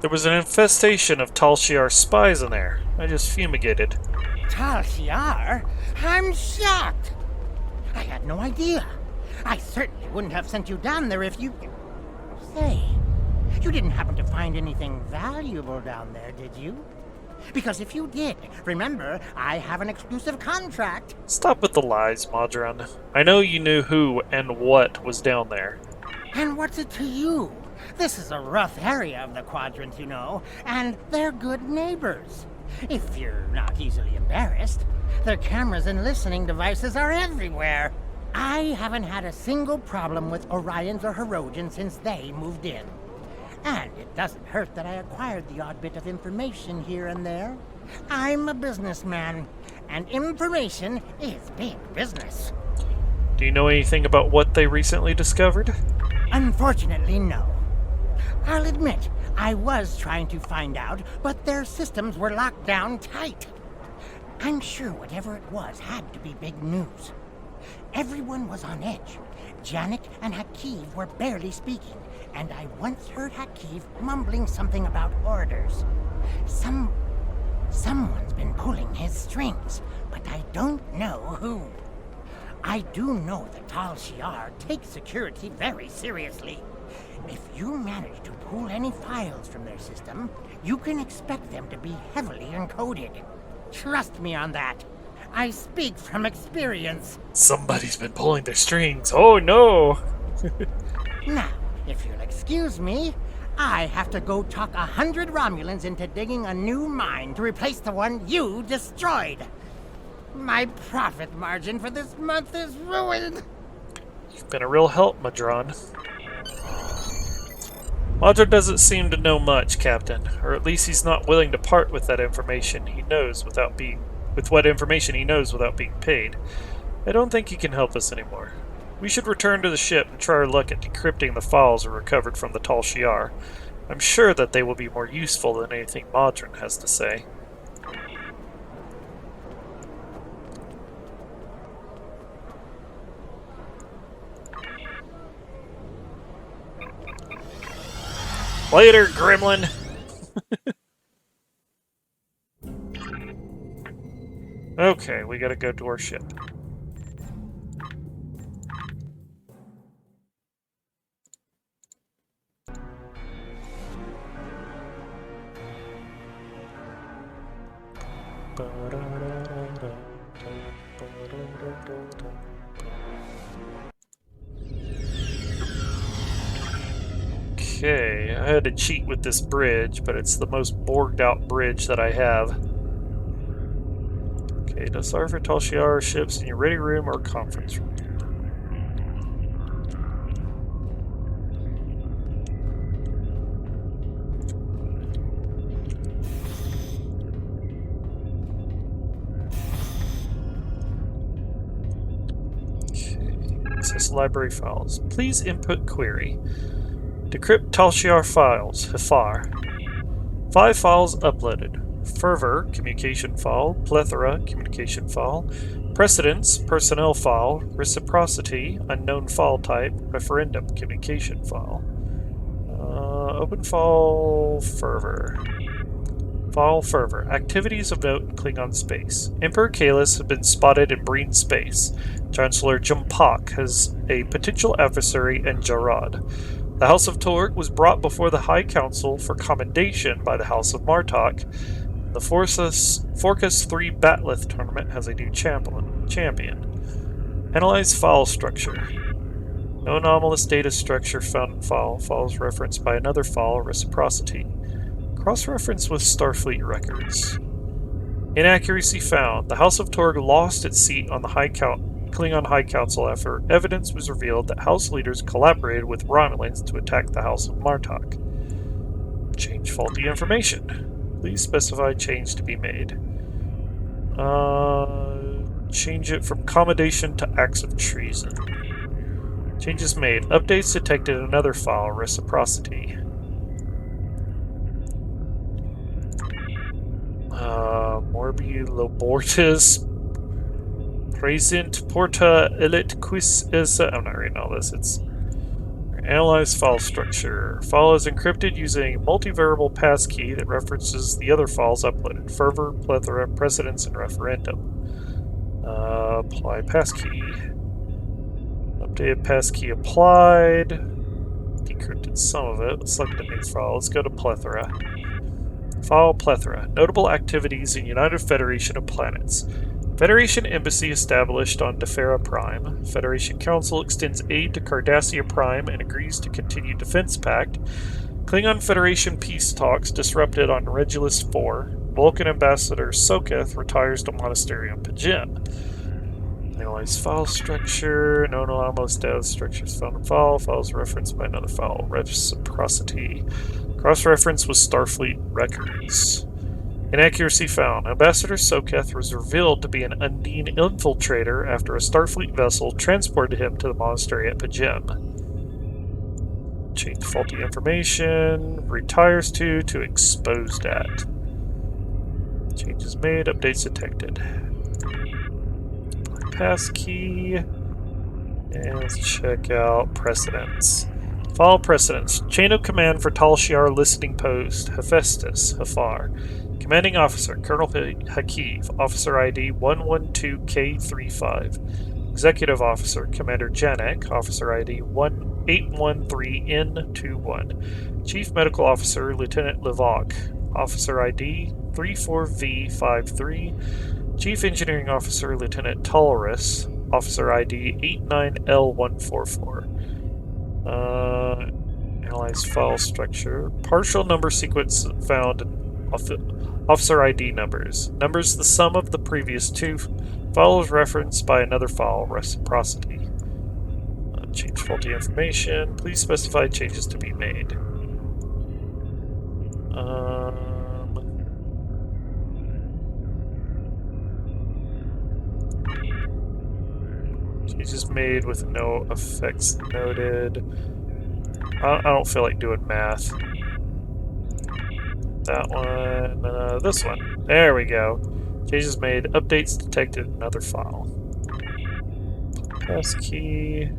There was an infestation of Tal Shiar spies in there. I just fumigated. Tal Shiar? I'm shocked! I had no idea. I certainly wouldn't have sent you down there if you... Say, you didn't happen to find anything valuable down there, did you? Because if you did, remember, I have an exclusive contract. Stop with the lies, Modron. I know you knew who and what was down there. And what's it to you? This is a rough area of the Quadrant, you know, and they're good neighbors. If you're not easily embarrassed. Their cameras and listening devices are everywhere. I haven't had a single problem with Orions or Herodians since they moved in. And it doesn't hurt that I acquired the odd bit of information here and there. I'm a businessman, and information is big business. Do you know anything about what they recently discovered? Unfortunately, no. I'll admit, I was trying to find out, but their systems were locked down tight. I'm sure whatever it was had to be big news. Everyone was on edge. Janik and Hakiv were barely speaking, and I once heard Hakiv mumbling something about orders. Someone's been pulling his strings, but I don't know who. I do know that Tal Shiar takes security very seriously. If you manage to pull any files from their system, you can expect them to be heavily encoded. Trust me on that. I speak from experience. Somebody's been pulling their strings. Oh no! Now, if you'll excuse me, I have to go talk 100 Romulans into digging a new mine to replace the one you destroyed. My profit margin for this month is ruined. You've been a real help, Madron. Madron doesn't seem to know much, Captain, or at least he's not willing to part with that information he knows without being paid. I don't think he can help us anymore. We should return to the ship and try our luck at decrypting the files we recovered from the Tal Shiar. I'm sure that they will be more useful than anything Madron has to say. Later, Gremlin! Okay, we gotta go to our ship. Okay, I had to cheat with this bridge, but it's the most Borged out bridge that I have. Okay, decipher for Tal Shiar ships in your ready room or conference room. Okay, access library files. Please input query. Decrypt Tal Shiar files, Hafar. 5 files uploaded. Fervor, communication file. Plethora, communication file. Precedence, personnel file. Reciprocity, unknown file type. Referendum, communication file. Open file Fervor. File Fervor. Activities of note in Klingon space. Emperor Kalis has been spotted in Breen space. Chancellor Jumpak has a potential adversary in Jarad. The House of Torg was brought before the High Council for commendation by the House of Martok. The Forcus 3 Batleth tournament has a new champion. Analyze file structure. No anomalous data structure found in file. Files referenced by another file, reciprocity. Cross-reference with Starfleet records. Inaccuracy found. The House of Torg lost its seat on the Klingon High Council after evidence was revealed that House leaders collaborated with Romulans to attack the House of Martok. Change faulty information. Please specify change to be made. Change it from commendation to acts of treason. Changes made. Updates detected in another file, reciprocity. Morbi Lobortis Present Porta Elite Quis is. I'm not reading all this. It's analyze file structure. File is encrypted using a multivariable passkey that references the other files uploaded: Fervor, Plethora, Precedence, and Referendum. Apply passkey. Updated passkey applied. Decrypted some of it. Let's select a new file. Let's go to Plethora. File Plethora. Notable activities in United Federation of Planets. Federation Embassy established on Defera Prime. Federation Council extends aid to Cardassia Prime and agrees to continue Defense Pact. Klingon Federation peace talks disrupted on Regulus 4. Vulcan Ambassador Soketh retires to Monastery on Pajim. Analyze file structure. No anomalous data structures found in file. Files referenced by another file. Reciprocity. Cross-reference with Starfleet records. Inaccuracy found. Ambassador Soketh was revealed to be an Undine infiltrator after a Starfleet vessel transported him to the monastery at Pajim. Change faulty information. Retires to exposed at. Changes made. Updates detected. Passkey. And let's check out precedence. File precedence. Chain of command for Tal Shiar listening post. Hephaestus. Hafar. Commanding Officer, Colonel Hakiv, Officer ID 112K35. Executive Officer, Commander Janek, Officer ID 813N21. Chief Medical Officer, Lieutenant Levok, Officer ID 34V53. Chief Engineering Officer, Lieutenant Tolerus, Officer ID 89L144. Analyze file structure. Partial number sequence found in officer ID numbers. Numbers the sum of the previous two. File is referenced by another file. Reciprocity. Change faulty information. Please specify changes to be made. Changes made with no effects noted. I don't feel like doing math. That one, this one. There we go. Changes made, updates detected in another file. Passkey.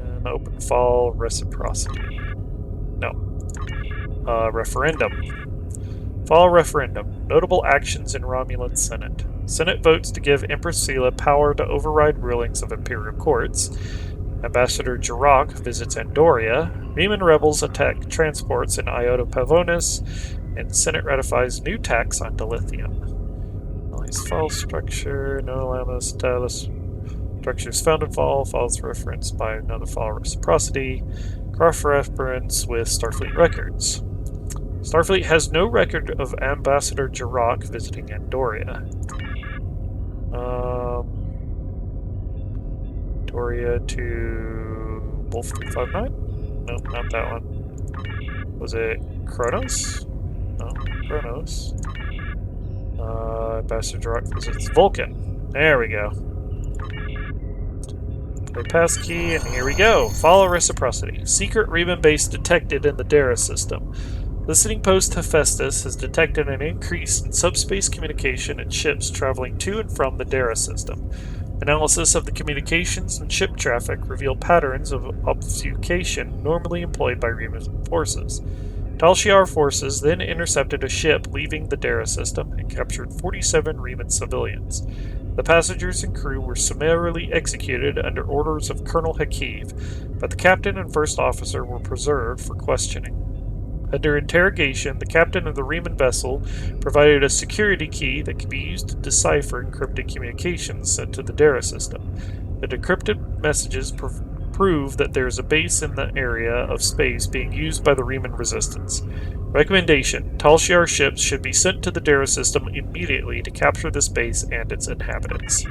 And open file, reciprocity. No. Referendum. File referendum. Notable actions in Romulan Senate. Senate votes to give Empress Sela power to override rulings of Imperial courts. Ambassador Jirok visits Andoria. Reman rebels attack transports in Iota Pavonis. And Senate ratifies new tax on dilithium. Analyze file structure. No Lama status. Structures found in file. Files referenced by another file. Reciprocity. Cross-reference with Starfleet records. Starfleet has no record of Ambassador Jirok visiting Andoria. Andoria to Wolf 359? No, not that one. Was it Kronos? No, Kronos. Ambassador Jirok visits Vulcan. There we go. Play passkey, and here we go. Follow reciprocity. Secret Reman base detected in the Dara system. Listening post Hephaestus has detected an increase in subspace communication and ships traveling to and from the Dara system. Analysis of the communications and ship traffic reveal patterns of obfuscation normally employed by Reman forces. Tal Shiar forces then intercepted a ship leaving the Dara system and captured 47 Reman civilians. The passengers and crew were summarily executed under orders of Colonel Hakiv, but the captain and first officer were preserved for questioning. Under interrogation, the captain of the Reman vessel provided a security key that could be used to decipher encrypted communications sent to the Dara system. The decrypted messages prove that there is a base in the area of space being used by the Reman resistance. Recommendation: Tal Shiar ships should be sent to the Dara system immediately to capture this base and its inhabitants.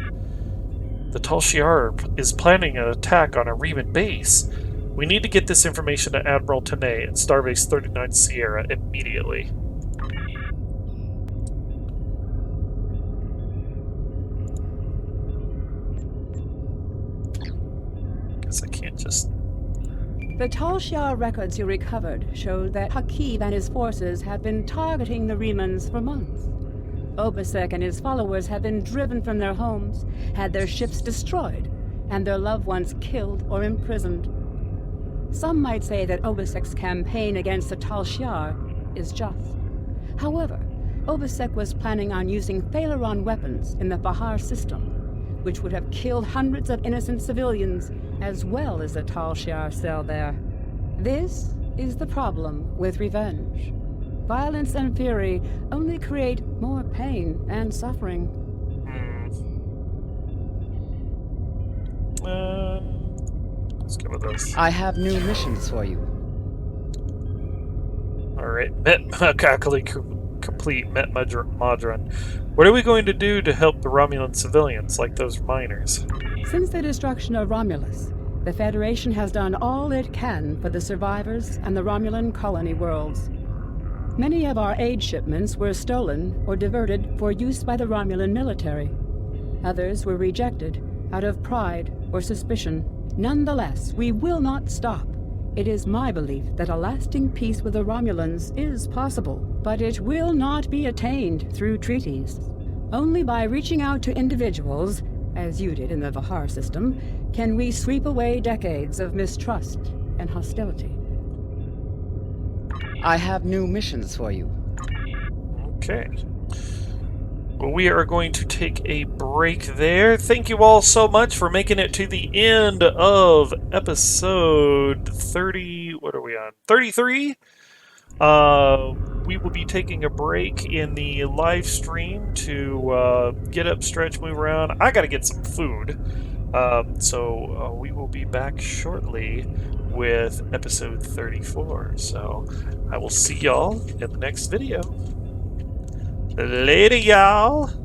The Tal Shiar is planning an attack on a Reman base. We need to get this information to Admiral Tanay at Starbase 39 Sierra immediately. Guess I can't just... The Tal Shiar records you recovered showed that Hakiv and his forces have been targeting the Remans for months. Obasek and his followers have been driven from their homes, had their ships destroyed, and their loved ones killed or imprisoned. Some might say that Obasek's campaign against the Tal Shiar is just. However, Obasek was planning on using Thalaron weapons in the Bahar system, which would have killed hundreds of innocent civilians, as well as the Tal Shiar cell there. This is the problem with revenge. Violence and fury only create more pain and suffering. Let's go with this. I have new missions for you. Alright, complete Met Madron. What are we going to do to help the Romulan civilians, like those miners? Since the destruction of Romulus, the Federation has done all it can for the survivors and the Romulan colony worlds. Many of our aid shipments were stolen or diverted for use by the Romulan military. Others were rejected out of pride or suspicion. Nonetheless, we will not stop. It is my belief that a lasting peace with the Romulans is possible, but it will not be attained through treaties. Only by reaching out to individuals, as you did in the Vahar system, can we sweep away decades of mistrust and hostility. I have new missions for you. Okay. Well, we are going to take a break there. Thank you all so much for making it to the end of episode 30. What are we on? 33? We will be taking a break in the live stream to get up, stretch, move around. I gotta get some food. So we will be back shortly. with episode 34. So I will see y'all in the next video. Later, y'all!